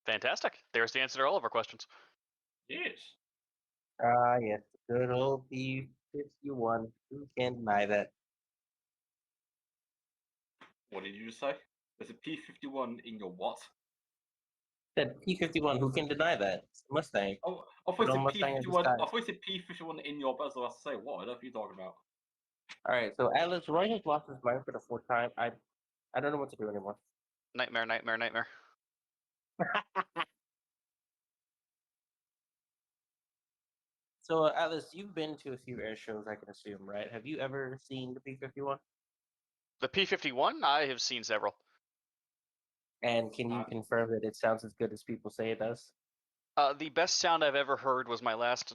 Fantastic. There's the answer to all of our questions. Yes. Yes, good old P-51. Who can deny that? What did you just say? There's a P-51 in your what? Said P-51. Who can deny that? It's a Mustang. Oh, I thought you said P-51 in your buzzer. I was say what? What are you talking about? All right, so Atlas Roy has lost his mind for the fourth time. I don't know what to do anymore. Nightmare, nightmare, nightmare. So, Alice, you've been to a few air shows, I can assume, right? Have you ever seen the P-51? The P-51, I have seen several. And can you confirm that it sounds as good as people say it does? The best sound I've ever heard was my last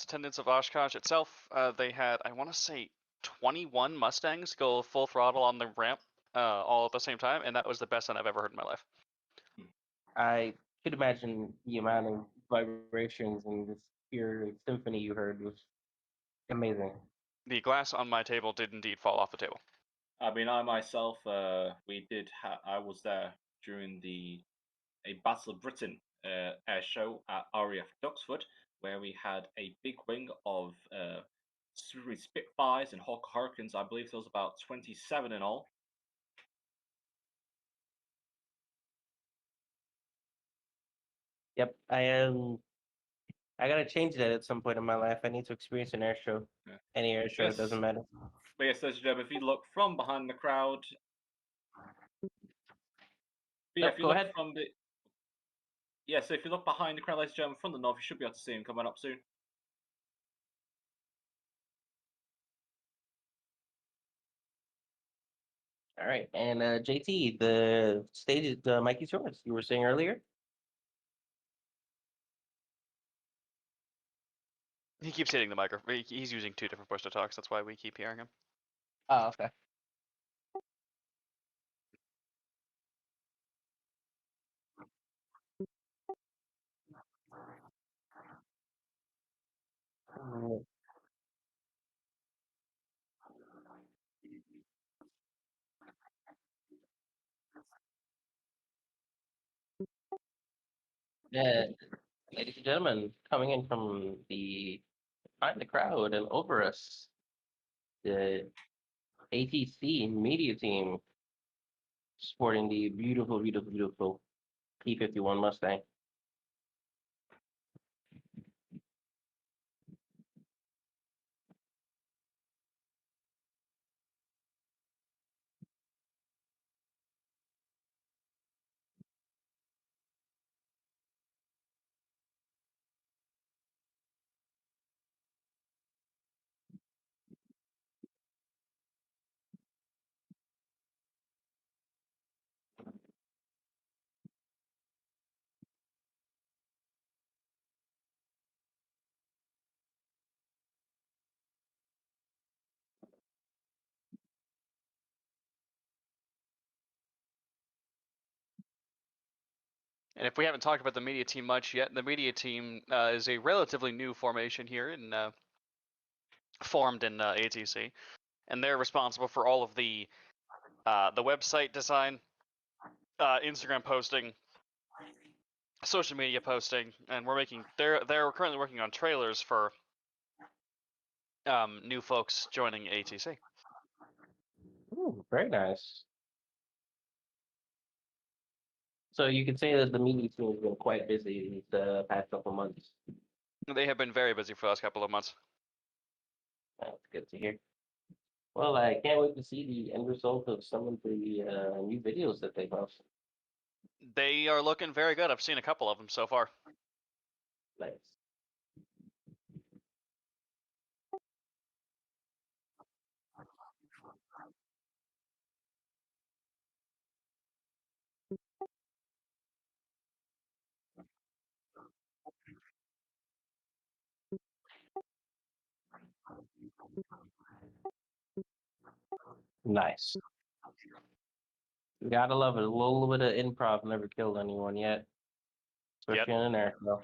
attendance of Oshkosh itself. They had, I want to say, 21 Mustangs go full throttle on the ramp all at the same time, and that was the best sound I've ever heard in my life. I could imagine the amount of vibrations and this pure symphony you heard was amazing. The glass on my table did indeed fall off the table. I mean, I myself, I was there during a Battle of Britain air show at RAF Duxford, where we had a big wing of Spitfires and Hawk Hurricanes. I believe there was about 27 in all. Yep, I gotta change that at some point in my life. I need to experience an air show. Yeah. Any air show, it doesn't matter. But yes, ladies and gentlemen, if you look from behind the crowd, Nope, if you go look ahead. from the so if you look behind the crowd, ladies and gentlemen, from the north, you should be able to see him coming up soon. All right, and JT, the stage is mic is yours. You were saying earlier. He keeps hitting the microphone. He's using two different push to talks. That's why we keep hearing him. Oh, okay. Yeah, ladies and gentlemen, coming in from behind the crowd and over us, the ATC media team sporting the beautiful, beautiful, beautiful P-51 Mustang. And if we haven't talked about the media team much yet, the media team is a relatively new formation here and formed in ATC, and they're responsible for all of the website design, Instagram posting, social media posting, and they're currently working on trailers for new folks joining ATC. Ooh, very nice. So you could say that the media team has been quite busy the past couple months. They have been very busy for the last couple of months. That's good to hear. Well, I can't wait to see the end result of some of the new videos that they post. They are looking very good. I've seen a couple of them so far. Nice. Nice. You gotta love it. A little bit of improv never killed anyone yet, especially in an air show.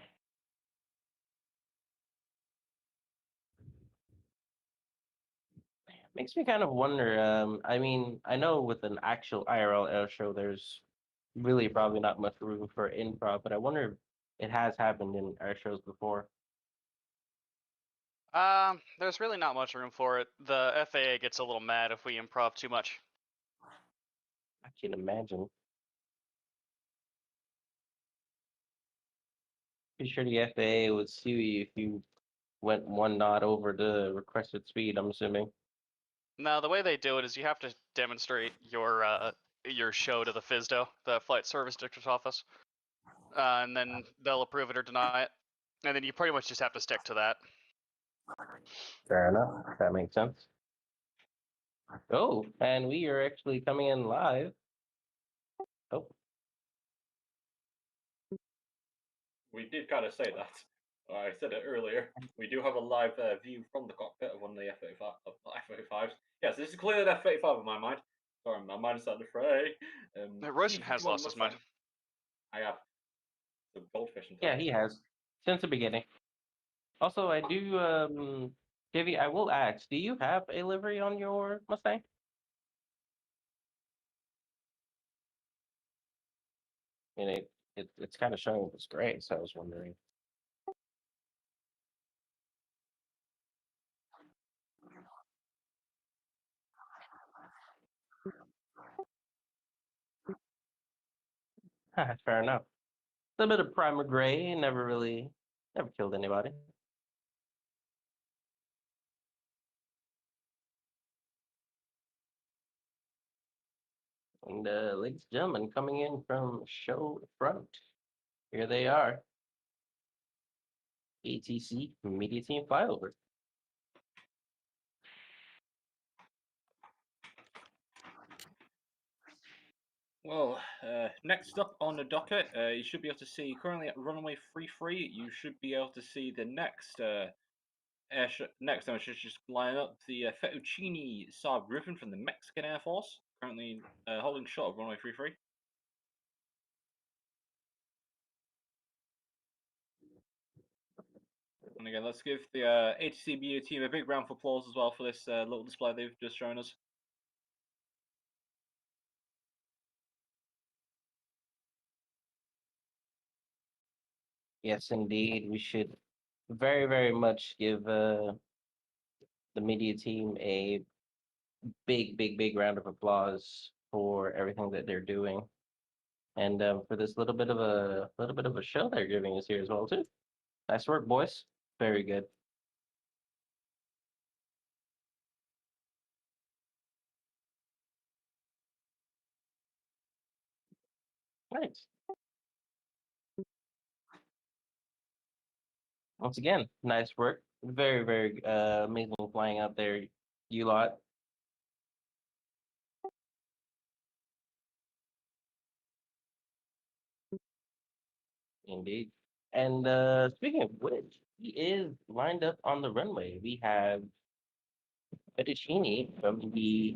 Makes me kind of wonder. I mean, I know with an actual IRL air show, there's really probably not much room for improv, but I wonder if it has happened in air shows before. There's really not much room for it. The FAA gets a little mad if we improv too much. I can imagine. Pretty sure the FAA would sue you if you went 1 knot over the requested speed, I'm assuming. No, the way they do it is you have to demonstrate your your show to the FSDO, the Flight Service District Office, and then they'll approve it or deny it, and then you pretty much just have to stick to that. Fair enough. That makes sense. Oh, and we are actually coming in live. Oh, We did kind of say that. I said it earlier. We do have a live view from the cockpit of one of the F-35s. Yes, this is clearly an F-35 in my mind. Sorry, my mind started to fray. Rosen has lost his mind. I have. The goldfish and yeah, he has since the beginning. Also, I do, Davey, I will ask, do you have a livery on your Mustang? And it's kind of showing it's gray, so I was wondering. Fair enough. A bit of primer gray, never killed anybody. And ladies and gentlemen, coming in from show front, here they are. ATC Media Team Flyover. Well, next up on the docket, you should be able to see currently at runway 33. You should be able to see the next next time. I should just line up the Fettuccine Saab Griffin from the Mexican Air Force, currently holding short of runway 33. And again, let's give the ATC Media team a big round of applause as well for this little display they've just shown us. Yes, indeed. We should very much give the media team a big round of applause for everything that they're doing, and for this little bit of a show they're giving us here as well too. Nice work, boys. Very good. Thanks. Once again, nice work. Very amazing flying out there, you lot. Indeed. And speaking of which, he is lined up on the runway. We have Fettuccine from the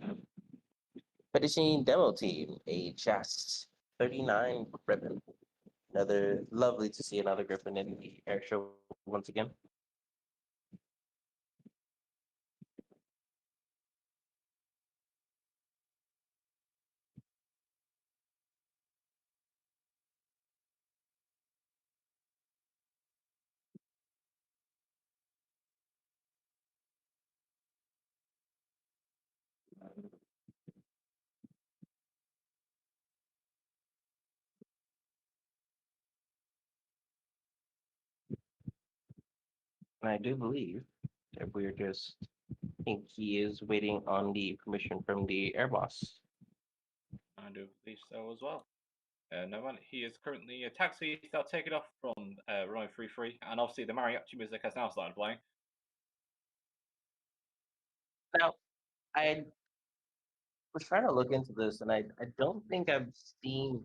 Fettuccine demo team, a Just 39 Griffin. Another lovely to see another Griffin in the air show once again. And I do believe that we're just, I think he is waiting on the permission from the air boss. I do believe so as well. No man, he is currently a taxi. They'll take it off from runway 33, and obviously the mariachi music has now started playing. Now, I was trying to look into this, and I don't think I've seen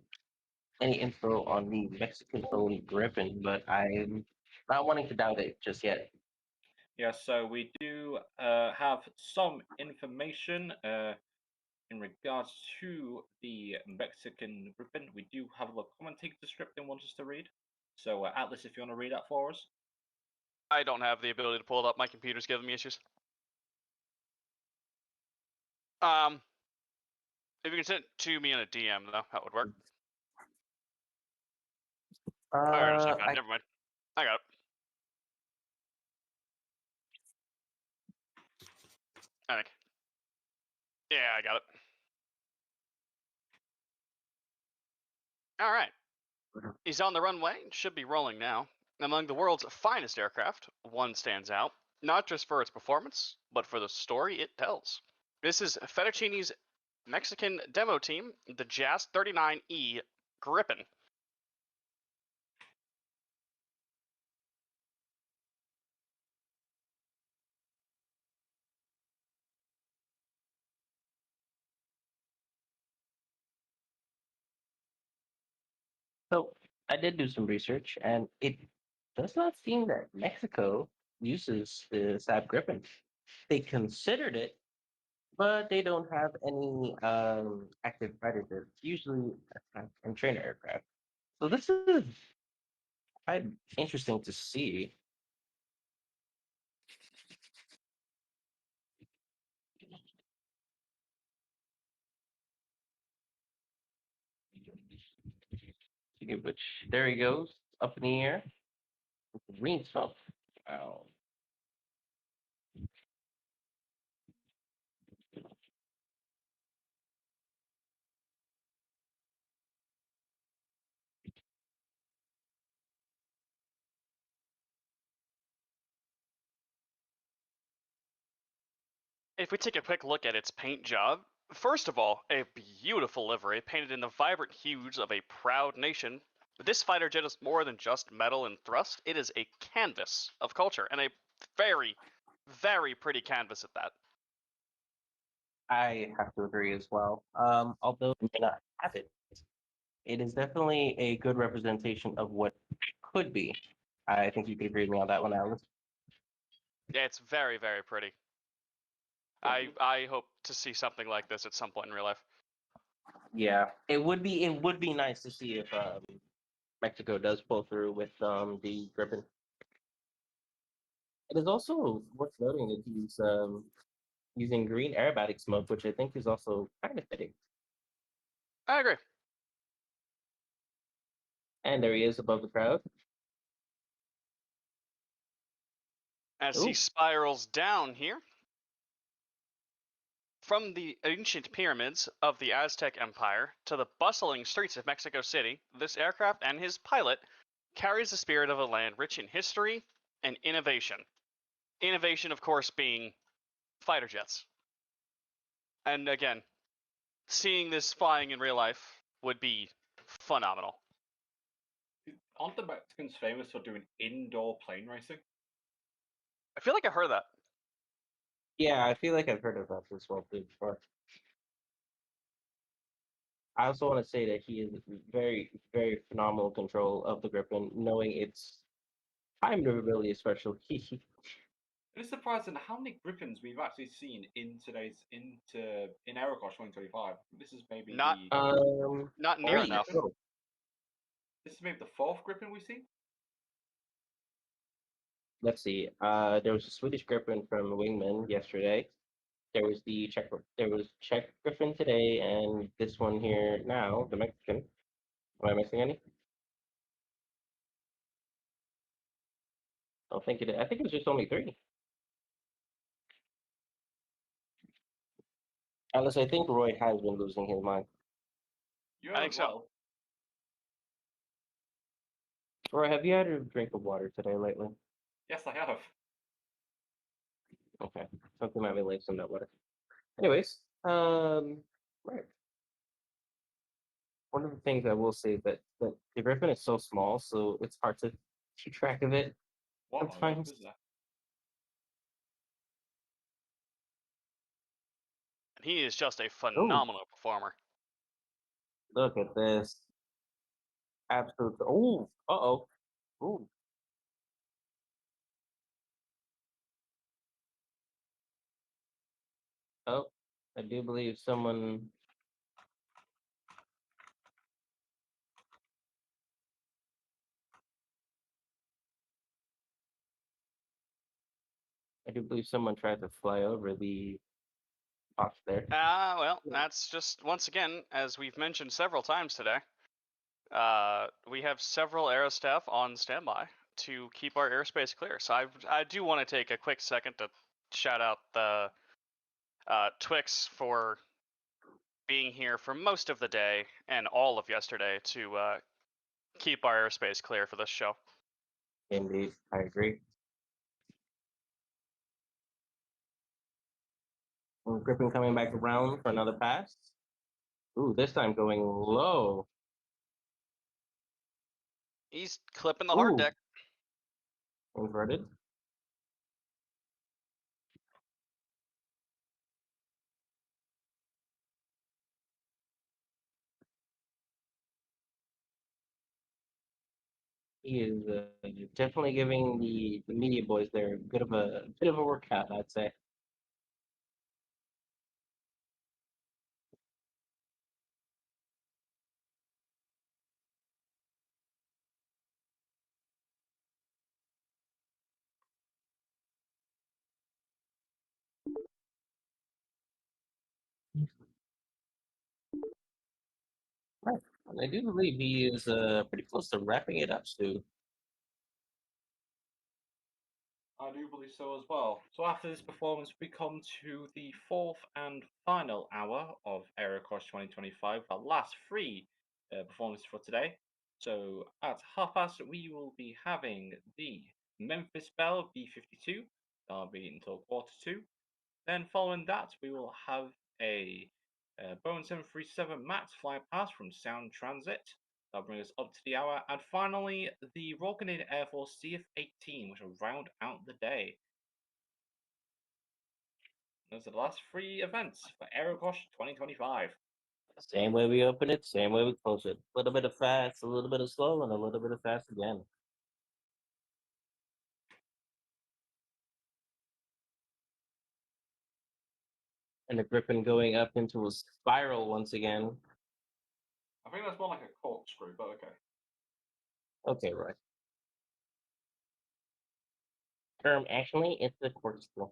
any info on the Mexican-owned Griffin, but I'm not wanting to doubt it just yet. Yes, so we do have some information in regards to the Mexican Griffin. We do have a commentator script they want us to read. So, Atlas, if you want to read that for us. I don't have the ability to pull it up. My computer's giving me issues. If you can send it to me in a DM, though, that would work. I just found it. Never mind. I got it. I think. Yeah, I got it. All right. He's on the runway. Should be rolling now. Among the world's finest aircraft, one stands out, not just for its performance, but for the story it tells. This is Fettuccine's Mexican demo team, the Jazz 39E Gripen. So I did do some research, and it does not seem that Mexico uses the Sab Gripen. They considered it, but they don't have any active fighter jets. Usually, attack and trainer aircraft. So this is quite interesting to see. Which there he goes up in the air with the green smoke. Wow. If we take a quick look at its paint job, first of all, a beautiful livery painted in the vibrant hues of a proud nation. This fighter jet is more than just metal and thrust, it is a canvas of culture, and a very, very pretty canvas at that. I have to agree as well. Although it may not have it, it is definitely a good representation of what could be. I think you could agree with me on that one, Alice. Yeah, it's very, very pretty. I hope to see something like this at some point in real life. Yeah, it would be nice to see if Mexico does pull through with the Griffin. It is also worth noting that he's using green aerobatic smoke, which I think is also kind of fitting. I agree. And there he is above the crowd. As Ooh. he spirals down here, from the ancient pyramids of the Aztec Empire to the bustling streets of Mexico City, this aircraft and his pilot carries the spirit of a land rich in history and innovation. Innovation, of course, being fighter jets. And again, seeing this flying in real life would be phenomenal. Aren't the Mexicans famous for doing indoor plane racing? I feel like I heard that. Yeah, I feel like I've heard of that as well too before. I also want to say that he is very, very phenomenal control of the Griffin, knowing its time durability, especially. It is surprising how many Griffins we've actually seen in AeroKosh 2025. This is maybe Not not near three. enough. Oh, this is maybe the fourth Griffin we've seen. let's see. There was a Swedish Griffin from Wingman yesterday. There was Czech Griffin today, and this one here now, the Mexican. Am I missing any? I don't think it. I think it was just only three. Unless I think Roy has been losing his mind. You I have think as so. well. Roy, have you had a drink of water today lately? Yes, I have. Okay, something might be laced in that water. Anyways, right. One of the things I will say that the Griffin is so small, so it's hard to keep track of it What on earth sometimes. is that? And he is just a Oh, phenomenal performer. look at this. Absolute. Oh, uh-oh. Ooh. Oh, I do believe someone. I do believe someone tried to fly over the box there. Well, that's just, once again, as we've mentioned several times today, we have several aero staff on standby to keep our airspace clear. So I do want to take a quick second to shout out the Twix for being here for most of the day and all of yesterday to keep our airspace clear for this show. Indeed, I agree. Griffin coming back around for another pass. Ooh, this time going low. He's clipping the hard Ooh. deck. Inverted. He is definitely giving the media boys there a bit of a workout, I'd say. Right. And I do believe he is pretty close to wrapping it up, Stu. I do believe so as well. So after this performance, we come to the fourth and final hour of AeroKosh 2025, our last three performances for today. So at half past, we will be having the Memphis Belle B52. That'll be until quarter two. Then following that, we will have a Boeing 737 MAX fly past from Sound Transit. That'll bring us up to the hour. And finally, the Royal Canadian Air Force CF-18, which will round out the day. Those are the last three events for AeroKosh 2025. Same way we open it, same way we close it. A little bit of fast, a little bit of slow, and a little bit of fast again. And the Griffin going up into a spiral once again. I think that's more like a corkscrew, but okay. Okay, right. Actually, it's a corkscrew.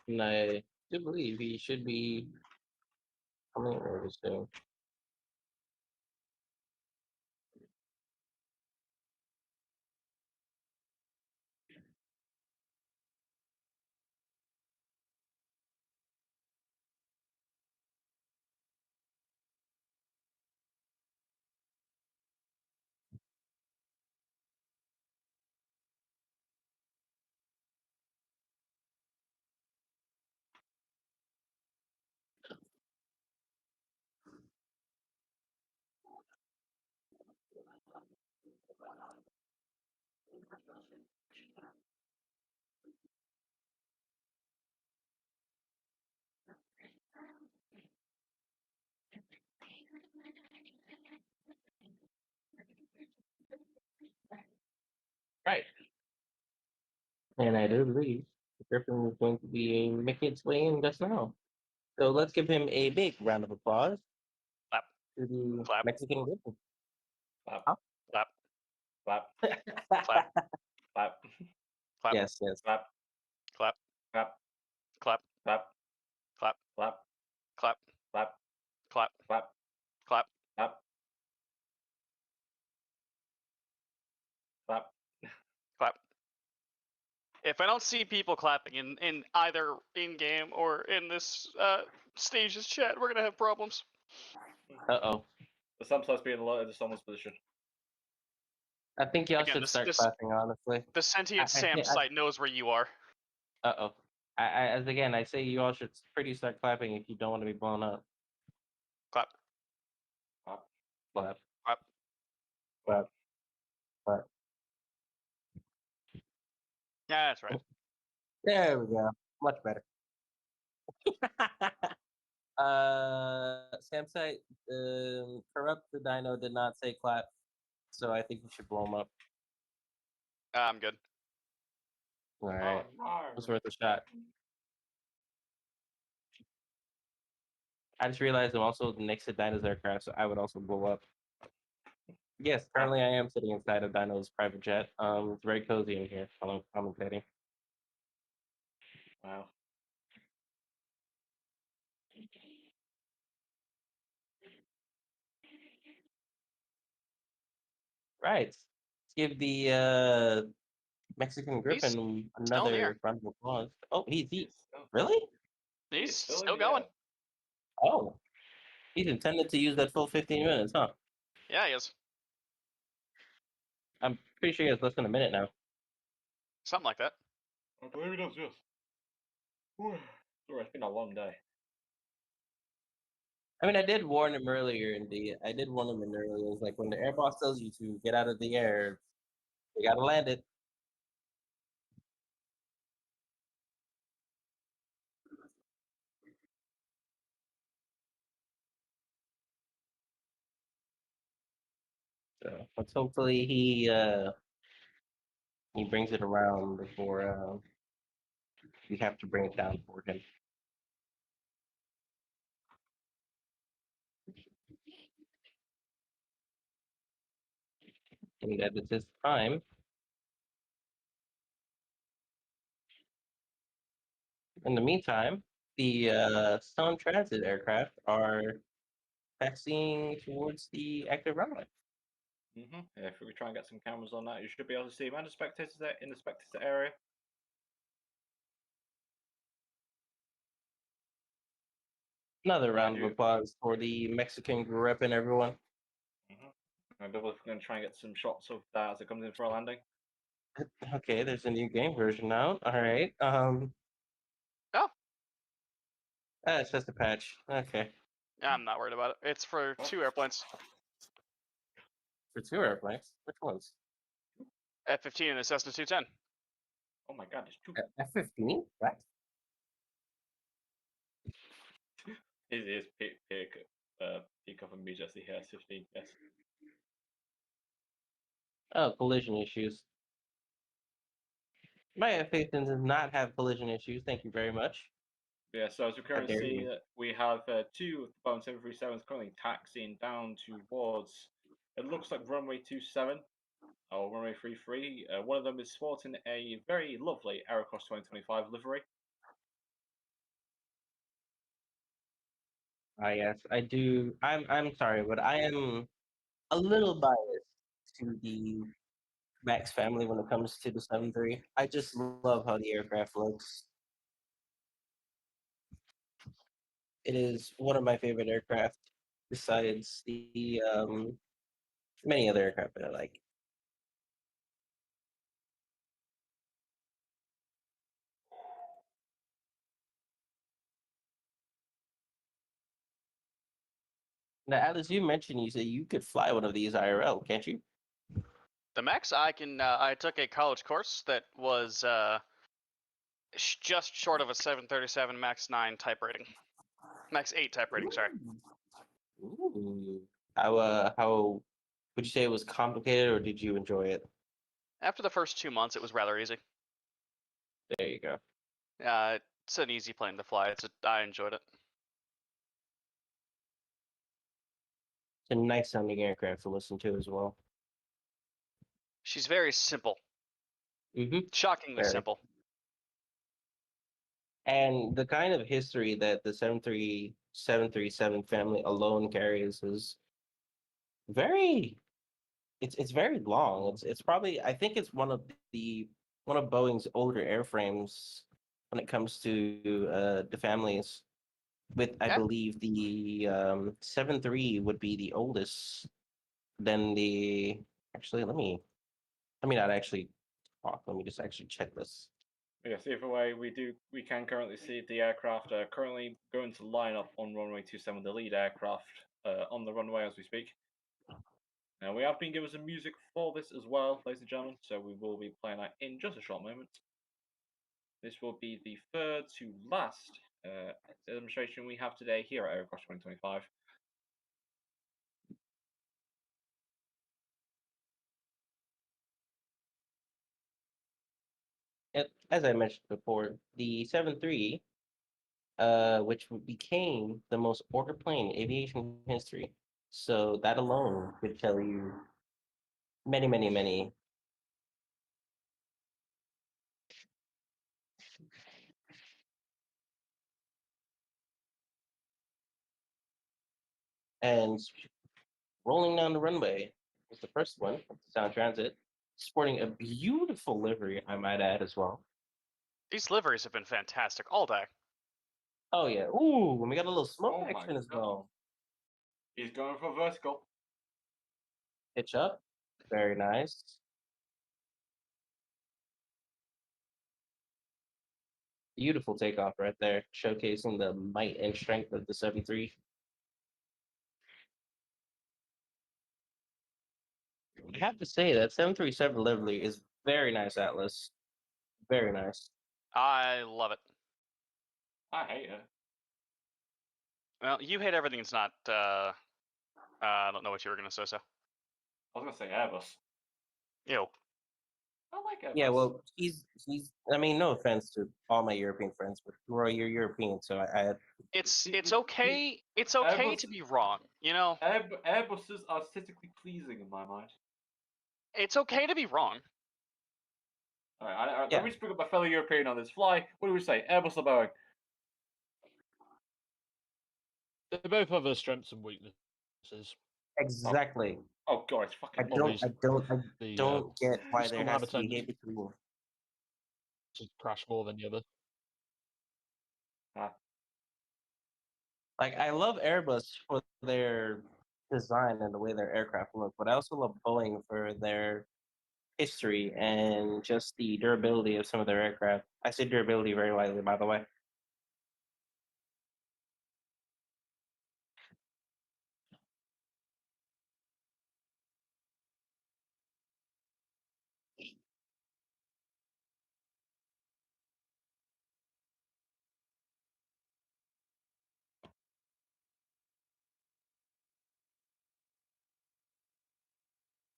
And I do believe he should be coming over soon. Right. And I do believe the Griffin is going to be making its way in just now. So let's give him a big round of applause Clap, to the clap, Mexican Griffin. Clap, Huh? clap, clap, clap, clap, clap, Yes, yes. clap, clap, clap, clap, clap, clap, clap, clap, clap, clap, clap, clap, clap, clap. clap. If I don't see people clapping in either in game or in this stage's chat, we're gonna have problems. Uh-oh. The sometimes being in someone's position. I think y'all Again, should start clapping, honestly. the sentient Sam I- site knows where you are. Uh-oh. As again, I say you all should pretty start clapping if you don't want to be blown up. Clap, Clap, Clap, clap. clap, clap. Yeah, that's right. There we go. Much better. Samsite, Corrupt the Dino did not say clap, so I think you should blow him up. I'm good. All right. no. It was worth a shot. I just realized I'm also next to Dino's aircraft, so I would also blow up. Yes, currently I am sitting inside of Dino's private jet. It's very cozy in here while I'm commentating. Wow. Right. Let's give the Mexican He's Griffin still in the air. another round of applause. Oh, he Still, really? he He's is still in still the going. air. Oh, he's intended to use that full 15 minutes, huh? Yeah, he is. I'm pretty sure he has less than a minute now. Something like that. I believe he does, yes. Whew. Sorry, it's been a long day. I mean, I did warn him earlier. Indeed, I did warn him in earlier. It's like when the air boss tells you to get out of the air, you gotta land it. So let's hopefully he brings it around before we have to bring it down for him. And that it's his time. In the meantime, the Stone Transit aircraft are passing towards the active runway. Yeah, if we try and get some cameras on that, you should be able to see amount of spectators there in the spectator area. Another Mind round of you. applause for the Mexican grip and everyone. I'm double going to try and get some shots of that as it comes in for a landing. Okay, there's a new game version out. All right. Oh, It's just a patch. Okay. I'm not worried about it. It's for 2 airplanes. For 2 airplanes. Which ones? F-15 and a Cessna 210. Oh my god, there's 2. F-15? What? It is pick up and me Jesse here, 15, yes. Oh, collision issues. My F-15 does not have collision issues. Thank you very much. Yeah, so as we currently dare see, you. we have 2 of the Boeing 737s currently taxiing down towards, it looks like runway 27 or runway 33. One of them is sporting a very lovely AeroKosh 2025 livery. Ah, yes, I do. I'm sorry, but I am a little biased to the Max family when it comes to the 7-3. I just love how the aircraft looks. It is one of my favorite aircraft, besides the many other aircraft that I like. Now, Alice, you mentioned you said you could fly one of these IRL, can't you? The Max, I can. I took a college course that was just short of a 737 Max 9 type rating. Max 8 type rating, sorry. Ooh. How would you say it was complicated, or did you enjoy it? After the first 2 months, it was rather easy. There you go. It's an easy plane to fly. I enjoyed it. It's a nice sounding aircraft to listen to as well. She's very simple. Mm-hmm. Shockingly Very. simple. And the kind of history that the 737 family alone carries is very it's very long. It's probably, I think it's one of Boeing's older airframes when it comes to the families. With I Yeah. believe the 7-3 would be the oldest. Then the actually let me not actually talk. Let me just actually check this. Yes, either way, we can currently see the aircraft currently going to line up on runway 27, the lead aircraft on the runway as we speak. Now we have been given some music for this as well, ladies and gentlemen, so we will be playing that in just a short moment. This will be the third to last demonstration we have today here at AeroKosh 2025. As I mentioned before, the 7-3, which became the most ordered plane in aviation history. So that alone could tell you many, many, many. And rolling down the runway was the first one, Sound Transit, sporting a beautiful livery, I might add as well. These liveries have been fantastic all day. Oh yeah, ooh, and we got a little smoke Oh my action as God. well. He's going for vertical. Pitch up, very nice. Beautiful takeoff right there, showcasing the might and strength of the 73. I have to say that 737 livery is very nice, Atlas. Very nice. I love it. I hate it. Well, you hate everything that's not. I don't know what you were gonna say. So. I was gonna say Airbus. Ew. I like Airbus. Yeah, well, he's. I mean, no offense to all my European friends, but Roy, you're European, so I It's okay. It's okay Airbus- to be wrong. You know, Airbuses are aesthetically pleasing in my mind. it's okay to be wrong. All right, Yeah. let me speak up my fellow European on this. Fly. What do we say? Airbus or Boeing? They both have their strengths and weaknesses. exactly. Oh god, it's fucking. I don't The get why there some have has a to be tendency hate between. to crash more than the other. Like I love Airbus for their design and the way their aircraft look, but I also love Boeing for their history and just the durability of some of their aircraft. I say durability very lightly, by the way.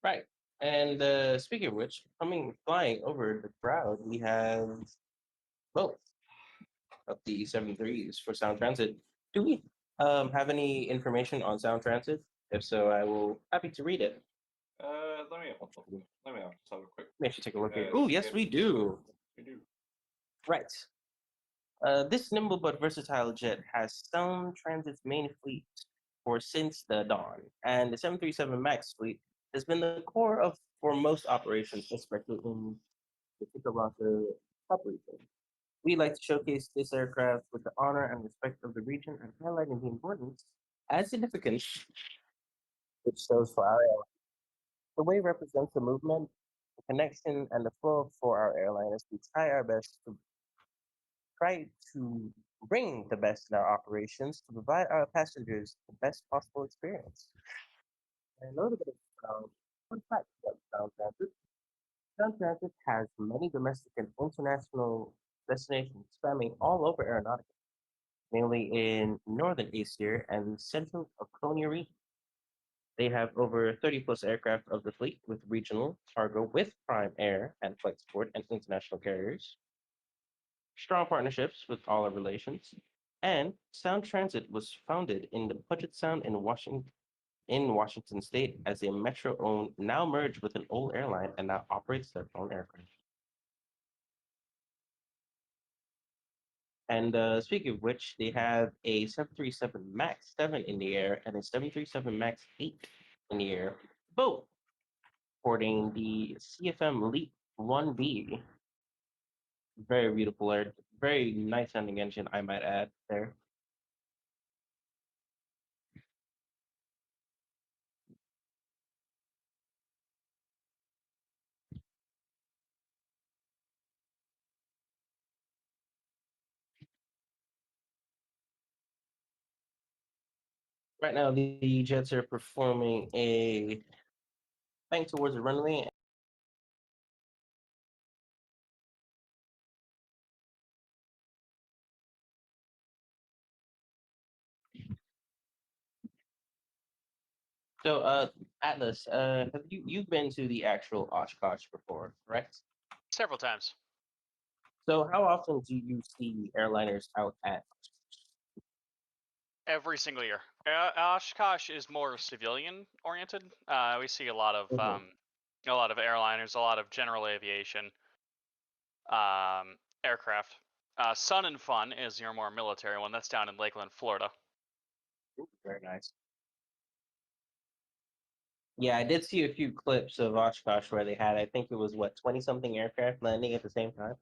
Right. And speaking of which, flying over the crowd, we have both of the 7.3s for Sound Transit. Do we have any information on Sound Transit? If so, I will happy to read it. Let me have just have a quick. Maybe take a look here. Oh, yes, we do. We do. Right. This nimble but versatile jet has Sound Transit's main fleet for since the dawn, and the 737 MAX fleet has been the core of for most operations, especially in the Chickamauga Cup region. We like to showcase this aircraft with the honor and respect of the region and highlighting the importance and significance it shows for our airline. The way represents the movement, the connection, and the flow for our airline as we try to bring the best in our operations to provide our passengers the best possible experience. And a little bit of fun fact about Sound Transit. Sound Transit has many domestic and international destinations spanning all over aeronautica, mainly in northern Asia and central Oconee region. They have over 30 plus aircraft of the fleet with regional, cargo with Prime Air and Flexport and international carriers, strong partnerships with all our relations, and Sound Transit was founded in the Puget Sound in Washington State as a Metro-owned, now merged with an old airline and now operates their own aircraft. And speaking of which, they have a 737 MAX 7 in the air and a 737 MAX 8 in the air, both porting the CFM LEAP 1B. Very beautiful air, very nice sounding engine, I might add there. Right now, the Jets are performing a bank towards the runway. So, Atlas, have you've been to the actual Oshkosh before, correct? Several times. So, how often do you see airliners out at? Every single year. Oshkosh is more civilian oriented. We see Mhm. a lot of airliners, a lot of general aviation, aircraft. Sun and Fun is your more military one. That's down in Lakeland, Florida. Very nice. Yeah, I did see a few clips of Oshkosh where they had, I think it was what, 20 something aircraft landing at the same time.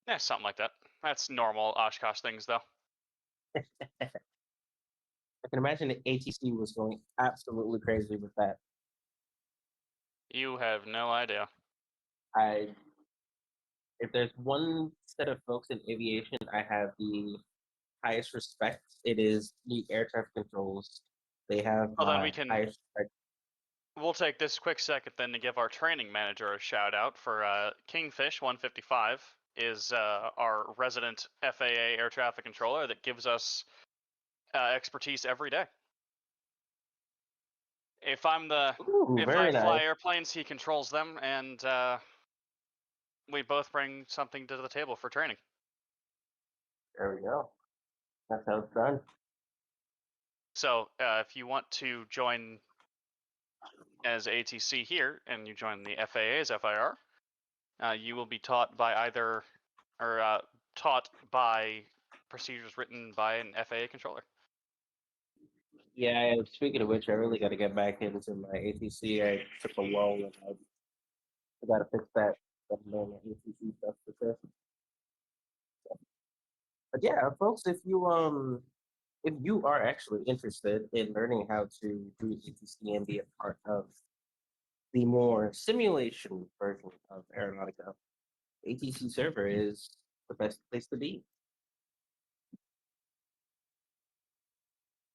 Yeah, something like that. That's normal Oshkosh things, though. I can imagine the ATC was going absolutely crazy with that. You have no idea. I, if there's one set of folks in aviation I have the highest respect, it is the air traffic controls. They have Well, then my highest respect. we'll take this quick second then to give our training manager a shout out for Kingfish 155 is our resident FAA air traffic controller that gives us expertise every day. If I Very fly nice. airplanes, he controls them, and we both bring something to the table for training. There we go. That's how it's done. So if you want to join as ATC here and you join the FAA's FIR, you will be taught by taught by procedures written by an FAA controller. Yeah, speaking of which, I really got to get back into my ATC. I took a lull and I got to fix that. ATC stuff for sure. But yeah, folks, if you are actually interested in learning how to do ATC and be a part of the more simulation version of Aeronautica, ATC server is the best place to be.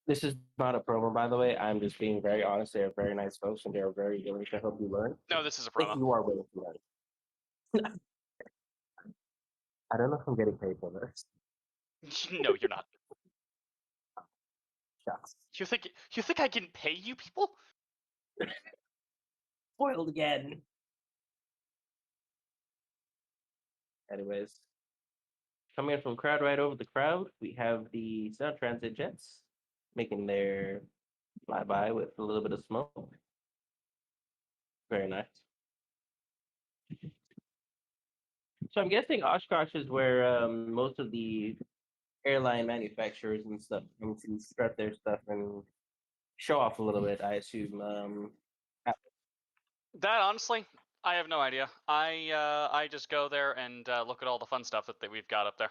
This is not a promo, by the way. I'm just being very honest. They are very nice folks, and they are very willing to help you learn. No, this is a If promo. you are willing to learn. I don't know if I'm getting paid for this. No, you're not. Shucks. You think I can pay you people? Spoiled again. Anyways, coming in from crowd right over the crowd, we have the Sound Transit Jets making their flyby with a little bit of smoke. Very nice. So I'm guessing Oshkosh is where most of the airline manufacturers and stuff come to strut their stuff and show off a little bit. I assume. That honestly, I have no idea. I just go there and look at all the fun stuff that we've got up there.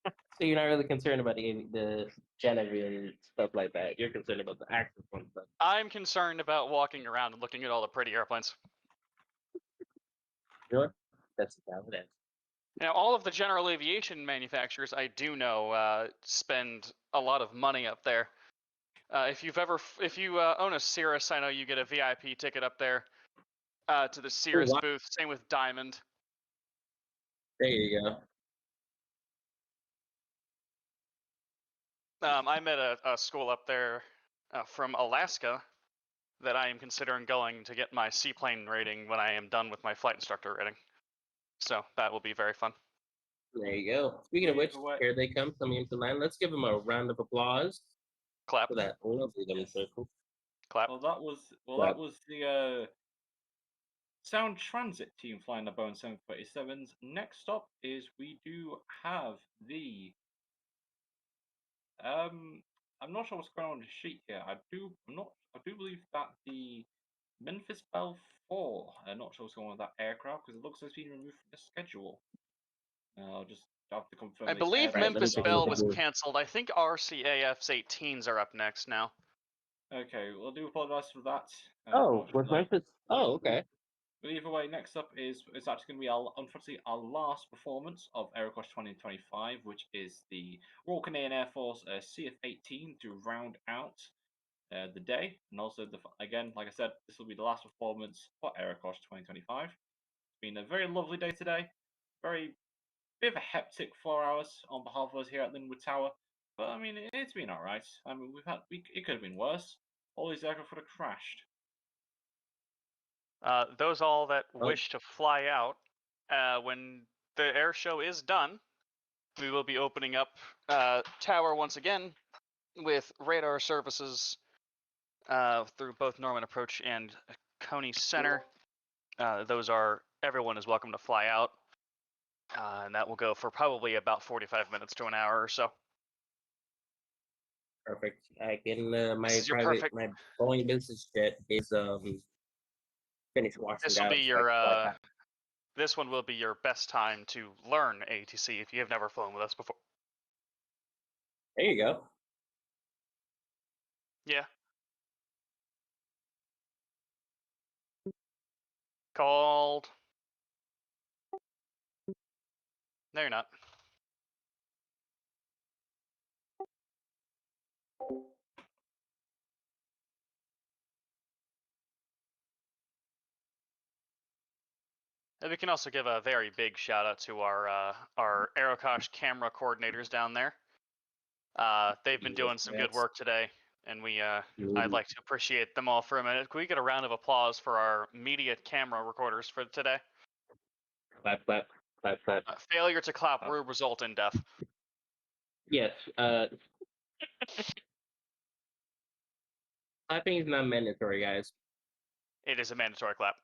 So you're not really concerned about the Genevieve and stuff like that. You're concerned about the actual fun stuff. I'm concerned about walking around and looking at all the pretty airplanes. Sure, that's a valid answer. Now, all of the general aviation manufacturers I do know spend a lot of money up there. If you own a Cirrus, I know you get a VIP ticket up there to the Cirrus wow. booth. Same with Diamond. There you go. I met a school up there from Alaska that I am considering going to get my seaplane rating when I am done with my flight instructor rating. So that will be very fun. There you go. Speaking of which, here they come coming into line. Let's give them a round of applause. Clap. For that lovely demonstration. Clap. Well, that was the Sound Transit team flying the Boeing 737s. Next up is we do have the I'm not sure what's going on the sheet here. I do believe that the Memphis Bell 4. I'm not sure what's going on with that aircraft because it looks like it's been removed from the schedule. I'll just have to confirm. I believe Right, Memphis Bell was canceled. I think RCAF's 18s are up next now. Okay, well, I do apologize for that. Oh, was Memphis? Oh, okay. But either way, next up is it's actually going to be unfortunately our last performance of AeroKosh 2025, which is the Royal Canadian Air Force CF-18 to round out the day, and also again, like I said, this will be the last performance for AeroKosh 2025. It's been a very lovely day today, very bit of a hectic 4 hours on behalf of us here at Linwood Tower, but I mean it's been all right. I mean it could have been worse. All these aircraft would have crashed. Those all that wish to fly out, when the air show is done, we will be opening up Tower once again with radar services through both Norman Approach and Coney Center. Everyone is welcome to fly out, and that will go for probably about 45 minutes to an hour or so. Perfect. I can This is your perfect. my Boeing business jet is finished washing This will down, be so I your. can fly back. This one will be your best time to learn ATC if you have never flown with us before. There you go. Yeah. Called. No, you're not. And we can also give a very big shout out to our AeroKosh camera coordinators down there. They've been doing some good work today, and I'd like to appreciate them all for a minute. Can we get a round of applause for our media camera recorders for today? Clap, clap, clap, clap. Failure to clap will result in death. Yes. Clapping is not mandatory, guys. It is a mandatory clap.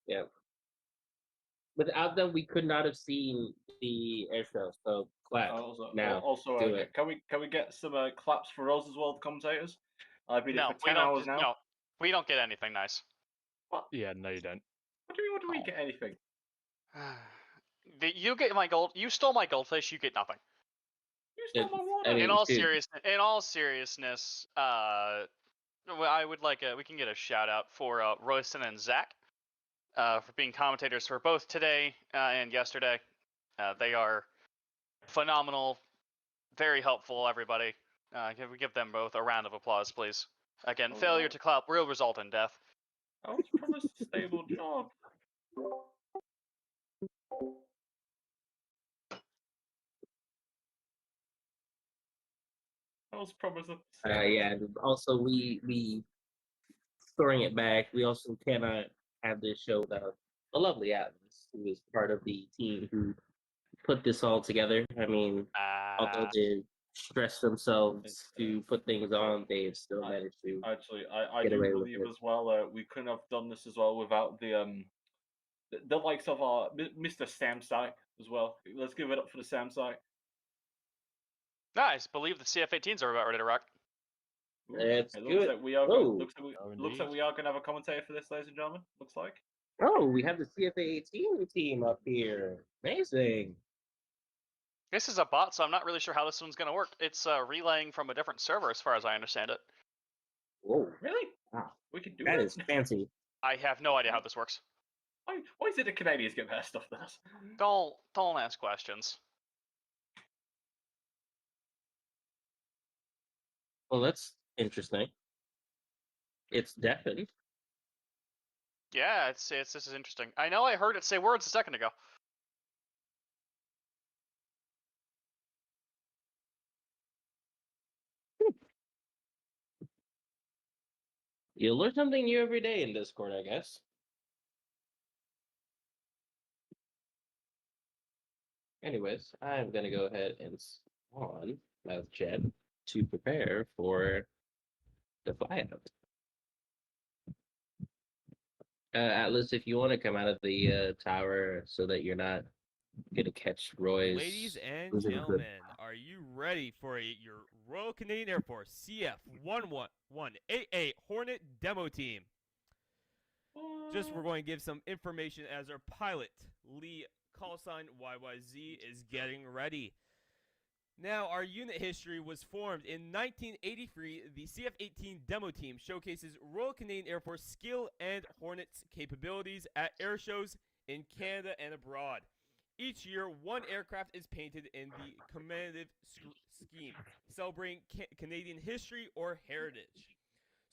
Yeah. Without them, we could not have seen the air show. So clap now. Do it. Can we get some claps for us as well, the commentators? I've been here for we 10 hours now. No, we don't get anything nice. What? Yeah, no, you don't. What do we get anything? You get my gold. You stole my goldfish. You get nothing. You stole my water. I mean, in all seriousness, I would like we can get a shout out for Royston and Zach for being commentators for both today and yesterday. They are phenomenal, very helpful. Everybody, can we give them both a round of applause, please? Again, failure to clap will result in death. I was promised a stable job. I was promised a yeah, and also we throwing it back. We also cannot have this show without the lovely Atlas, who is part of the team who put this all together. I mean, although they stress themselves to put things on, they've still managed to. Actually, I do believe as well. We couldn't have done this as well without the likes of our Mr. Samsai as well. Let's give it up for the Samsai. Nice. Believe the CF-18s are about ready to rock. Let's It do looks it. like we are. Looks like we are going to have a commentator for this, ladies and gentlemen. Looks like. Oh, we have the CFA18 team up here. Amazing. This is a bot, so I'm not really sure how this one's going to work. It's relaying from a different server, as far as I understand it. Whoa! Really? Wow, we can do that. That is fancy. I have no idea how this works. Why is it the Canadians get better stuff than us? Don't ask questions. Well, that's interesting. It's deafened. Yeah, this is interesting. I know I heard it say words a second ago. You learn something new every day in Discord, I guess. Anyways, I'm gonna go ahead and spawn Mouth Jet to prepare for the flyout. Atlas, if you want to come out of the tower so that you're not gonna catch Roy's. Ladies and gentlemen, are you ready for your Royal Canadian Air Force CF-111AA Hornet demo team? Just we're going to give some information as our pilot, Lee callsign YYZ, is getting ready. Now, our unit history was formed in 1983. The CF-18 demo team showcases Royal Canadian Air Force skill and Hornets capabilities at air shows in Canada and abroad. Each year, one aircraft is painted in the commemorative scheme, celebrating Canadian history or heritage.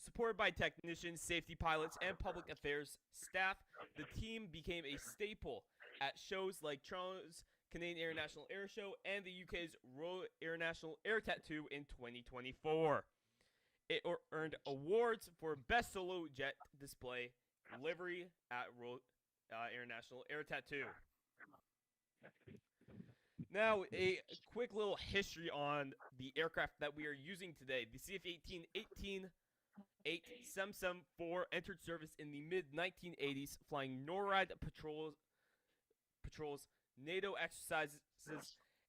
Supported by technicians, safety pilots, and public affairs staff, the team became a staple at shows like Toronto's Canadian International Air Show and the UK's Royal International Air Tattoo in 2024. It earned awards for Best Solo Jet Display livery at Royal International Air Tattoo. Now, a quick little history on the aircraft that we are using today. The CF-18 188 774 entered service in the mid-1980s, flying NORAD patrols, NATO exercises,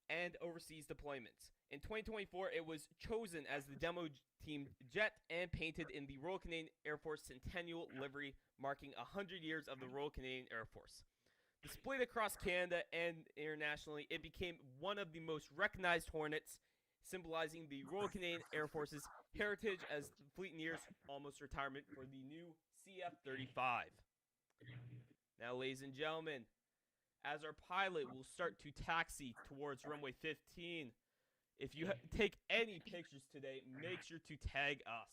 and overseas deployments. In 2024, it was chosen as the demo team jet and painted in the Royal Canadian Air Force Centennial livery, marking 100 years of the Royal Canadian Air Force. Displayed across Canada and internationally, it became one of the most recognized Hornets, symbolizing the Royal Canadian Air Force's heritage as the fleet nears almost retirement for the new CF-35. Now, ladies and gentlemen, as our pilot will start to taxi towards runway 15, if you take any pictures today, make sure to tag us.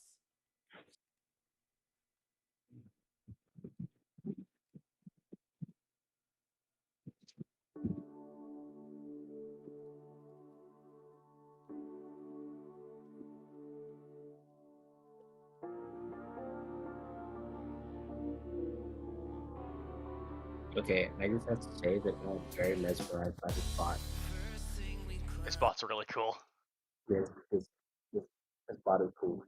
Okay, I just have to say that I'm very mesmerized by the spot. This spot's really cool. This spot is cool.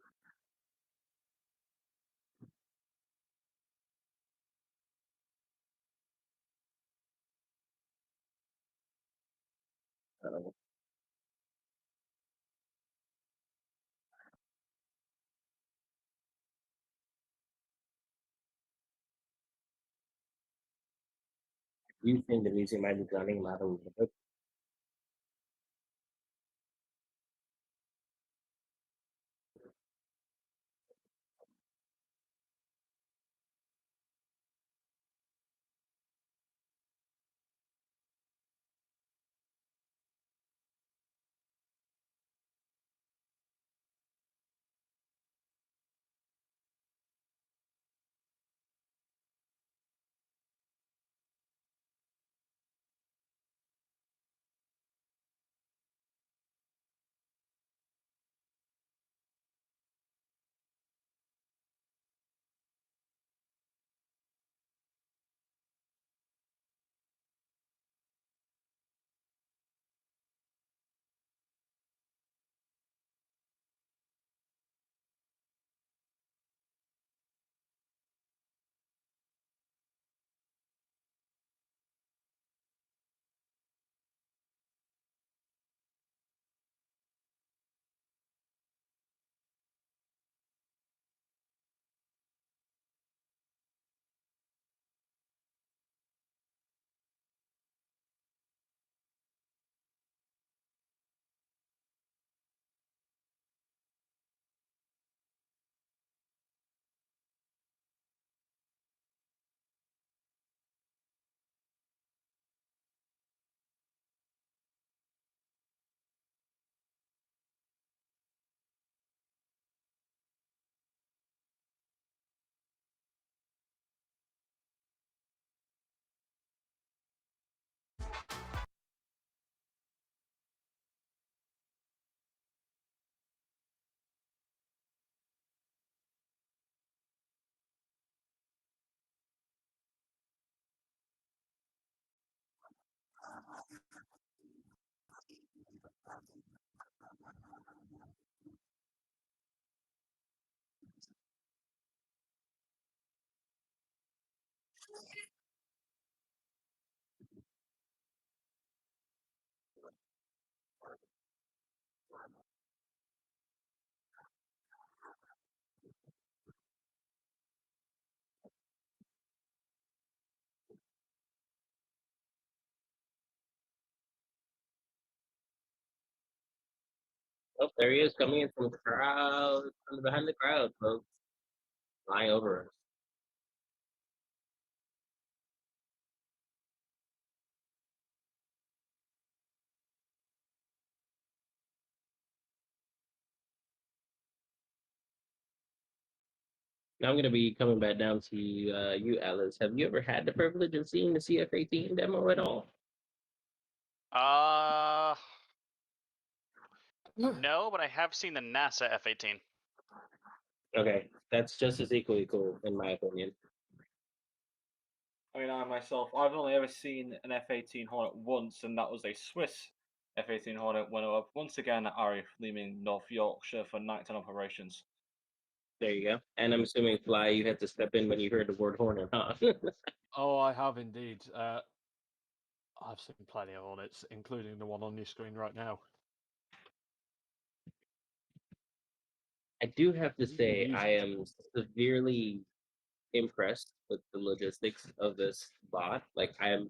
Uh, you think the museum might be running a lot of work? Oh, there he is coming in from the crowd, from behind the crowd, folks, flying over us. Now I'm gonna be coming back down to you, Alice. Have you ever had the privilege of seeing the CF-18 demo at all? No, but I have seen the NASA F-18. Okay, that's just as equally cool, in my opinion. I mean, I myself, I've only ever seen an F-18 Hornet once, and that was a Swiss F-18 Hornet when I was once again at RAF, leaving North Yorkshire for nighttime operations. There you go. And I'm assuming, Fly, you had to step in when you heard the word Hornet, huh? Oh, I have indeed. I've seen plenty of Hornets, including the one on your screen right now. I do have to The say I music's am severely impressed with the logistics of this bot. Like I'm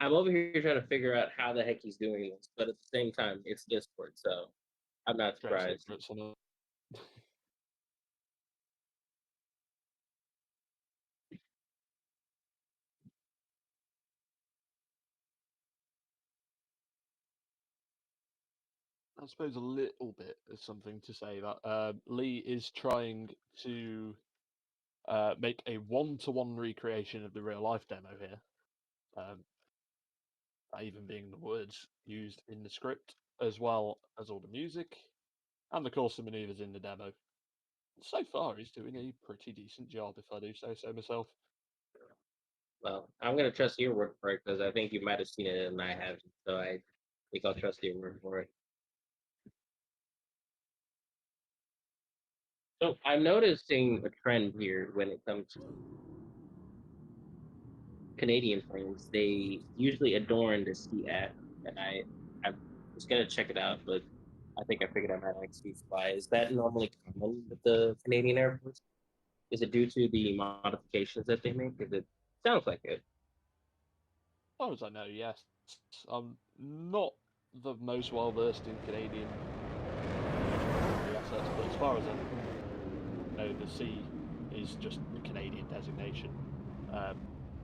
over here trying to figure out how the heck he's doing this, but at the same time, it's Discord, so I'm not trade surprised. secrets on it. I suppose a little bit is something to say that Lee is trying to make a one-to-one recreation of the real life demo here. That even being the words used in the script, as well as all the music and the course of maneuvers in the demo. So far, he's doing a pretty decent job, if I do say so myself. Well, I'm gonna trust your word for it because I think you might have seen it and I haven't, so I think I'll trust your word for it. So I'm noticing a trend here when it comes to Canadian planes. They usually adorn the sea at, and I was gonna check it out, but I think I figured I might actually fly. Is that normally common with the Canadian Air Force? Is it due to the modifications that they make? Because it sounds like it. As far as I know, yes. I'm not the most well versed in Canadian assets, but as far as I know, the C is just the Canadian designation.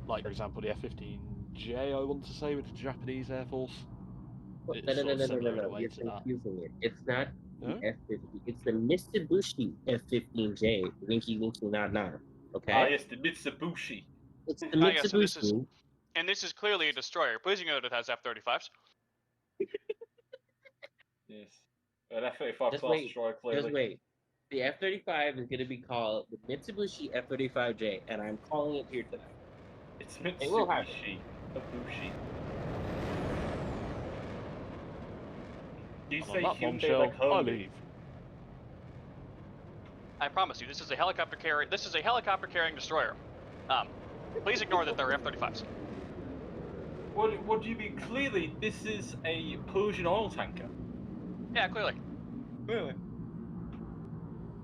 Like, for example, the F-15J, I want to say, with the Japanese Air Force. No, It's no, no, sort no, of no, no, no, similar in a no. way You're to that. confusing it. It's not the No? F-50. It's the Mitsubishi F-15J. Winky, winky, nod, nod. Ah, Okay? yes, the Mitsubishi. It's the Ah, yes, Mitsubishi. and this is clearly a destroyer. Please note it has F-35s. Yes. An F-35 Just class wait. destroyer, Just clearly. wait. The F-35 is going to be called the Mitsubishi F-35J, and I'm calling it here tonight. It's It will happen. Mitsubishi. Abushi. Do you And on say that Hyundai bombshell, like I Hyundai? leave. I promise you, this is a helicopter carrier. This is a helicopter carrying destroyer. Please ignore that they're F-35s. What do you mean? Clearly, this is a Persian oil tanker. Yeah, clearly. Clearly.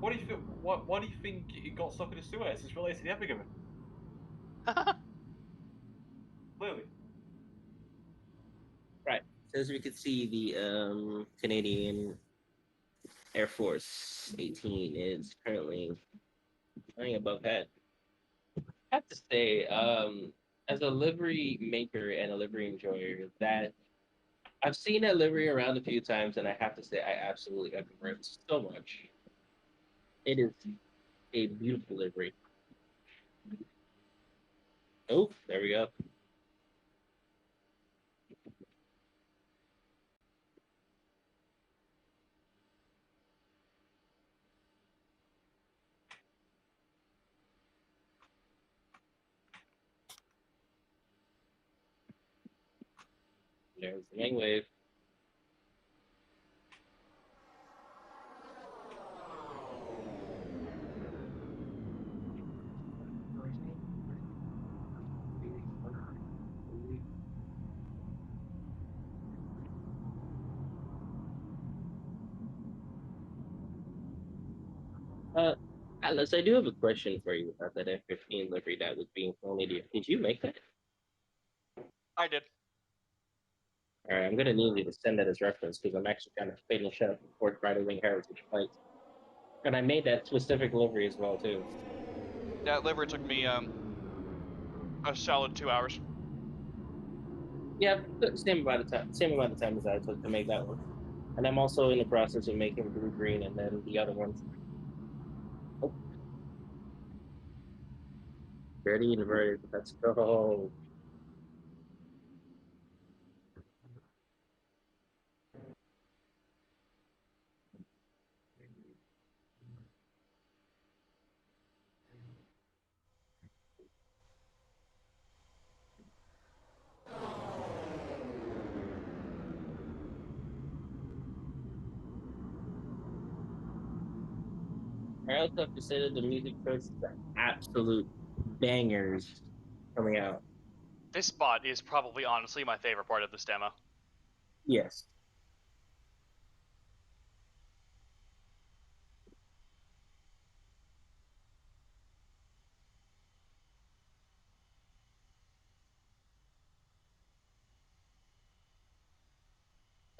What do you think? Why do you think it got stuck in the Suez? It's related to the epic of it. Clearly. Right. So as we can see, the Canadian Air Force 18 is currently flying above head. I have to say, as a livery maker and a livery enjoyer, that I've seen that livery around a few times, and I have to say, I absolutely admire it so much. It is a beautiful livery. Oh, there we go. There's the main wave. Uh, Alice, I do have a question for you about that F-15 livery that was being flown. Did you make that? I did. All right, I'm gonna need you to send that as reference because I'm actually kind of finish up Fort Rider Wing Heritage flight, and I made that specific livery as well too. That livery took me a solid 2 hours. Yeah, same amount of time as I took to make that one, and I'm also in the process of making blue green and then the other ones. Oh, ready inverted. Let's go. I also have to say that the music choices are absolute bangers coming out. This spot is probably honestly my favorite part of this demo. Yes.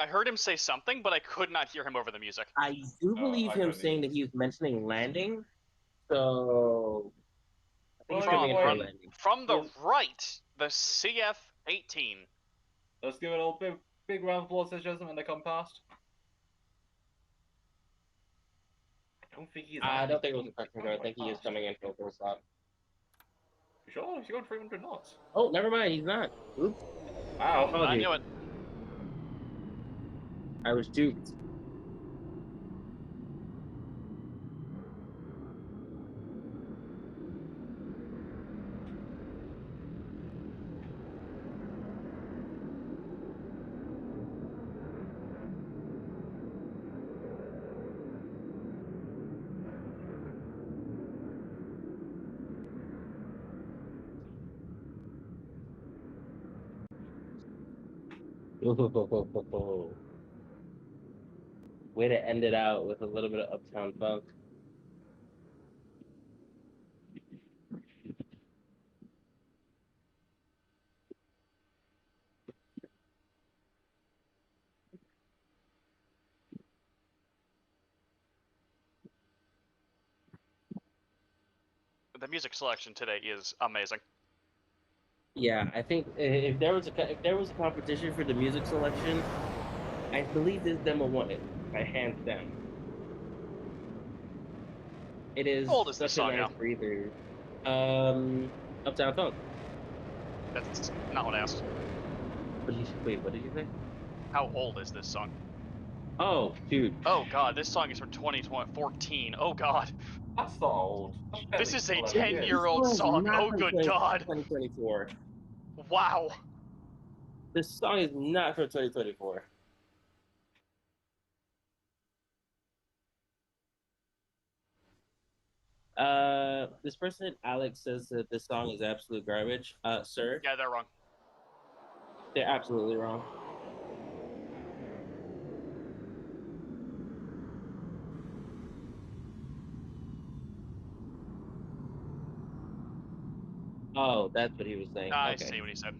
I heard him say something, but I could not hear him over the music. I do believe I him couldn't saying that he was mentioning landing. So I think he's Well, coming either in for a way, landing. From the Well- right, the CF-18. let's give it a big round of applause, ladies and gentlemen, when they come past. I don't think he's. I don't think it was a question. I think he is coming in for a full stop. You sure? He's going 300 knots. Oh, never mind. He's not. Oops. Wow. I Apologies. knew it. I was duped. Way to end it out with a little bit of Uptown Funk. The music selection today is amazing. Yeah, I think if there was a competition for the music selection, I believe this demo won it by hands down. It is How old is such this a song nice now? breather. Uptown Funk. That's not what I asked. Wait, what did you say? How old is this song? Oh, dude. Oh god, this song is from 2014. Oh god. That's not old. That's This is a 11 years. 10-year-old This song is song. not Oh from good god. 2024. Wow. This song is not from 2024. This person, Alex, says that this song is absolute garbage. Sir, Yeah, they're wrong. they're absolutely wrong. Oh, that's what he was saying. I Okay. see what he said.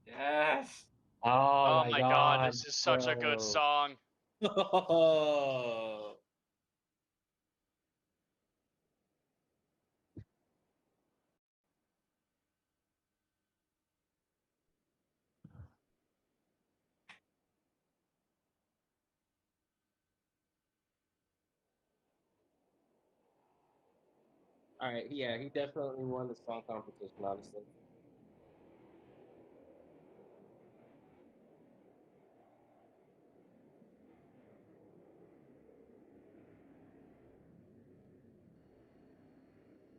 Yes. Oh, Oh my my god, god, this is such a good bro. song. Oh. All right, yeah, he definitely won the song competition, honestly.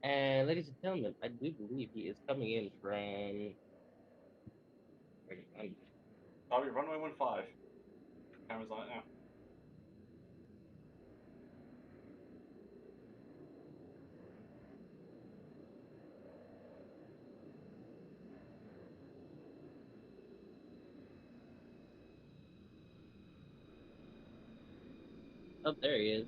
And ladies and gentlemen, I do believe he is coming in from. I'll be runway 15. Camera's on it now. Oh, there he is.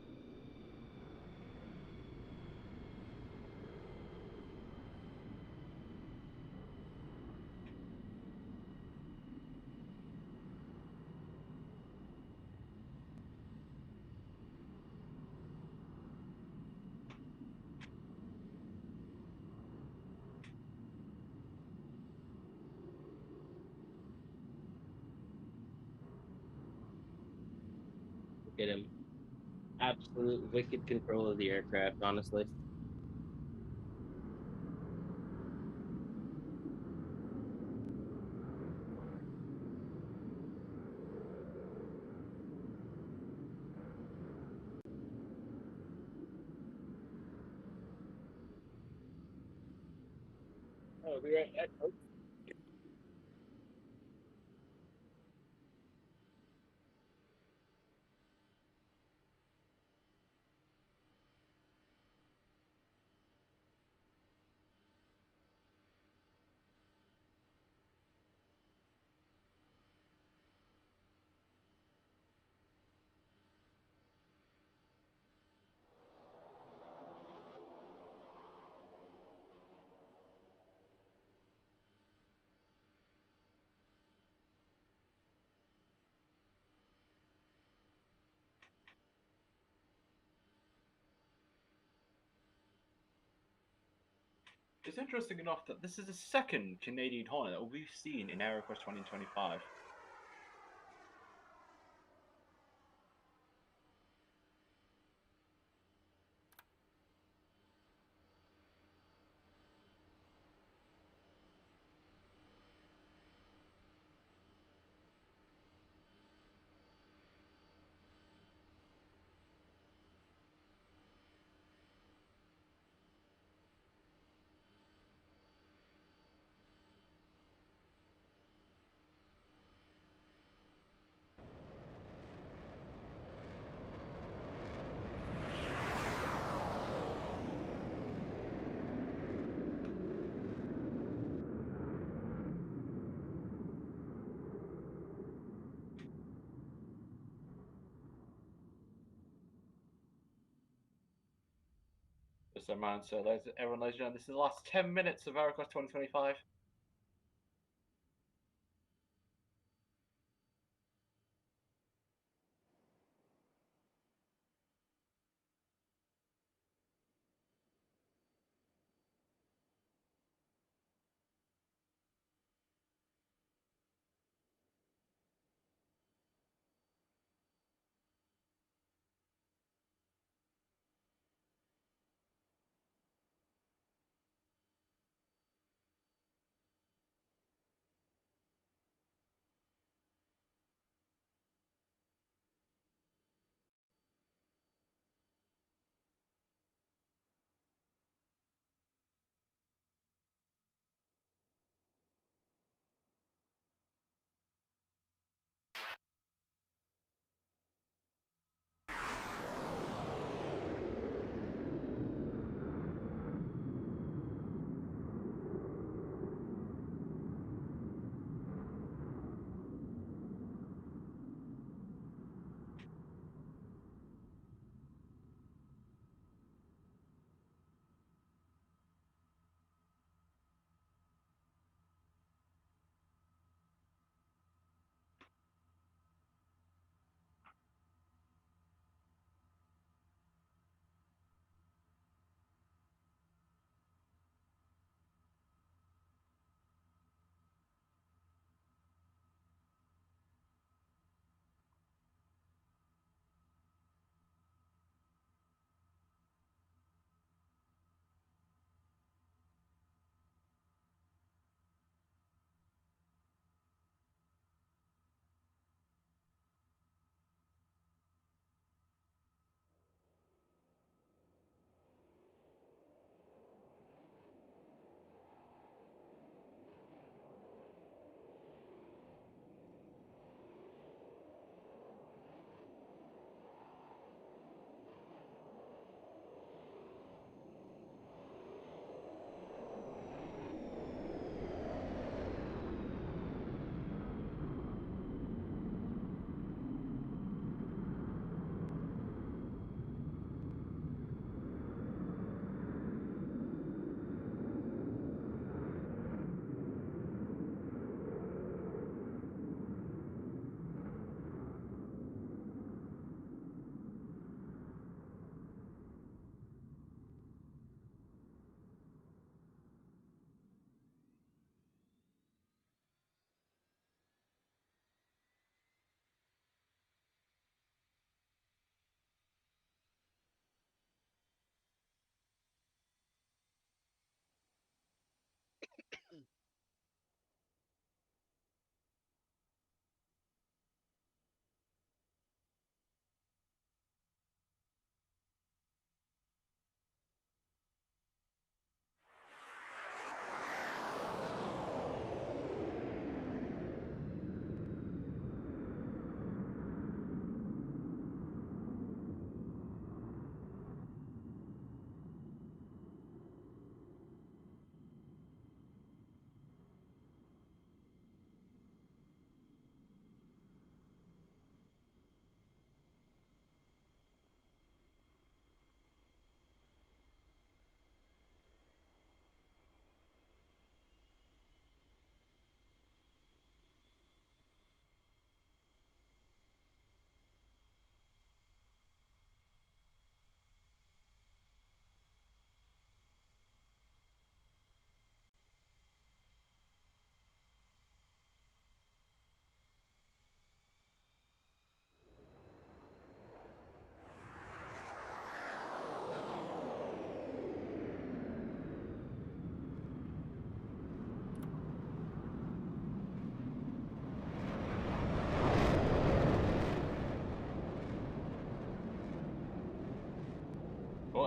Look at him. Absolute wicked control of the aircraft, honestly. Oh, be right back. Oh. It's interesting enough that this is the second Canadian Hornet that we've seen in AeroKosh 2025. Just a reminder, so everyone, ladies and gentlemen, this is the last 10 minutes of AeroKosh 2025.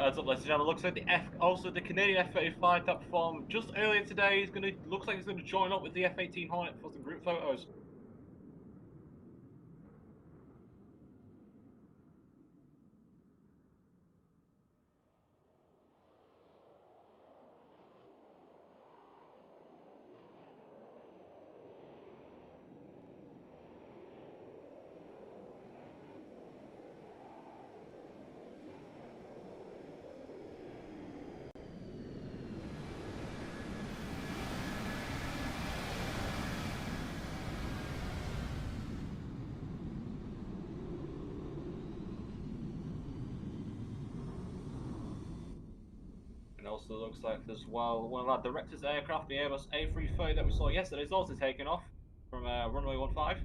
heads up, ladies and gentlemen. Looks like the Canadian F-35 that performed just earlier today is looks like it's going to join up with the F-18 Hornet for some group photos. And also looks like as well one of our director's aircraft, the Airbus A330 that we saw yesterday, is also taking off from runway 15.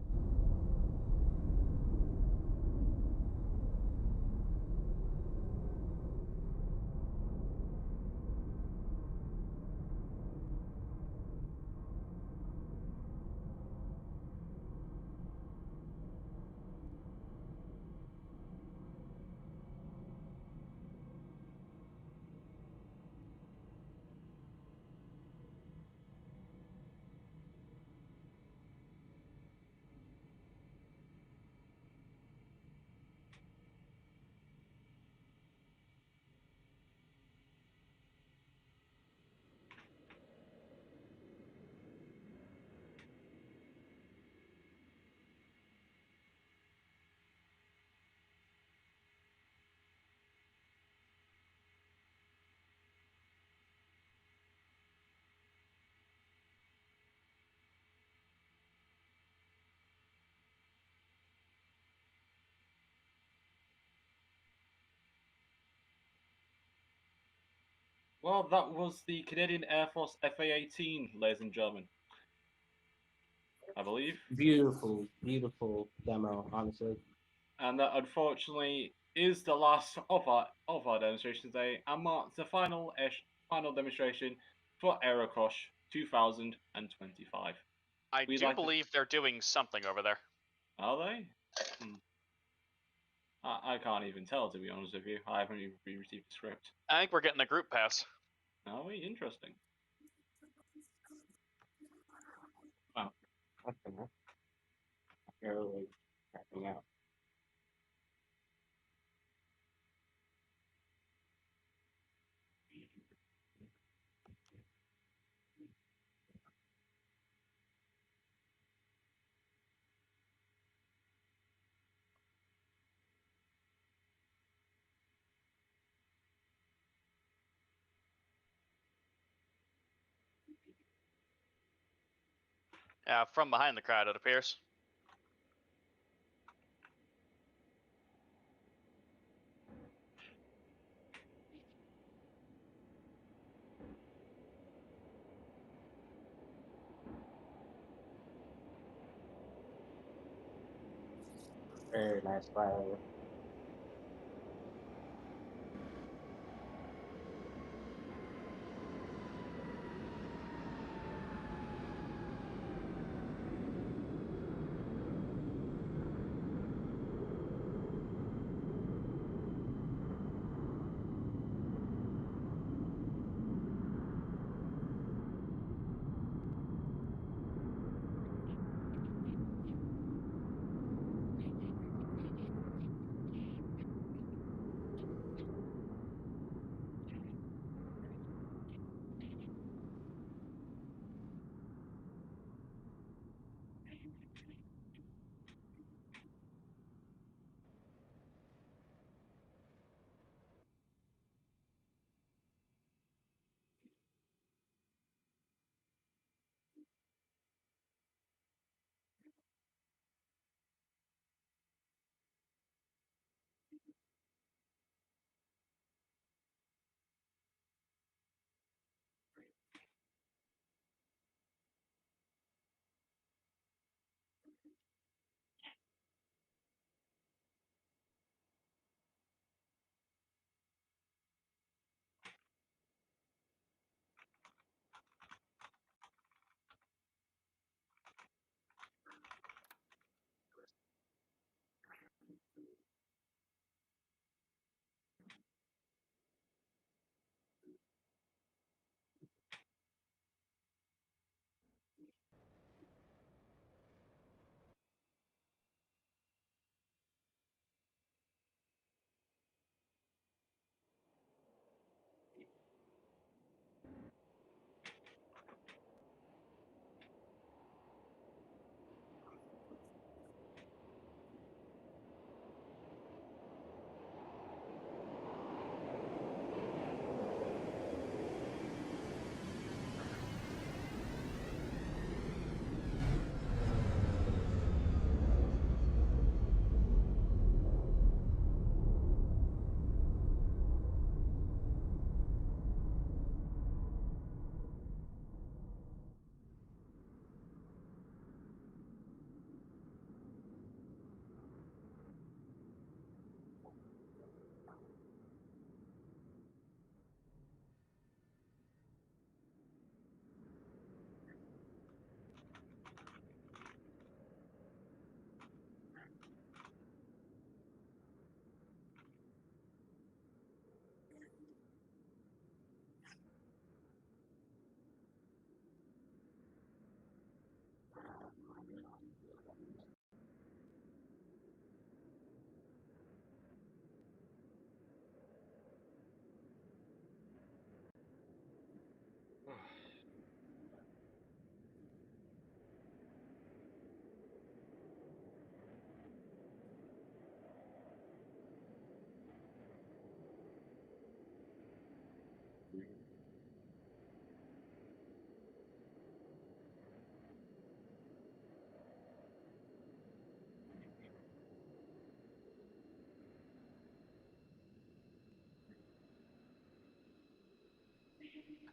Well, that was the Canadian Air Force FA-18, ladies and gentlemen. I believe. Beautiful, beautiful demo, honestly. And that unfortunately is the last of our demonstration today, and marks the final demonstration for AeroKosh 2025. I do believe they're doing something over there. Are they? I can't even tell, to be honest with you. I haven't even received the script. I think we're getting a group pass. Are we? Interesting. Wow. Okay. Barely cracking out. From behind the crowd, it appears. Very nice flyover.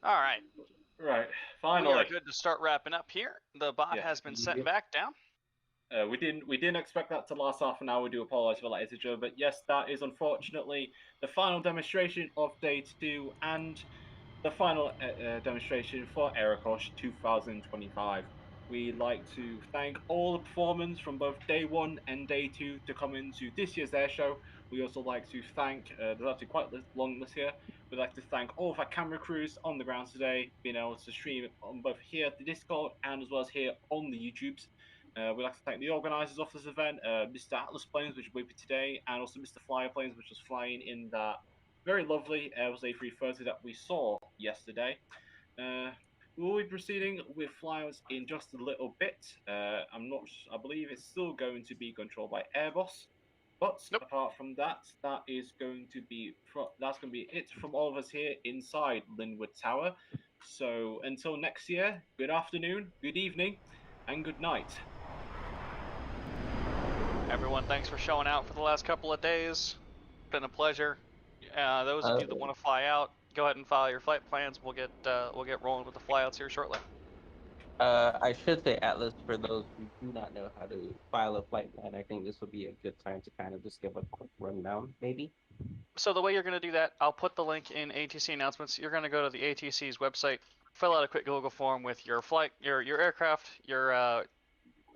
All right. Right. We are Finally. good to start wrapping up here. The bot Yeah. has been sent back down. We didn't expect that to last half an hour. We do apologise for that, Joe. But yes, that is unfortunately the final demonstration of day 2 and the final demonstration for AeroKosh 2025. We'd like to thank all the performers from both day 1 and day 2 to come into this year's air show. We also like to thank, there's actually quite a long list here. We'd like to thank all of our camera crews on the ground today, being able to stream on both here at the Discord and as well as here on the YouTubes. We'd like to thank the organisers of this event, Mr. Atlas Planes, which will be today, and also Mr. Flyer Planes, which was flying in that very lovely Airbus A330 that we saw yesterday. We will be proceeding with flyouts in just a little bit. I believe it's still going to be controlled by Airbus. But apart from that, that's going to be it from all of us here inside Linwood Tower. So until next year, good afternoon, good evening, and good night. Everyone, thanks for showing out for the last couple of days. Been a pleasure. Those of you that want to fly out, go ahead and file your flight plans. We'll get rolling with the flyouts here shortly. I should say, Atlas, for those who do not know how to file a flight plan, I think this would be a good time to kind of just give a quick rundown, maybe. So the way you're going to do that, I'll put the link in ATC announcements. You're going to go to the ATC's website, fill out a quick Google form with your flight, your aircraft, your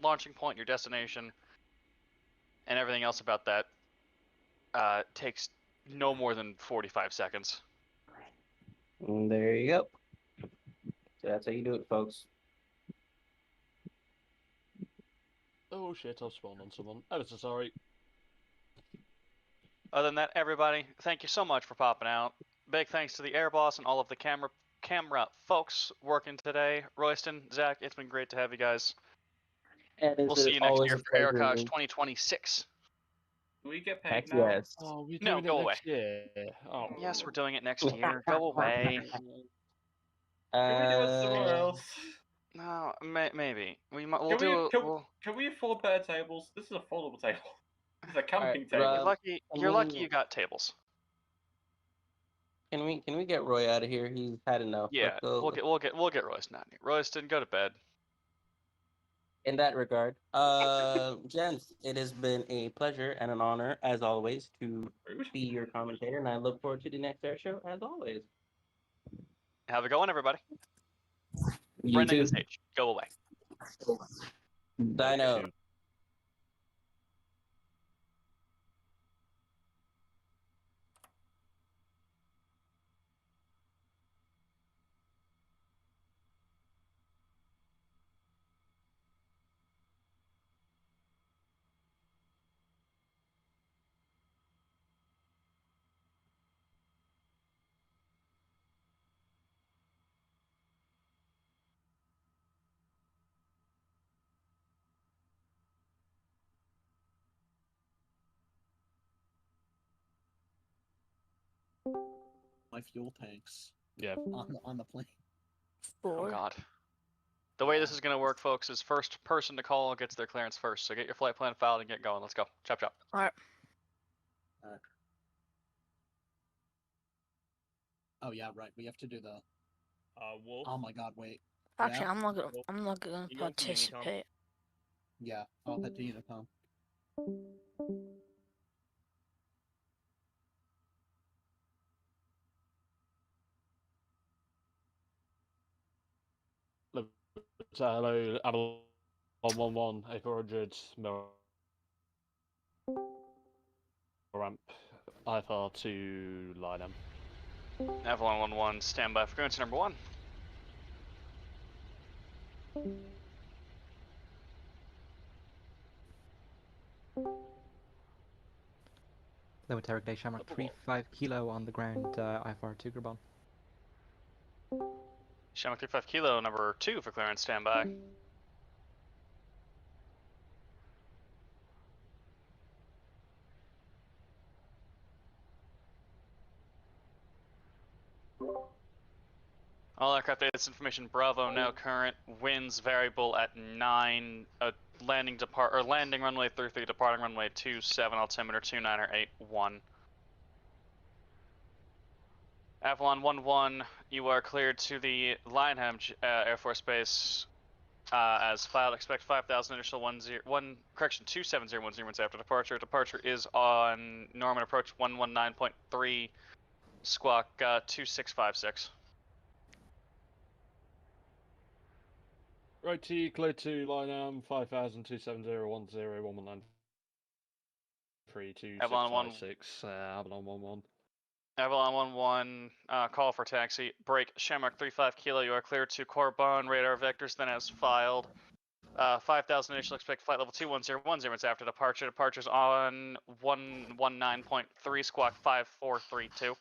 launching point, your destination, and everything else about that. Takes no more than 45 seconds. And there you go. So that's how you do it, folks. Oh shit, I've spawned on someone. Ever so sorry. Other than that, everybody, thank you so much for popping out. Big thanks to the Air Boss and all of the camera folks working today. Royston, Zach, it's been great to have you guys. And We'll see you next always year a for pleasure. AeroKosh 2026. Do we get paid Heck now? yes. Oh, we're No, doing go it away. next year. Oh. Yes, we're doing it next year. Go away. Can we do it somewhere else? No, maybe. We'll Can we, do. can, We'll, can we afford better tables? This is a foldable table. It's a camping All right, table. Rob, you're lucky you got tables. Can we get Roy out of here? He's had enough. Yeah, Let's go. we'll get Royston out of here. Royston, go to bed. In that regard, gents, it has been a pleasure and an honor, as always, to be your commentator, and I look forward to the next air show, as always. Have a good one, everybody. You Brendan too. the stage. Go away. Dino. My fuel tanks. Yeah. On the plane. Oh God. The way this is going to work, folks, is first person to call gets their clearance first. So get your flight plan filed and get going. Let's go. Chop chop. All right. Oh yeah, right. We have to do the. Wolf. Oh my God! Wait. Actually, Yeah? I'm not gonna You go to the intercom. participate. Yeah, I'll hit the intercom. Hello, Avalon 111, A400, ramp, IFR to line M. Avalon 1-1, stand by for clearance number 1. Limit Eric Day Shamrock 35 kilo on the ground, IFR to Gabon. Shamrock 35 kilo, number 2 for clearance, stand by. All aircraft data information Bravo now current, winds variable at 9, landing runway 33, departing runway 27, altimeter 29 or 81. Avalon 1-1, you are cleared to the Lionham Air Force Base as filed. Expect 5,000 initial 27010 minutes after departure. Departure is on Norman approach 119.3, squawk 2656. Right T, clear to Lionham 5,2701011932656. Avalon 1. Avalon 1-1. Avalon 1-1, call for taxi. Break Shamrock 35 Kilo. You are cleared to Corbin. Radar vectors then as filed. 5,000 initial expect flight level 21010 minutes after departure. Departures on 119.3 squawk 5432.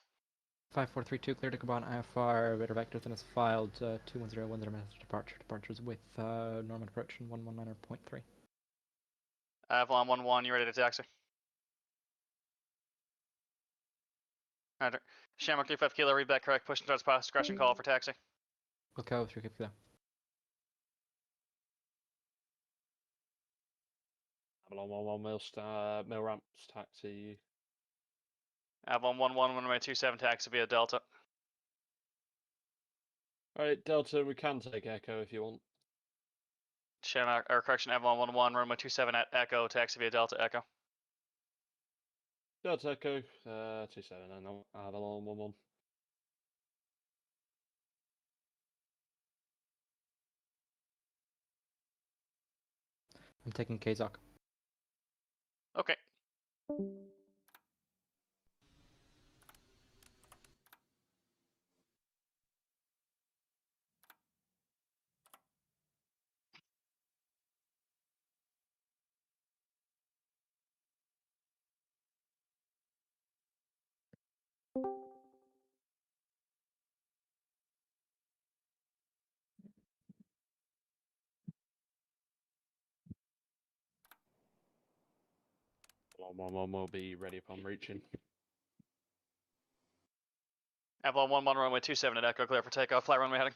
5432 clear to Gabon IFR, radar vectors and is filed 21010 minutes departure. Departures with Norman approach and 119.3. Avalon 1-1, you ready to taxi? Roger. Shamrock 35 Kilo, read back correct. Push and starts past discretion, call for taxi. Wilco 3 Kilo. Avalon 1-1, mill ramps, taxi. Avalon 1-1, runway 27, taxi via Delta. Alright, Delta, we can take Echo if you want. Shamrock, or correction, Avalon 1-1, runway 27 at Echo, taxi via Delta Echo. Delta Echo, 27, and Avalon 1-1. I'm taking Kazak. Okay. Avalon 1-1 will be ready upon reaching. Avalon 1-1, runway 27 at Echo, clear for takeoff. Flight runway heading.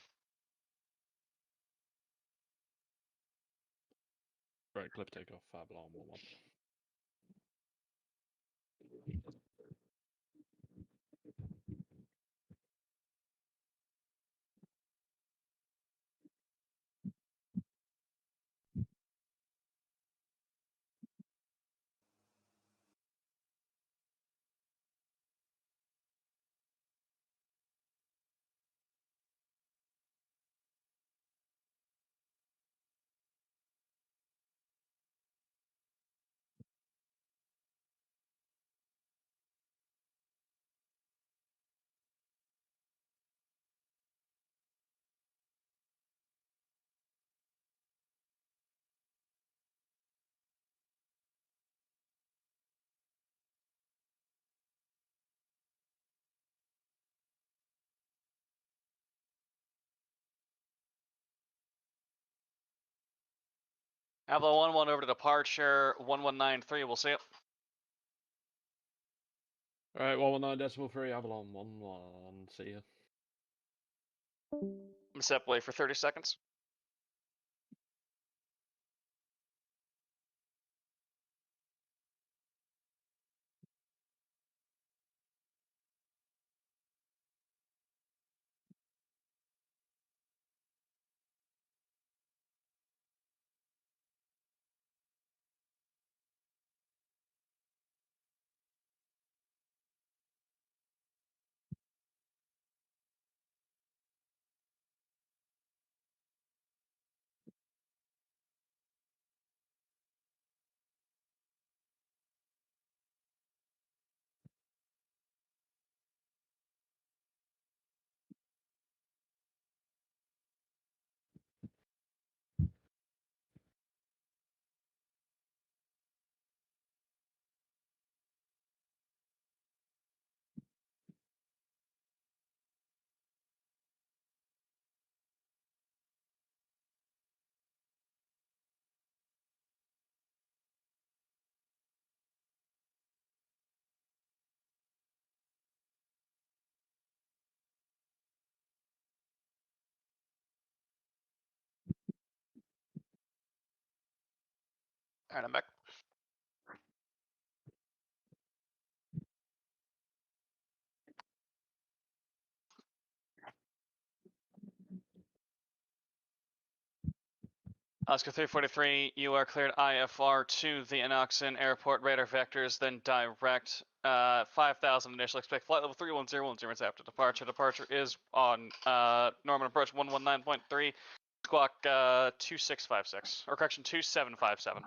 Right, clip takeoff, Avalon 1-1. Avalon 1-1 over to departure, 1193, we'll see it. Alright, 119.3, Avalon 1-1, see ya. I'm step away for 30 seconds. Alright, I'm back. Oscar 343, you are cleared IFR to the Inoxen Airport radar vectors, then direct 5,000 initial. Expect flight level 31010 minutes after departure. Departure is on Norman approach 119.3, squawk 2656, or correction 2757.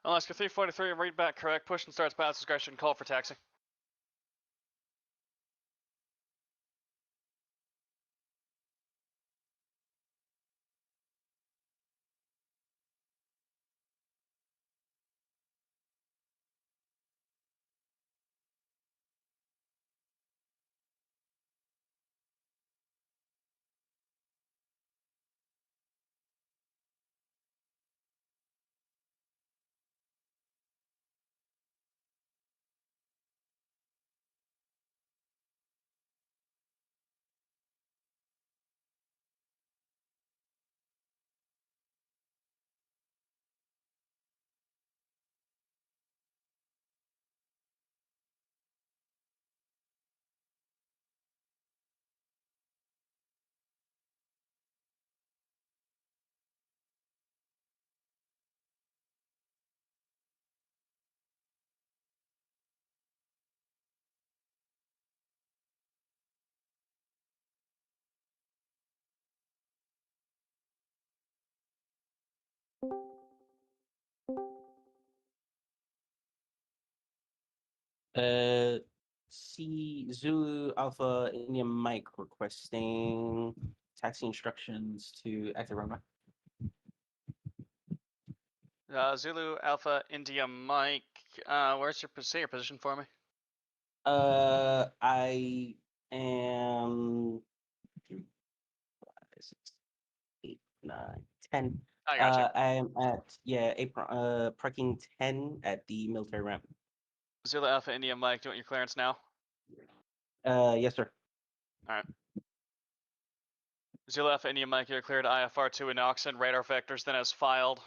Alaska 343, read back correct. Push and starts pass discretion. Call for taxi. Uh, C Zulu Alpha India Mike requesting taxi instructions to exit runway. Zulu Alpha India Mike, where's your position for me? I am 3, 5, 6, 8, 9, 10. I got you. I am at parking 10 at the military ramp. Zulu Alpha India Mike, do you want your clearance now? Yes, sir. Alright. Zulu Alpha India Mike, you're cleared IFR2 in Oxen, radar vectors, then as filed.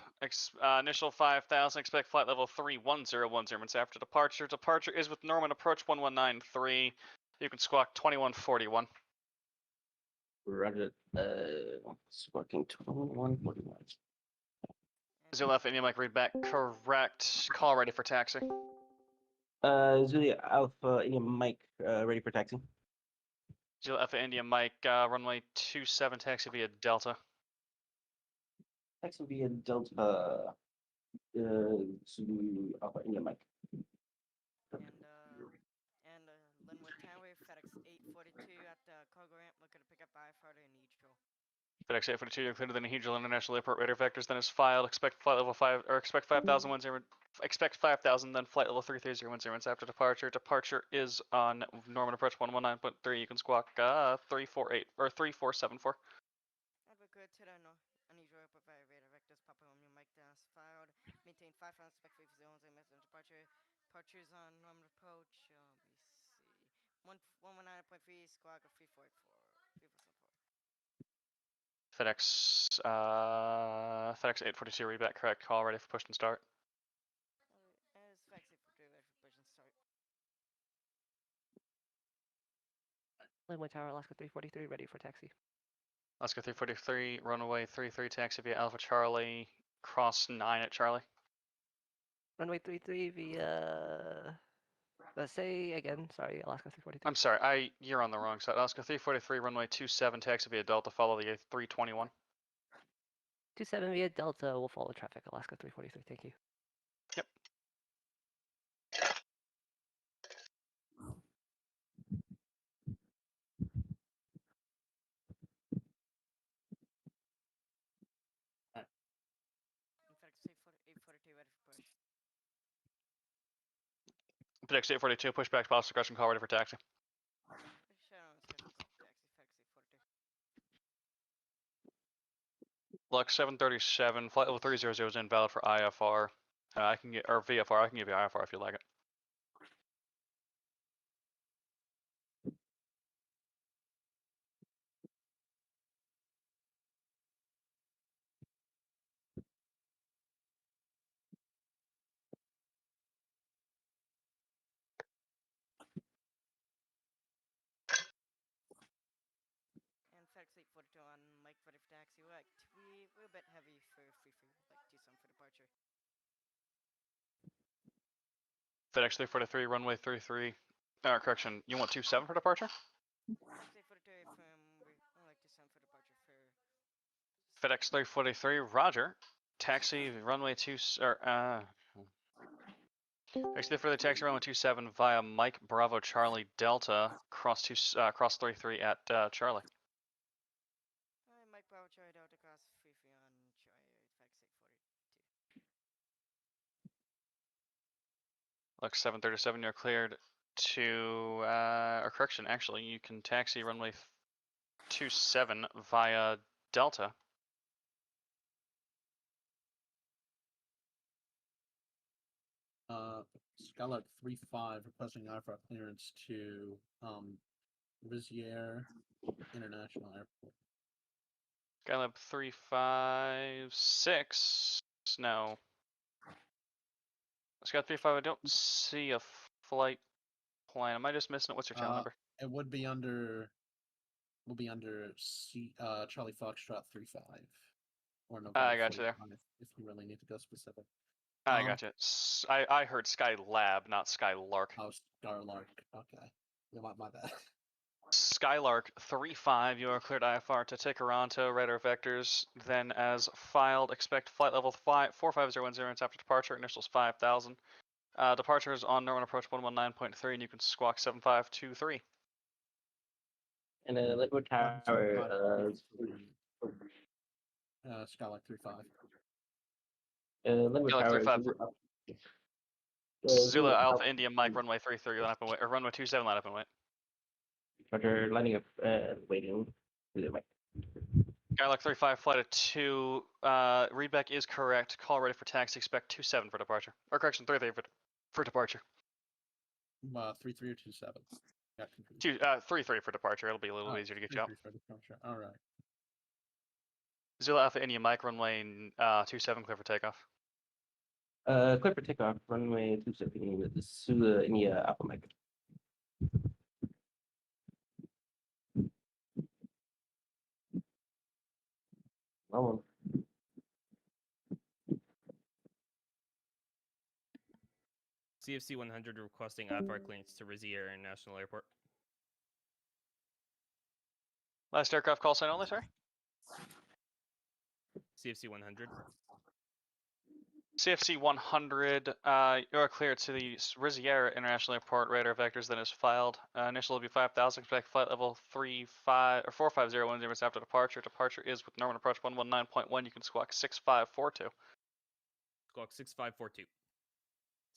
Initial 5,000, expect flight level 31010 minutes after departure. Departure is with Norman approach 1193. You can squawk 2141. Roger. Sparking 2141. Zulu Alpha India Mike, read back correct. Call ready for taxi. Zulu Alpha India Mike, ready for taxi. Zulu Alpha India Mike, runway 27, taxi via Delta. Taxi via Delta. Zulu Alpha India Mike. And Linwood Townway, FedEx 842 at the cargo ramp, looking to pick up IFR in neutral. FedEx 842, you're cleared to the Nahidral International Airport radar vectors, then is filed. Expect flight level 5, or expect 5,010. Expect 5,000, then flight level 33010 minutes after departure. Departure is on Norman approach 119.3. You can squawk 348 or 3474. Have a good to the unusual airport via radar vectors. Papa on your mic down filed. Maintain 5 rounds, expect 50 zones, and message departure. Departure is on Norman approach. Let me see. 119.3, squawk of 3484. 3474. FedEx 842, read back correct. Call ready for push and start. It's FedEx 842, ready for push and start. Linwood Tower, Alaska 343, ready for taxi. Alaska 343, runaway 33, taxi via Alpha Charlie, cross 9 at Charlie. runway 33 via. Say again. Sorry, Alaska 343. I'm sorry, you're on the wrong side. Alaska 343, runway 27, taxi via Delta, follow the 321. 27 via Delta will follow traffic. Alaska 343. Thank you. Yep. FedEx 842, pushback, policy discretion, call ready for taxi. Lux 737, flight level 300 is invalid for IFR. I can get, or VFR, I can give you IFR if you like it. And FedEx 842 on Mike ready for taxi. We're a bit heavy for free, like 27 for departure. FedEx 343, runway 33. Correction, you want 27 for departure? FedEx 842 from like 27 for departure for. FedEx 343, roger. Taxi, runway 2, Actually, for the taxi runway 27 via Mike Bravo Charlie Delta, cross 33 at Charlie. Mike Bravo Charlie Delta cross free on FedEx 842. Lux 737, you're cleared to, or correction, actually, you can taxi runway 27 via Delta. Skylark 35 requesting IFR clearance to Rizier International Airport. Skylab 356. No. Skylab 35, I don't see a flight plan. Am I just missing it? What's your channel number? It would be under. Will be under Charlie Foxtrot 35 or November. I got you there. If you really need to go specific. I got you. I heard Skylab, not Skylark. Oh, Skylark. Okay. My bad. Skylark 35, you are cleared IFR to Toronto, radar vectors. Then, as filed, expect flight level 45010 minutes after departure. Initials 5000. Departure is on normal approach 119.3, and you can squawk 7523. And Liquid Tower. Skylark 35. Liquid Tower. 35. Zulu Alpha India Mike runway 33 line up and wait, or runway 27 line up and wait. Roger, lining up waiting. Skylark 35 flight of 2. Readback is correct. Call ready for taxi. Expect 27 for departure. Or correction, 33 for departure. 33 or 27. Got confused. 33 for departure. It'll be a little easier to get you out. For departure. All right. Zulu Alpha India Mike runway 27 clear for takeoff. Clear for takeoff. Runway 27 with the Zulu India Alpha Mike. Oh. CFC 100 requesting IFR clearance to Rizier International Airport. Last aircraft call sign only, sorry? CFC 100. CFC 100, you're clear to the Rizier International Airport. Radar vectors then is filed. Initial will be 5000. Expect flight level 45010 minutes after departure. Departure is with normal approach 119.1. You can squawk 6542. Squawk 6542.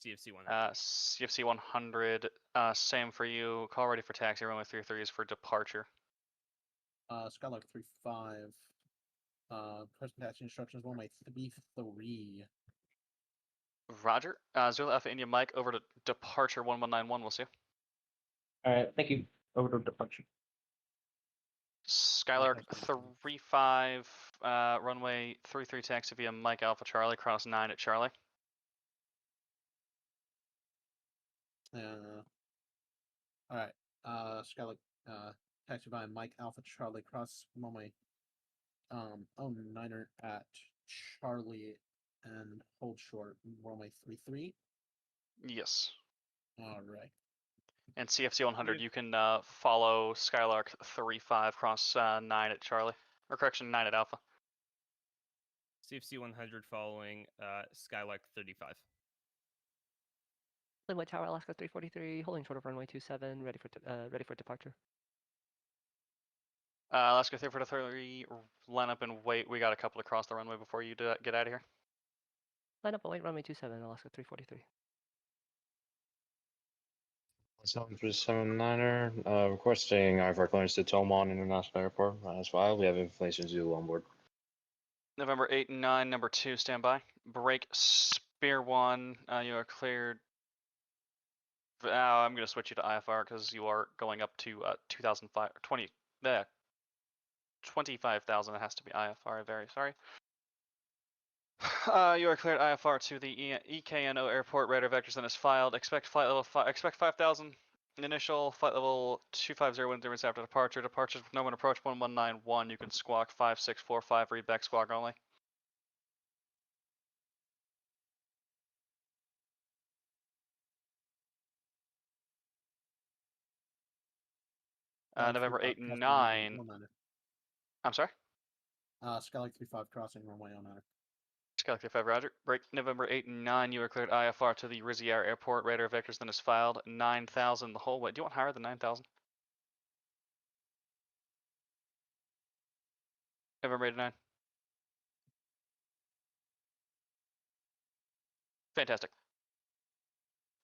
CFC 100. CFC 100, same for you. Call ready for taxi. Runway 33 is for departure. Skylark 35. Present taxi instructions 1-way-33. Roger. Zulu Alpha India Mike over to departure 1191. We'll see you. All right, thank you. Over to departure. Skylark 35, runway 33 taxi via Mike Alpha Charlie, cross 9 at Charlie. All right. Skylark taxi by Mike Alpha Charlie, cross runway 09er at Charlie and hold short. Runway 33. Yes. All right. And CFC 100, you can follow Skylark 35 cross 9 at Charlie. Or correction, 9 at Alpha. CFC 100 following Skylark 35. Linwood Tower, Alaska 343, holding short of runway 27, ready for departure. Alaska 343, line up and wait. We got a couple across the runway before you get out of here. Line up and wait, runway 27, Alaska 343. 7379er, requesting IFR clearance to Tomon International Airport. As filed, we have information Zulu on board. November 8 and 9, number 2, stand by. Break Spear 1, you are cleared. I'm going to switch you to IFR because you are going up to 2005, 20, 25,000. It has to be IFR, very sorry. You are cleared IFR to the EKNO airport. Radar vectors and is filed. Expect flight level expect 5,000. Initial flight level 250 wind limits after departure. Departures with no one approach 1191. You can squawk 5645. Read back squawk only. November 8 and 9. I'm sorry? Skylark 35 crossing runway 09. Skylark 35, roger. Break November 8 and 9. You are cleared IFR to the Rizier airport. Radar vectors then is filed. 9,000 the whole way. Do you want higher than 9,000? November 8 and 9. Fantastic.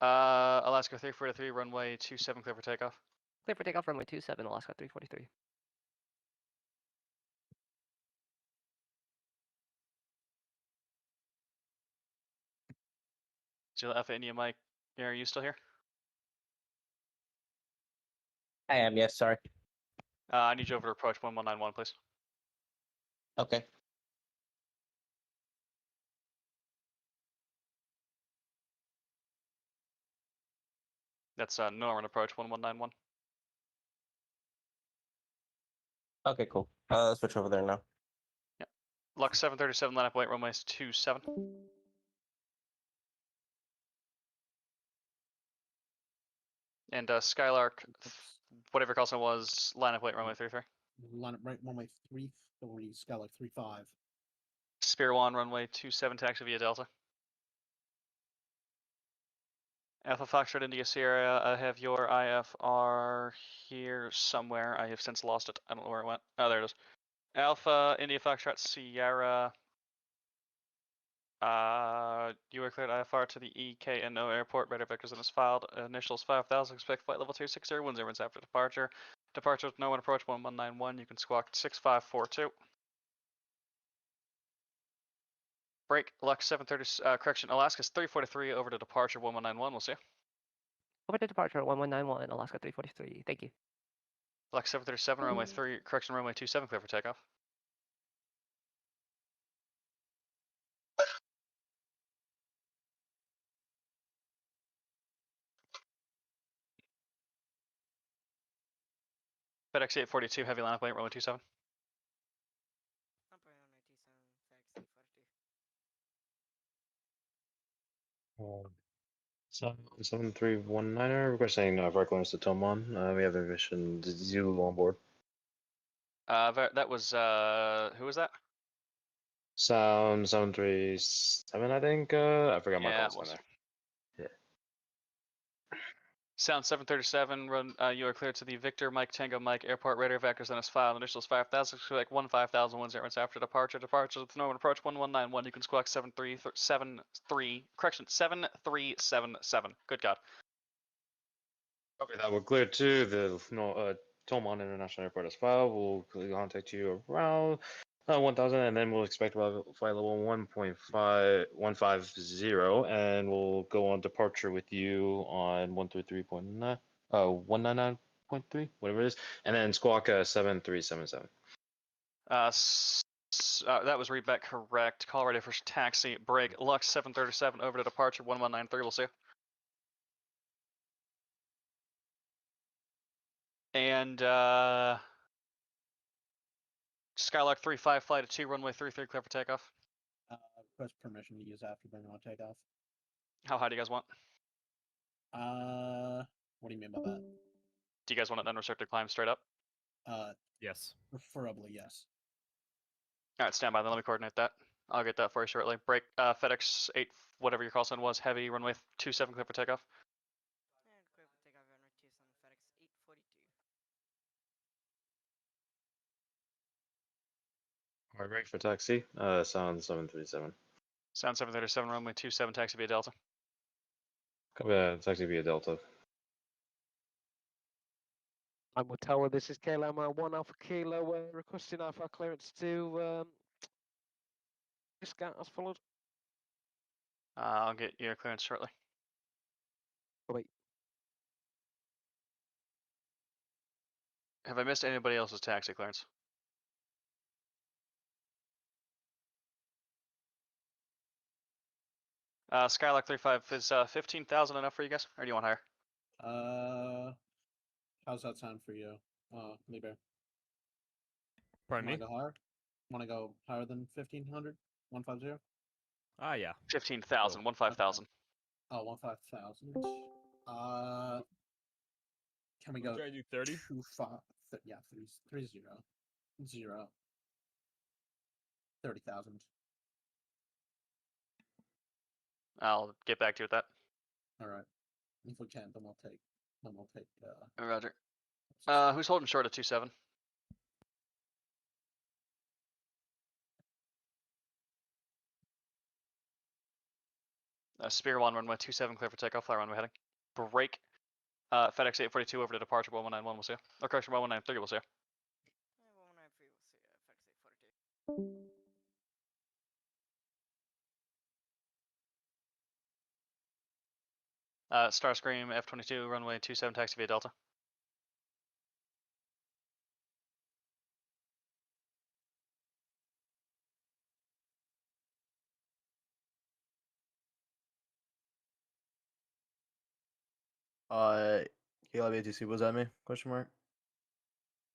Alaska 343, runway 27, clear for takeoff. Clear for takeoff, runway 27, Alaska 343. Zulu Alpha India Mike, are you still here? I am, yes, sorry. I need you over to approach 1191, please. Okay. That's Norman approach 1191. Okay, cool. Switch over there now. Yep. Lux 737, line up wait, runway 27. And Skylark, whatever your call sign was, line up wait, runway 33. Line up right, runway 33, Skylark 35. Spear 1, runway 27, taxi via Delta. Alpha Foxtrot India Sierra, I have your IFR here somewhere. I have since lost it. I don't know where it went. Oh, there it is. Alpha India Foxtrot Sierra. You are cleared IFR to the EKNO airport. Radar vectors in this filed. Initials 5,000. Expect flight level 260. 10 minutes after departure. Departure with no one approach 1191. You can squawk 6542. Break Lux 730. Correction. Alaska's 343 over to departure 1191. We'll see you. Over to departure, 1191, Alaska 343. Thank you. Lux 737, runway 3, correction, runway 27, clear for takeoff. FedEx 842, heavy line up late, runway 27. So 7319er, requesting IFR clearance to Tomon. We have information Zulu on board. That was, who was that? Sound 737, I think. I forgot my Yeah, call sign there. Yeah. Sound 737, run, you are cleared to the Victor Mike Tango Mike Airport radar vectors and its filed. Initials 5,000, like 15,000 minutes after departure. Departure with no one approach 1191. You can squawk 7373, correction, 7377. Good God. Copy that. We're clear to the Tomon International Airport as file. We'll contact you around 1,000, and then we'll expect flight level 1.5150, and we'll go on departure with you on 133.9, 199.3, whatever it is, and then squawk 7377. That was read back correct. Call ready for taxi. Break. Lux 737 over to departure 1193. We'll see you. And Skylark 35 flight at 2 runway 33 clear for takeoff. request permission to use afterburner on takeoff. How high do you guys want? What do you mean by that? Do you guys want an unrestricted climb straight up? Yes. Preferably, yes. All right, stand by. Then let me coordinate that. I'll get that for you shortly. Break FedEx 8, whatever your call sign was, heavy runway 27 clear for takeoff. And clear for takeoff runway 27 FedEx 842. Alright, break for taxi. Sound 737. Sound 737, runway 27, taxi via Delta. Copy that. Taxi via Delta. I'm with Tower. This is KLM 1 Alpha Kilo, requesting IFR clearance to discount as followed. I'll get your clearance shortly. Oh, wait. Have I missed anybody else's taxi clearance? Skylark 35 is 15,000 enough for you guys, or do you want higher? How's that sound for you, Liber? Pardon me? Want to go higher? Want to go higher than 1,500? 150? Ah, yeah. 15,000, 15,000. Oh, 15,000. Can we go? Try to do 30? 30. 30,000. I'll get back to you with that. All right. If we can, then we'll take. Roger. Who's holding short at 27? Spear 1, runway 27, clear for takeoff, fly runway heading. Break. FedEx 842 over to departure 1191, we'll see you. Or correction, 1193, we'll see you. 1193, we'll see FedEx 842. Starscream F22, runway 27, taxi via Delta. Caleb ATC, was that me? Question mark.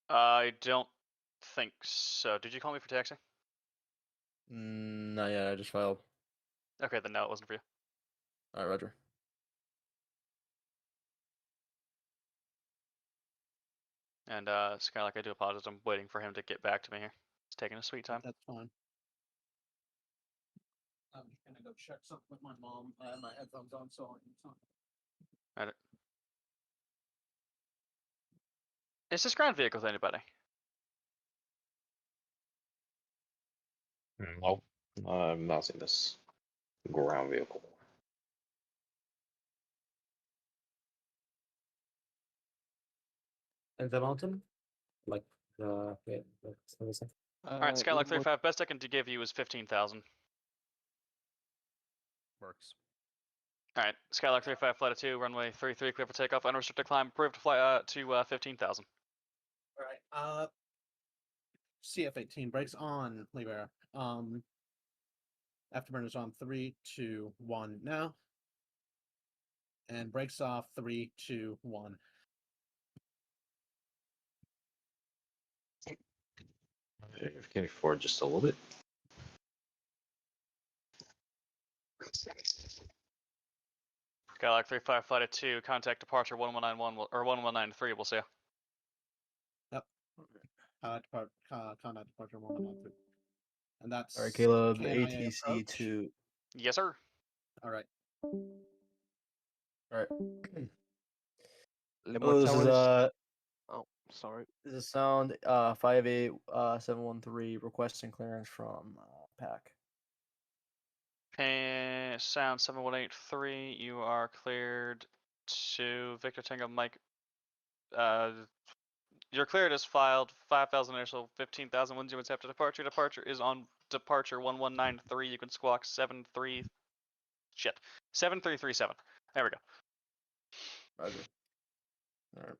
I don't think so. Did you call me for taxi? Not yet. I just filed. Okay, then no, it wasn't for you. All right, Roger. And Skylark, I do apologize. I'm waiting for him to get back to me here. It's taking a sweet time. That's fine. I'm just gonna go check something with my mom. I have my headphones on, so I can talk. Right. Is this ground vehicle with anybody? Nope. I've not seen this ground vehicle. And the mountain? Like the All right, Skylark 35. Best I can give you is 15,000. Works. All right, Skylark 35, flight of 2, runway 33, clear for takeoff, unrestricted climb, approved to fly to 15,000. All right. CF-18 brakes on, Liber. Afterburners on 3, 2, 1 now. And brakes off 3, 2, 1. Can you forward just a little bit? Skylark 35, flight of 2, contact departure 1191 or 1193. We'll see you. Yep. Contact departure 1193. And that's All right, Caleb KNIA ATC approach. to. Yes, sir. All right. All right. Limbo This is Towers. Oh, sorry. This is sound 58713 requesting clearance from PAC. Hey, sound 7183. You are cleared to Victor Tango Mike. You're cleared as filed. 5,000 initial, 15,000 when you accept a departure. Departure is on departure 1193. You can squawk 7337. There we go. Roger. All right.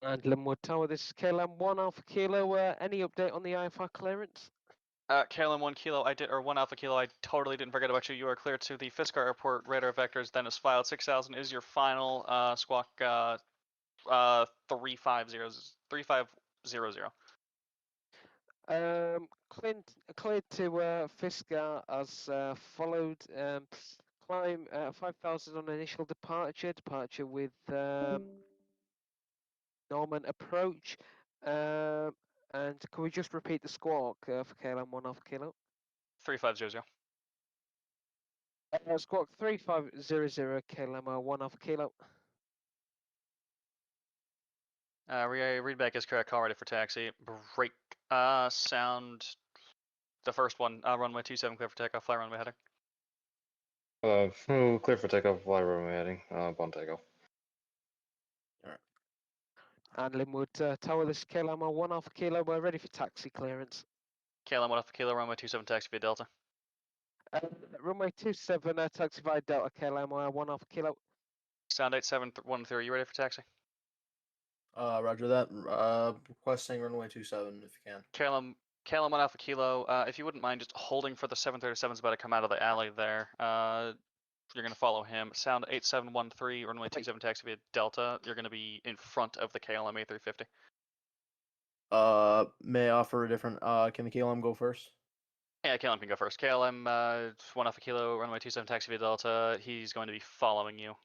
And Linwood Tower, this is KLM 1 Alpha Kilo. Any update on the IFR clearance? KLM 1 Kilo, I did, or 1 Alpha Kilo, I totally didn't forget about you. You are cleared to the Fiskar Airport radar vectors, then is filed. 6,000 is your final squawk 3500. Clint cleared to Fisker as followed. Climb 5,000 on initial departure. Departure with Norman approach. And can we just repeat the squawk for KLM 1 Alpha Kilo? 3500. Squawk 3500 KLM 1 Alpha Kilo. Read back is correct. Call ready for taxi. Break. Sound. The first one. Runway 27 clear for takeoff. Fly runway heading. Clear for takeoff, fly runway heading, upon takeoff. And Linwood Tower, this is KLM 1 Alpha Kilo. We're ready for taxi clearance. KLM 1 Alpha Kilo, runway 27 taxi via Delta. Runway 27 taxi via Delta KLM 1 Alpha Kilo. Sound 8713. You ready for taxi? Roger that. Requesting runway 27 if you can. KLM 1 Alpha Kilo, if you wouldn't mind just holding for the 737's about to come out of the alley there. You're going to follow him. Sound 8713, runway 27 taxi via Delta. You're going to be in front of the KLM A350. May I offer a different, can the KLM go first? Yeah, KLM can go first. KLM 1 Alpha Kilo, runway 27 taxi via Delta. He's going to be following you.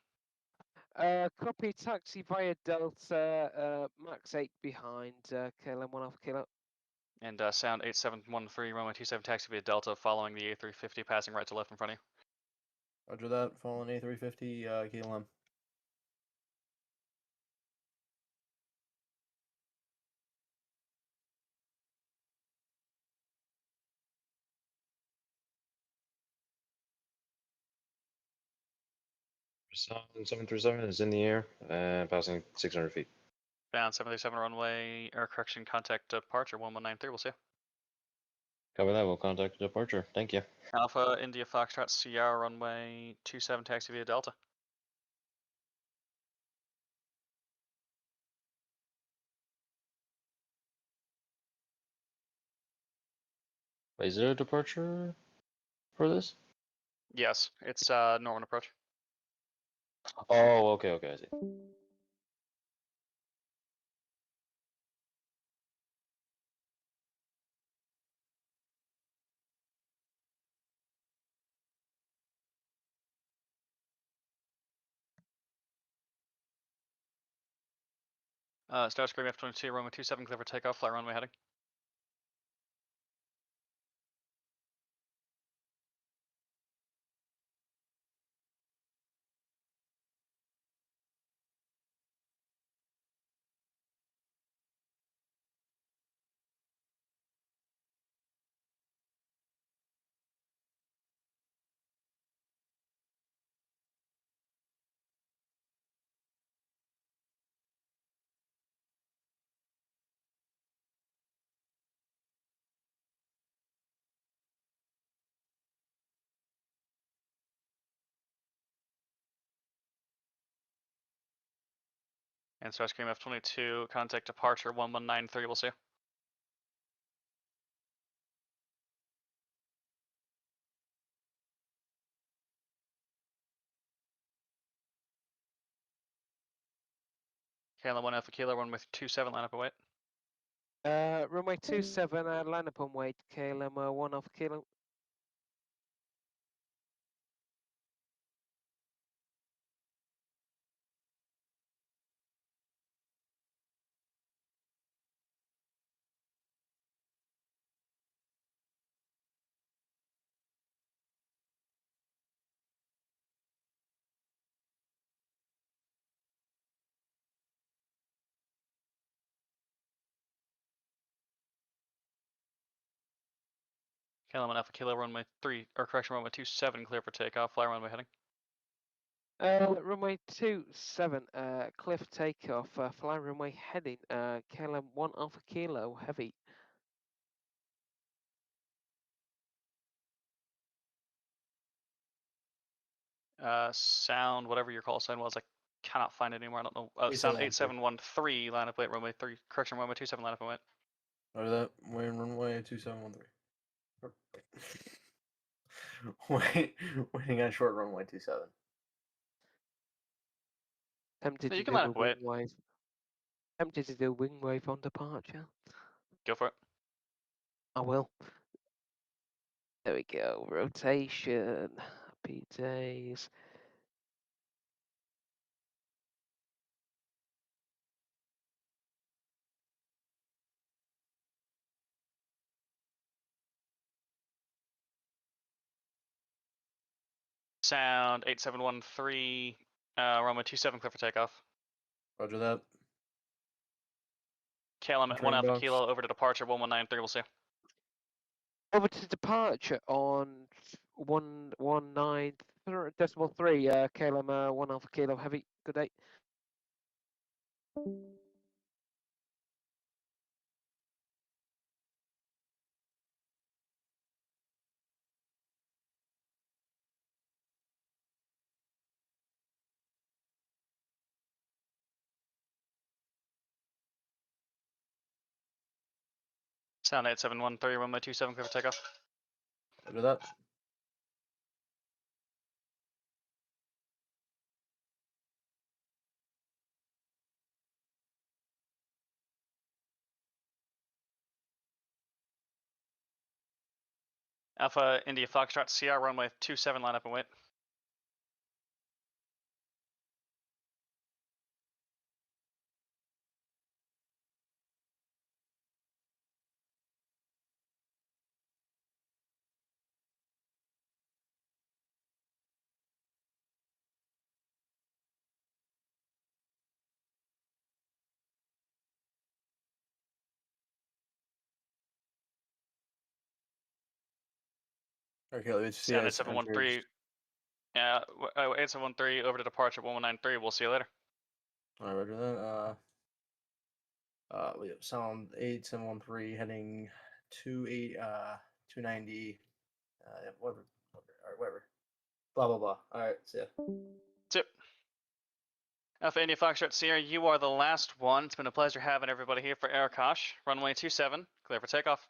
Copy taxi via Delta, max 8 behind KLM 1 Alpha Kilo. And sound 8713, runway 27 taxi via Delta, following the A350, passing right to left in front of you. Roger that. Following A350, KLM. Sound 737 is in the air and passing 600 feet. Down 737 runway, air correction, contact departure 1193. We'll see you. Cover that. We'll contact departure. Thank you. Alpha India Foxtrot Sierra runway 27 taxi via Delta. Wait, is there a departure for this? Yes, it's Norman approach. Oh, okay, I see. Starscream F-22, runway 27, clear for takeoff, fly runway heading. And Starscream F-22, contact departure 1193, we'll see you. KLM 1 Alpha Kilo, runway 27, line up and wait. Runway 27, line up and wait, KLM 1 Alpha Kilo. KLM 1 Alpha Kilo, runway 3, or correction, runway 27, clear for takeoff, fly runway heading. Runway 27, cliff takeoff, fly runway heading, KLM 1 Alpha Kilo, heavy. Sound, whatever your call sign was, I cannot find it anymore, I don't know. Sound 8713, line up wait, runway 3, correction, runway 27, line up and wait. Roger that. Waiting runway 2713. Waiting on short runway 27. Tempted You to can do line a up and wait. wing wave. Tempted to do a wing wave on departure. Go for it. I will. There we go. Rotation. Happy days. Sound 8713, runway 27, clear for takeoff. Roger that. KLM at 1 Train Alpha box. Kilo, over to departure 1193, we'll see. Over to departure on 119.3, KLM 1 Alpha Kilo Heavy. Good day. Sound 8713, runway 27, clear for takeoff. Roger that. Alpha India Foxtrot CR, runway 27, line up and wait. Okay, let's see. Sound 8713. Yeah, 8713, over to departure 1193, we'll see you later. Alright, roger that. We have sound 8713 heading 290. Yeah, whatever. Alright, whatever. Blah blah blah. Alright, see ya. That's it. Alpha India Foxtrot Sierra, you are the last one. It's been a pleasure having everybody here for AeroKosh. Runway 27, clear for takeoff.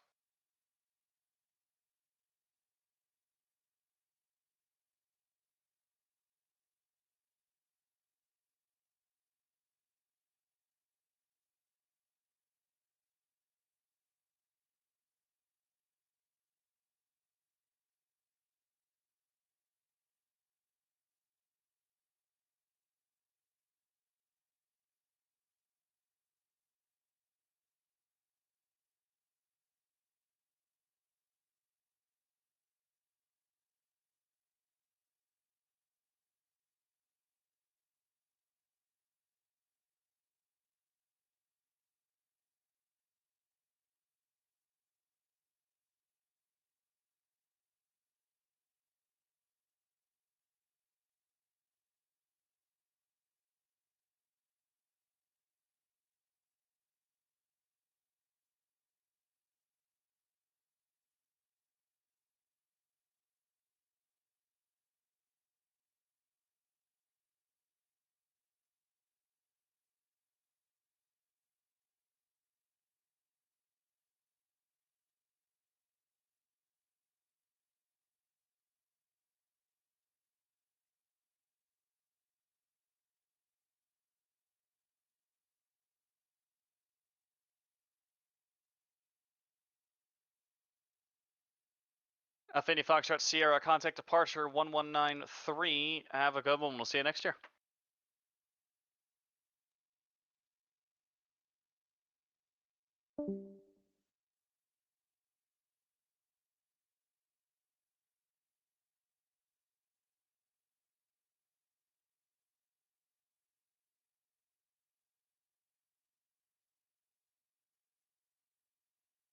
Alpha India Foxtrot Sierra, contact departure 1193. Have a good one. We'll see you next year.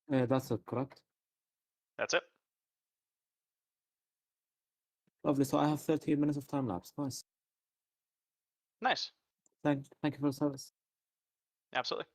That's correct. That's it. Lovely. So I have 13 minutes of time lapse. Nice. Nice. Thank you for the service. Absolutely.